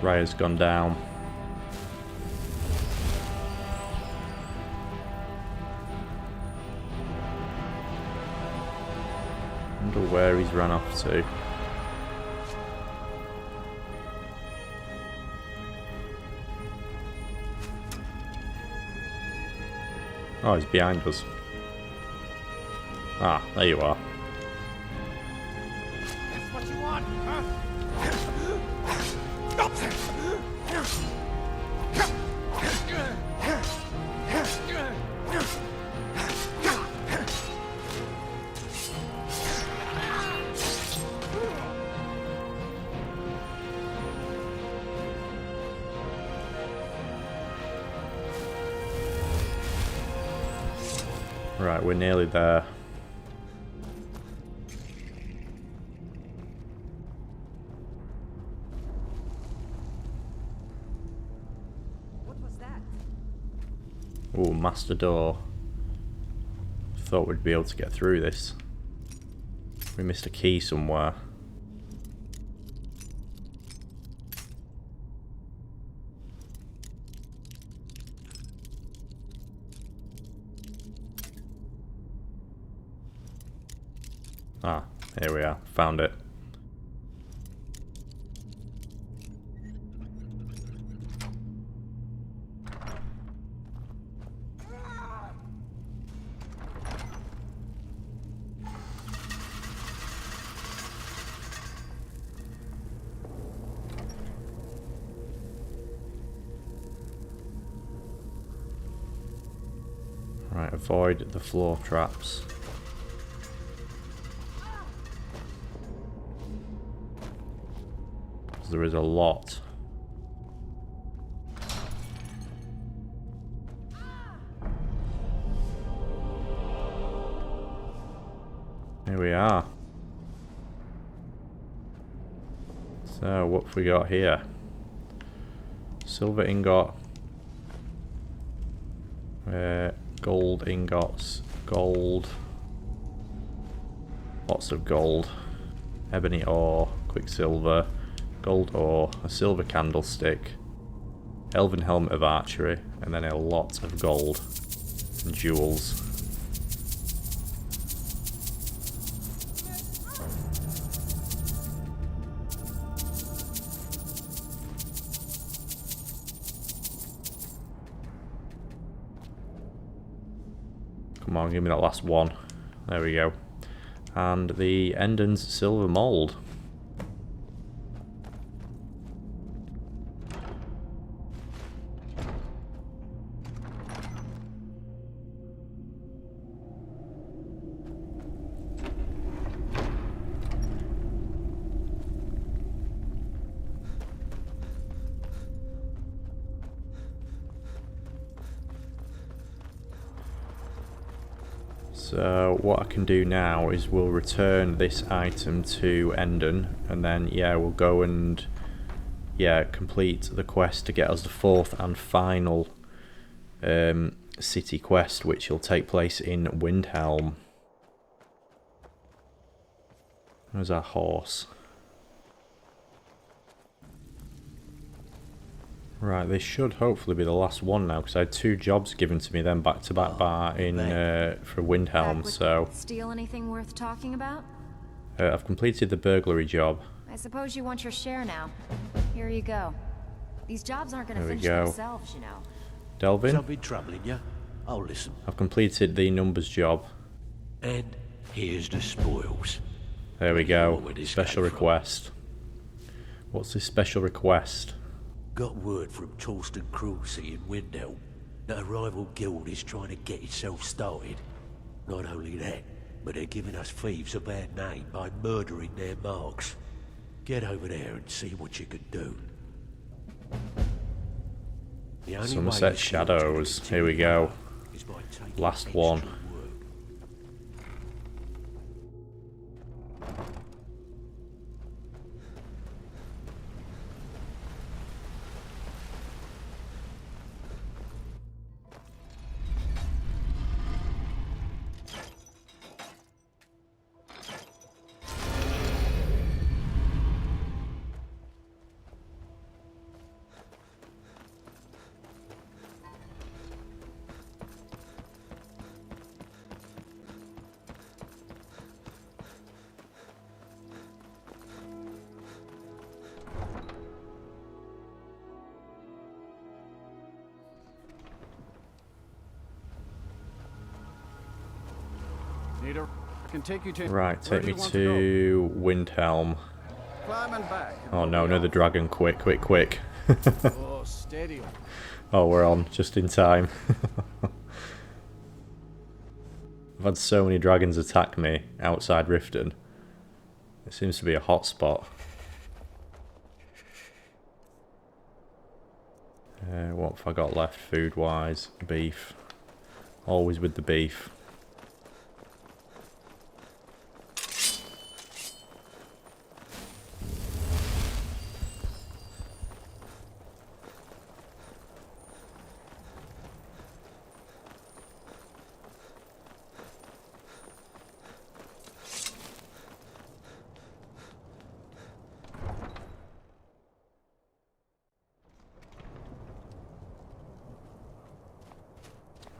S1: Raya's gone down. Wonder where he's run off to. Oh, he's behind us. Ah, there you are.
S12: That's what you want, huh?
S1: Right, we're nearly there.
S9: What was that?
S1: Ooh, master door. Thought we'd be able to get through this. We missed a key somewhere. Ah, here we are. Found it. Right, avoid the floor traps. There is a lot. Here we are. So what have we got here? Silver ingot. Gold ingots. Gold. Lots of gold. Ebony ore. Quicksilver. Gold ore, a silver candlestick, elven helmet of archery, and then a lot of gold and jewels. Come on, give me that last one. There we go. And the Enden's silver mould. So what I can do now is we'll return this item to Enden, and then yeah, we'll go and complete the quest to get us the fourth and final city quest, which will take place in Windhelm. There's our horse. Right, this should hopefully be the last one now, because I had 2 jobs given to me then back to back for Windhelm. So
S16: Steal anything worth talking about?
S1: I've completed the burglary job.
S16: I suppose you want your share now. Here you go. These jobs aren't going to finish
S1: go.
S16: themselves, you know.
S1: Delvin?
S6: Something troubling you? I'll listen.
S1: I've completed the numbers job.
S6: And here's the spoils.
S1: There we go. Special request. What's this special request?
S6: Got word from Torsten Kruse in Windhelm that a rival guild is trying to get itself started. Not only that, but they're giving us thieves a bad name by murdering their marks. Get over there and see what you can do. The only way
S1: Somerset
S6: this guild's gonna
S1: Shadows.
S6: continue
S1: Here we go.
S6: is by taking
S1: Last
S6: extra
S1: one.
S6: work.
S5: Neater, I can take you to...
S1: Right,
S5: Where
S1: take
S5: do
S1: me
S5: you want
S1: to Windhelm.
S5: Climb and back.
S1: Oh no, another dragon. Quick, quick, quick.
S5: Oh, steady.
S1: Oh, we're on. Just in time. I've had so many dragons attack me outside Riften. It seems to be a hot spot. What have I got left food-wise? Beef. Always with the beef.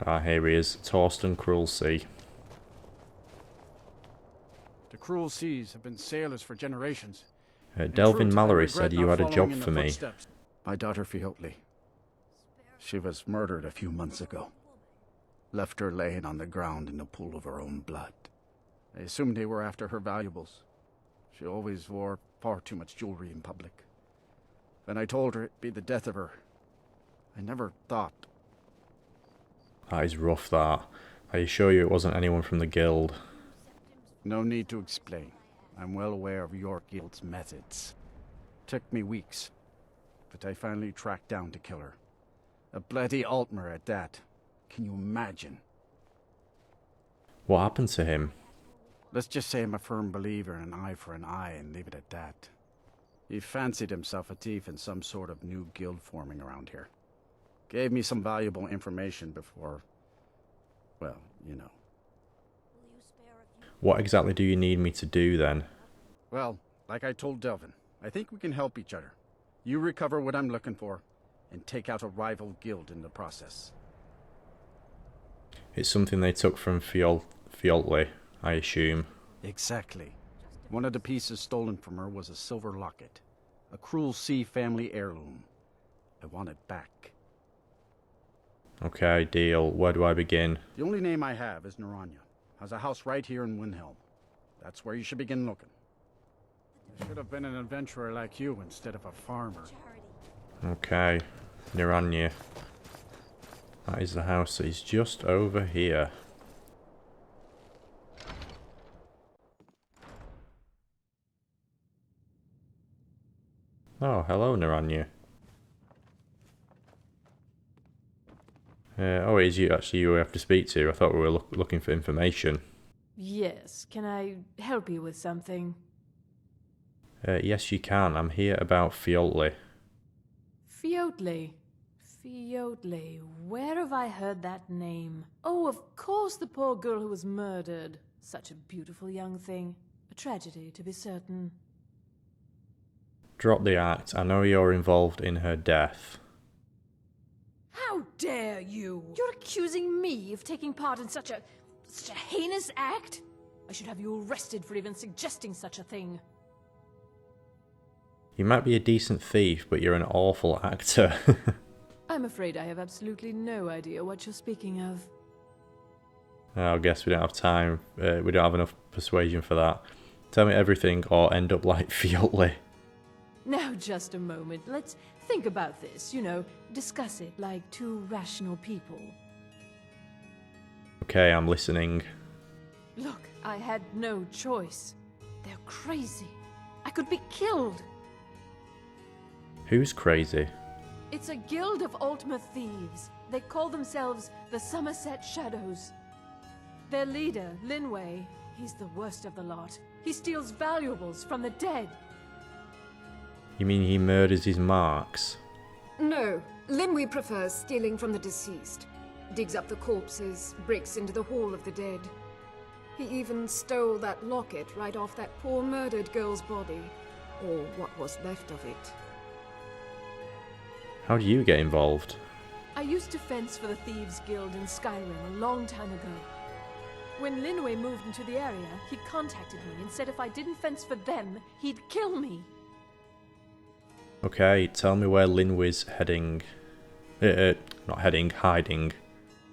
S1: Ah, here he is. Torsten Cruel Sea.
S5: The cruel seas have been sailors for generations.
S1: Delvin Mallory said you had a job for me.
S5: My daughter Fiotli. She was murdered a few months ago. Left her laying on the ground in a pool of her own blood. I assumed they were after her valuables. She always wore far too much jewelry in public. When I told her it'd be the death of her, I never thought.
S1: That is rough, that. I assure you it wasn't anyone from the guild.
S5: No need to explain. I'm well aware of your guild's methods. Took me weeks, but I finally tracked down to kill her. A bloody Altmer at that. Can you imagine?
S1: What happened to him?
S5: Let's just say I'm a firm believer in an eye for an eye and leave it at that. He fancied himself a thief in some sort of new guild forming around here. Gave me some valuable information before, well, you know.
S1: What exactly do you need me to do then?
S5: Well, like I told Delvin, I think we can help each other. You recover what I'm looking for, and take out a rival guild in the process.
S1: It's something they took from Fiotli, I assume.
S5: Exactly. One of the pieces stolen from her was a silver locket. A Cruel Sea family heirloom. I want it back.
S1: Okay, deal. Where do I begin?
S5: The only name I have is Naranya. Has a house right here in Windhelm. That's where you should begin looking. You should have been an adventurer like you instead of a farmer.
S1: Okay, Niranya. That is the house that is just over here. Oh, hello, Niranya. Oh, it is you actually you have to speak to. I thought we were looking for information.
S11: Yes, can I help you with something?
S1: Yes, you can. I'm here about Fiotli.
S11: Fiotli. Fiotli. Where have I heard that name? Oh, of course, the poor girl who was murdered. Such a beautiful young thing. A tragedy, to be certain.
S1: Drop the act. I know you're involved in her death.
S11: How dare you! You're accusing me of taking part in such a heinous act? I should have you arrested for even suggesting such a thing.
S1: You might be a decent thief, but you're an awful actor.
S11: I'm afraid I have absolutely no idea what you're speaking of.
S1: I guess we don't have time. We don't have enough persuasion for that. Tell me everything or end up like Fiotli.
S11: Now, just a moment. Let's think about this, you know, discuss it like two rational people.
S1: Okay, I'm listening.
S11: Look, I had no choice. They're crazy. I could be killed.
S1: Who's crazy?
S11: It's a guild of Ultima Thieves. They call themselves the Somerset Shadows. Their leader, Linway, he's the worst of the lot. He steals valuables from the dead.
S1: You mean he murders his marks?
S20: No, Linway prefers stealing from the deceased. Digs up the corpses, breaks into the Hall of the Dead. He even stole that locket right off that poor murdered girl's body. Or what was left of it.
S1: How do you get involved?
S11: I used to fence for the Thieves Guild in Skyrim a long time ago. When Linway moved into the area, he contacted me and said if I didn't fence for them, he'd kill me.
S1: Okay, tell me where Linway's heading. Not heading, hiding.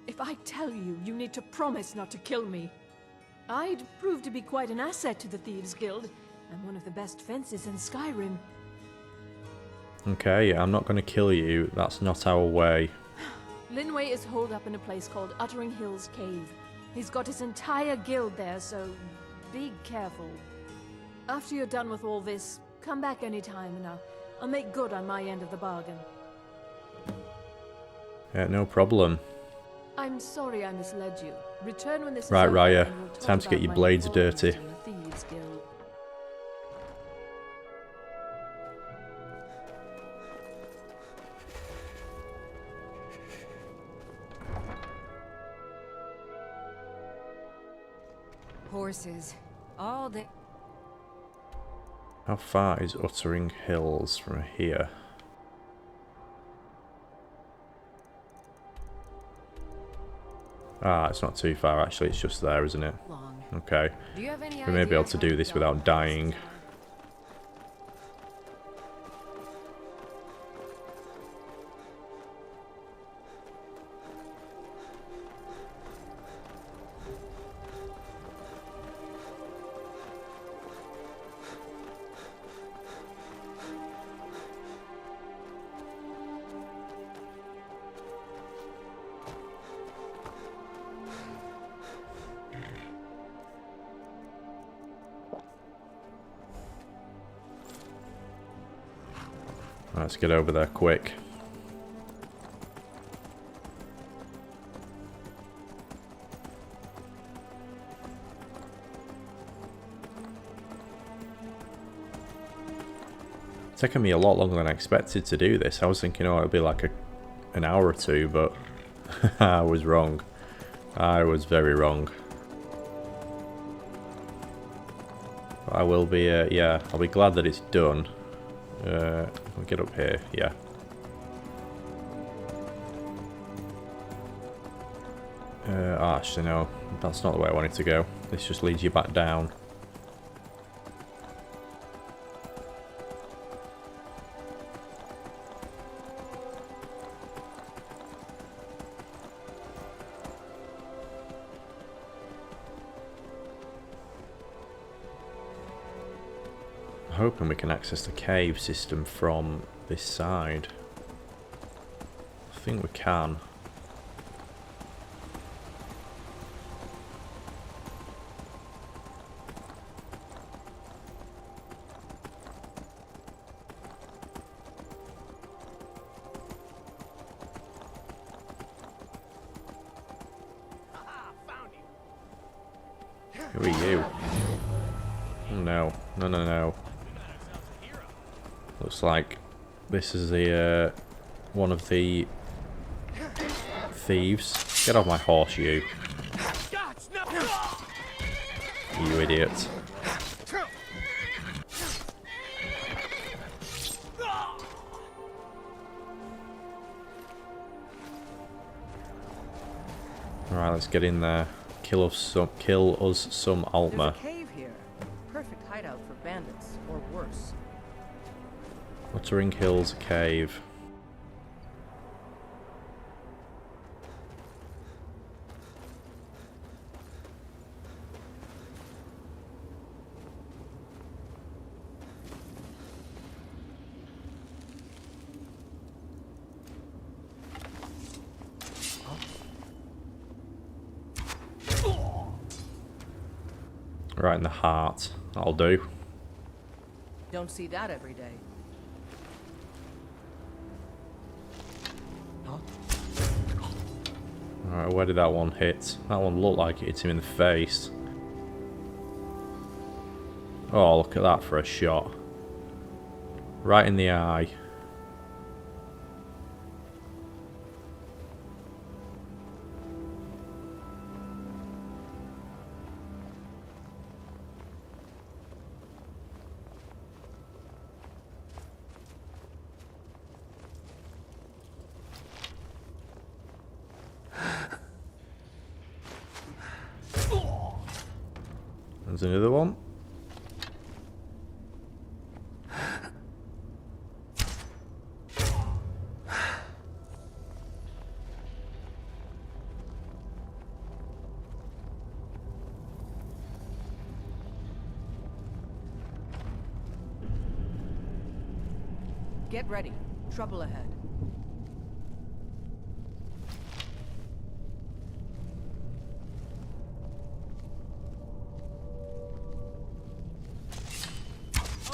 S11: If I tell you, you need to promise not to kill me. I'd prove to be quite an asset to the Thieves Guild, and one of the best fences in Skyrim.
S1: Okay, I'm not going to kill you. That's not our way.
S11: Linway is holed up in a place called Uttering Hills Cave. He's got his entire guild there, so be careful. After you're done with all this, come back anytime and I'll make good on my end of the bargain.
S1: Yeah, no problem.
S11: I'm sorry I misled you. Return when this
S1: Right,
S11: is over
S1: Raya.
S11: and we'll talk
S1: Time to get
S11: about
S1: your
S11: my
S1: blades
S11: involvement
S1: dirty.
S11: in the Thieves Guild.
S20: Horses. All day.
S1: How far is Uttering Hills from here? Ah, it's not too far actually, it's just there, isn't it? Okay. We may be able to do this without dying. Let's get over there quick. It's taken me a lot longer than I expected to do this. I was thinking, oh, it'll be like an hour or two, but I was wrong. I was very wrong. But I will be, yeah, I'll be glad that it's done. We'll get up here, yeah. Actually no, that's not the way I wanted to go. This just leads you back down. I'm hoping we can access the cave system from this side. I think we can. Who are you? Oh, no, no, no, no. Looks like this is the one of the thieves. Get off my horse, you. You idiot. Alright, let's get in there. Kill us some Altma.
S10: There's a cave here. Perfect hideout for bandits, or worse.
S1: Uttering Hills Cave. Right in the heart. That'll do.
S10: Don't see that every day.
S1: Alright, where did that one hit? That one looked like it hit him in the face. Oh, look at that for a shot. Right in the eye. There's another one.
S10: Get ready. Trouble ahead.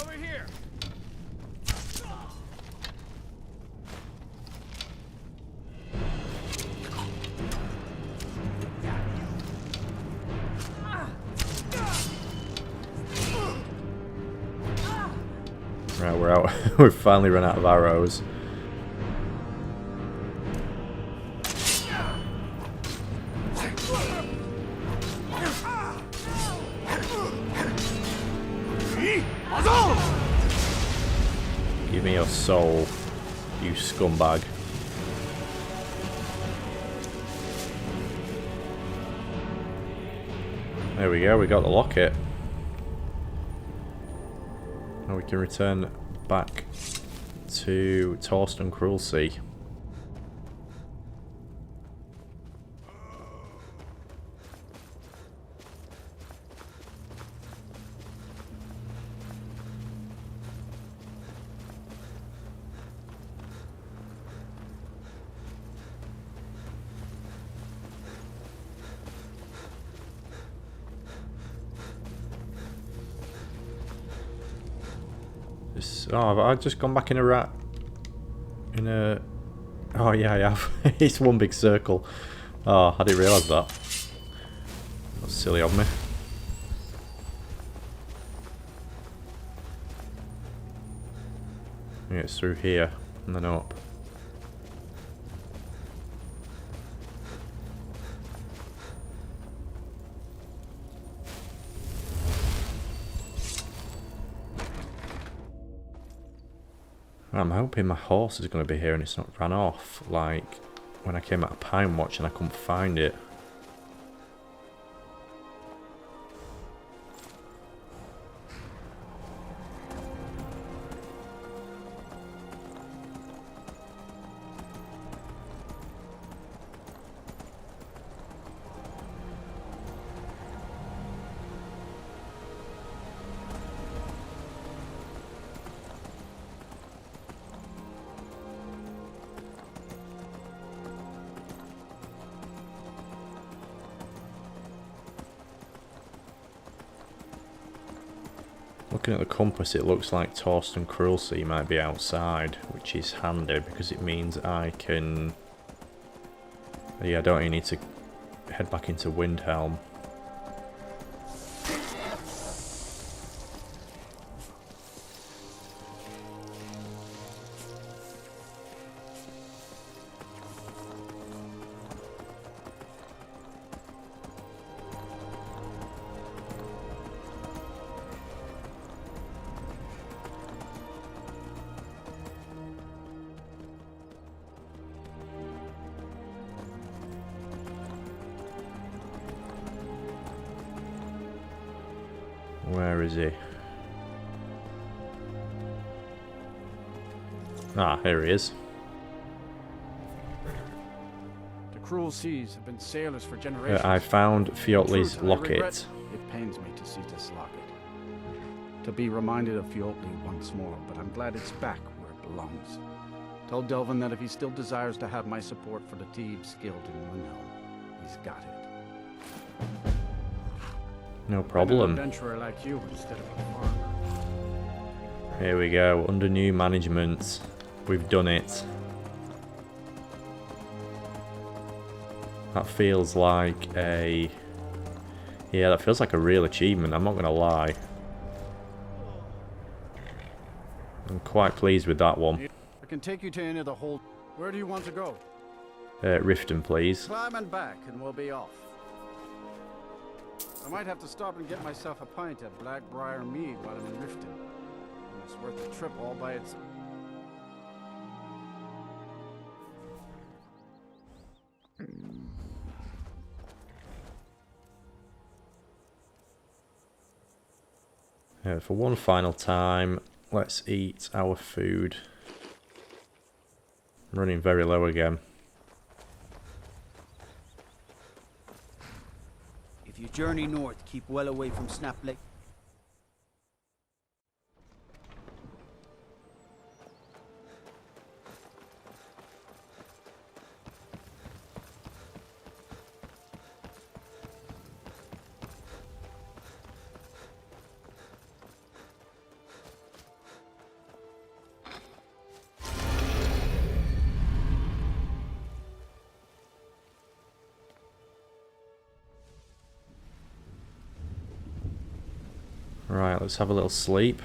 S12: Over here.
S1: Right, we're out. We've finally run out of arrows. Give me your soul, you scumbag. There we go, we got the locket. Now we can return back to Torsten Cruelty. Oh, have I just gone back in a rat? In a... Oh yeah, I have. It's one big circle. Oh, I didn't realise that. That's silly of me. I think it's through here and then up. I'm hoping my horse is going to be here and it's not ran off like when I came out of Pine Watch and I couldn't find it. Looking at the compass, it looks like Torsten Cruelty might be outside, which is handy because it means I can... Yeah, I don't even need to head back into Windhelm. Where is he? Ah, here he is.
S5: The cruel seas have been sailors for generations.
S1: I found Fjótli's
S5: Truth, I
S1: locket.
S5: regret it pains me to see this locket. To be reminded of Fjótli once more, but I'm glad it's back where it belongs. Told Delvin that if he still desires to have my support for the Thieves Guild in Winterhold, he's got it.
S1: No problem.
S5: An adventurer like you instead of a farmer.
S1: Here we go, under new management. We've done it. That feels like a... Yeah, that feels like a real achievement, I'm not going to lie. I'm quite pleased with that one.
S5: I can take you to any of the hold. Where do you want to go?
S1: Riften, please.
S5: Climb and back, and we'll be off. I might have to stop and get myself a pint at Blackbriar Mead while I'm in Riften. It's worth the trip all by itself.
S1: For one final time, let's eat our food. I'm running very low again.
S19: If you journey north, keep well away from Snap Lake.
S1: Right, let's have a little sleep.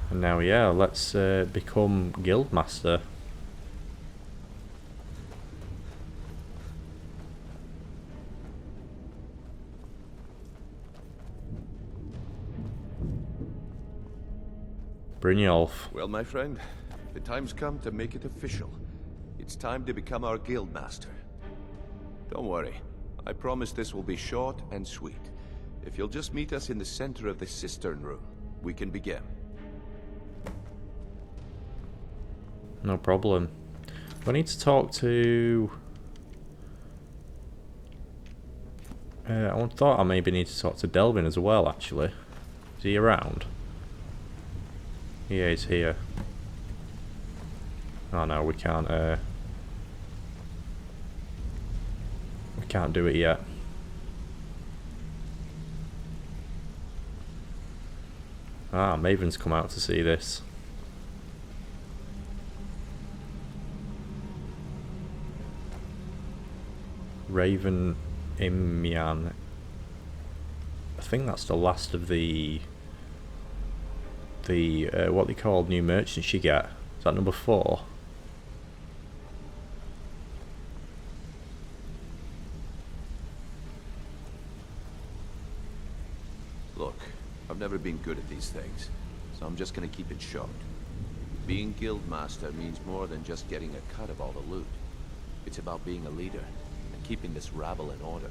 S1: And now, yeah, let's become Guildmaster. Brynjolf.
S15: Well, my friend, the time's come to make it official. It's time to become our Guildmaster. Don't worry, I promise this will be short and sweet. If you'll just meet us in the center of the cistern room, we can begin.
S1: No problem. I need to talk to... I thought I maybe need to talk to Delvin as well, actually. Is he around? Yeah, he's here. Oh no, we can't do it yet. Ah, Maven's come out to see this. Raven Imian. I think that's the last of the what they call new merchants you get. Is that number 4?
S15: Look, I've never been good at these things, so I'm just gonna keep it short. Being Guildmaster means more than just getting a cut of all the loot. It's about being a leader and keeping this rabble in order.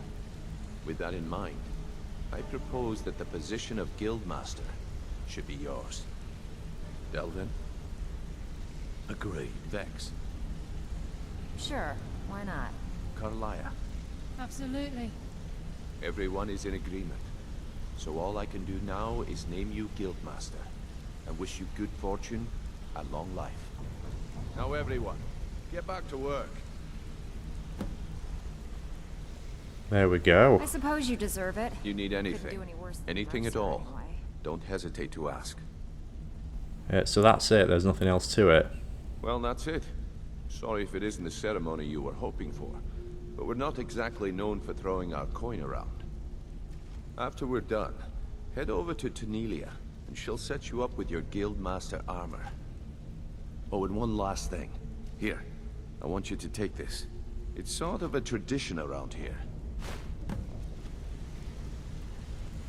S15: With that in mind, I propose that the position of Guildmaster should be yours. Delvin?
S6: Agreed.
S15: Vex?
S3: Sure, why not?
S15: Carlia?
S9: Absolutely.
S15: Everyone is in agreement. So all I can do now is name you Guildmaster, and wish you good fortune and long life. Now everyone, get back to work.
S1: There we go.
S3: I suppose you deserve it.
S15: You need anything,
S3: Couldn't do any worse than
S15: anything at
S3: Mercer
S15: all,
S3: anyway.
S15: don't hesitate to ask.
S1: So that's it, there's nothing else to it.
S15: Well, that's it. Sorry if it isn't the ceremony you were hoping for, but we're not exactly known for throwing our coin around. After we're done, head over to Tanelia, and she'll set you up with your Guildmaster armor. Oh, and one last thing. Here, I want you to take this. It's sort of a tradition around here.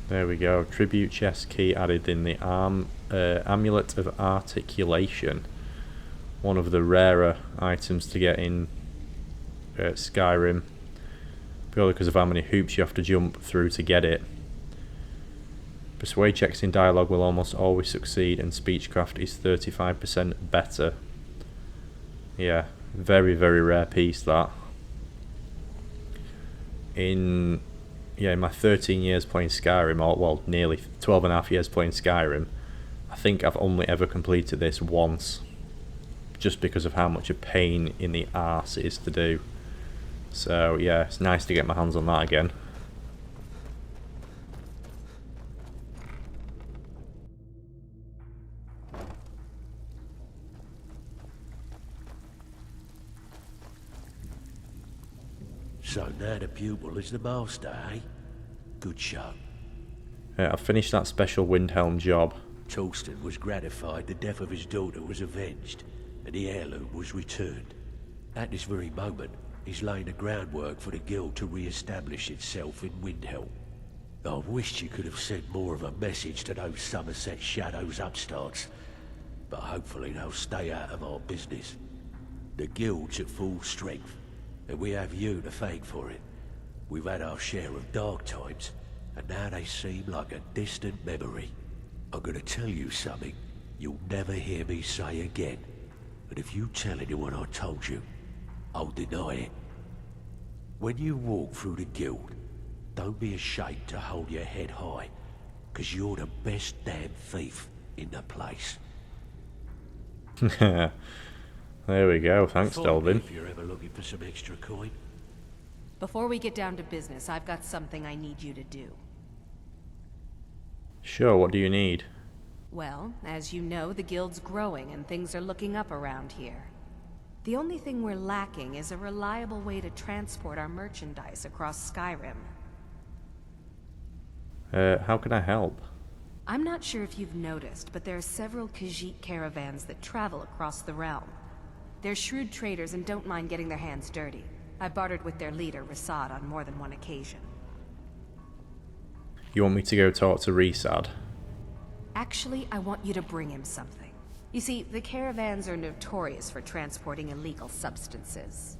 S1: There we go. Tribute chest key added in the Amulet of Articulation. One of the rarer items to get in Skyrim. Purely because of how many hoops you have to jump through to get it. Persuade checks in dialogue will almost always succeed, and speechcraft is 35% better. Yeah, very, very rare piece that. In my 13 years playing Skyrim, or well, nearly 12 and a half years playing Skyrim, I think I've only ever completed this once. Just because of how much a pain in the arse it is to do. So yeah, it's nice to get my hands on that again.
S6: So now the pupil is the master, eh? Good show.
S1: I've finished that special Windhelm job.
S6: Torsten was gratified the death of his daughter was avenged, and the heirloom was returned. At this very moment, he's laying the groundwork for the guild to re-establish itself in Windhelm. I wished you could have sent more of a message to those Somerset Shadows upstarts, but hopefully they'll stay out of our business. The guild's at full strength, and we have you to thank for it. We've had our share of dark times, and now they seem like a distant memory. I'm gonna tell you something you'll never hear me say again, and if you tell anyone I told you, I'll deny it. When you walk through the guild, don't be ashamed to hold your head high, because you're the best damn thief in the place.
S1: There we go, thanks Delvin.
S6: If you're ever looking for some extra coin.
S14: Before we get down to business, I've got something I need you to do.
S1: Sure, what do you need?
S14: Well, as you know, the guild's growing and things are looking up around here. The only thing we're lacking is a reliable way to transport our merchandise across Skyrim.
S1: How can I help?
S14: I'm not sure if you've noticed, but there are several Khajiit caravans that travel across the realm. They're shrewd traders and don't mind getting their hands dirty. I bartered with their leader, Rasad, on more than one occasion.
S1: You want me to go talk to Resad?
S14: Actually, I want you to bring him something. You see, the caravans are notorious for transporting illegal substances.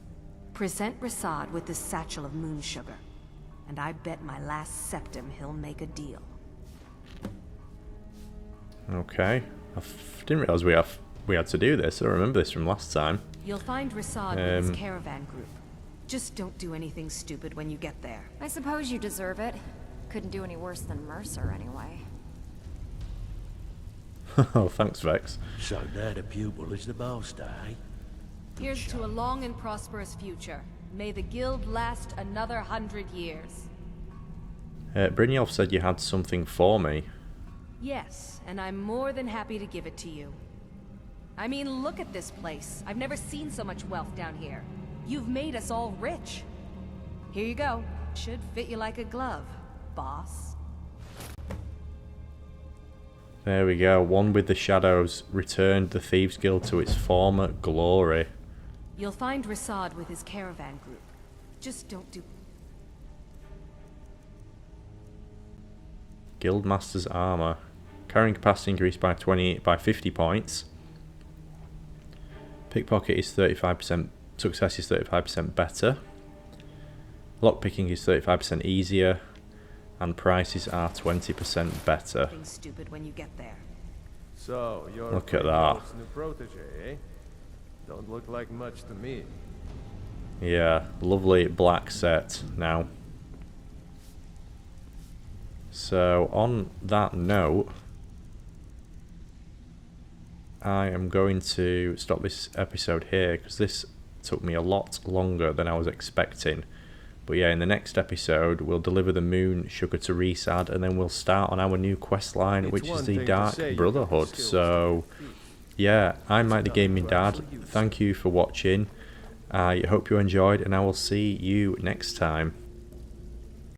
S14: Present Rasad with this satchel of moon sugar, and I bet my last septim he'll make a deal.
S1: Okay. Didn't realise we had to do this. I don't remember this from last time.
S14: You'll find Rasad with his caravan group. Just don't do anything stupid when you get there.
S16: I suppose you deserve it. Couldn't do any worse than Mercer, anyway.
S1: Oh, thanks, Vex.
S6: So now the pupil is the master, eh?
S14: Here's to a long and prosperous future. May the guild last another 100 years.
S1: Brynjolf said you had something for me.
S14: Yes, and I'm more than happy to give it to you. I mean, look at this place. I've never seen so much wealth down here. You've made us all rich. Here you go. Should fit you like a glove, boss.
S1: There we go. One with the shadows returned the Thieves Guild to its former glory.
S14: You'll find Rasad with his caravan group. Just don't do...
S1: Guildmaster's armor. Carrying capacity increased by 50 points. Pickpocket is 35%. Success is 35% better. Lockpicking is 35% easier. And prices are 20% better.
S14: Nothing stupid when you get there.
S13: So, you're
S1: look at that.
S13: New protege, eh? Don't look like much to me.
S1: Yeah, lovely black set now. So, on that note, I am going to stop this episode here because this took me a lot longer than I was expecting. But yeah, in the next episode, we'll deliver the moon sugar to Resad, and then we'll start on our new quest line, which is the Dark Brotherhood. So, yeah, I'm Mike the Gaming Dad. Thank you for watching. I hope you enjoyed, and I will see you next time.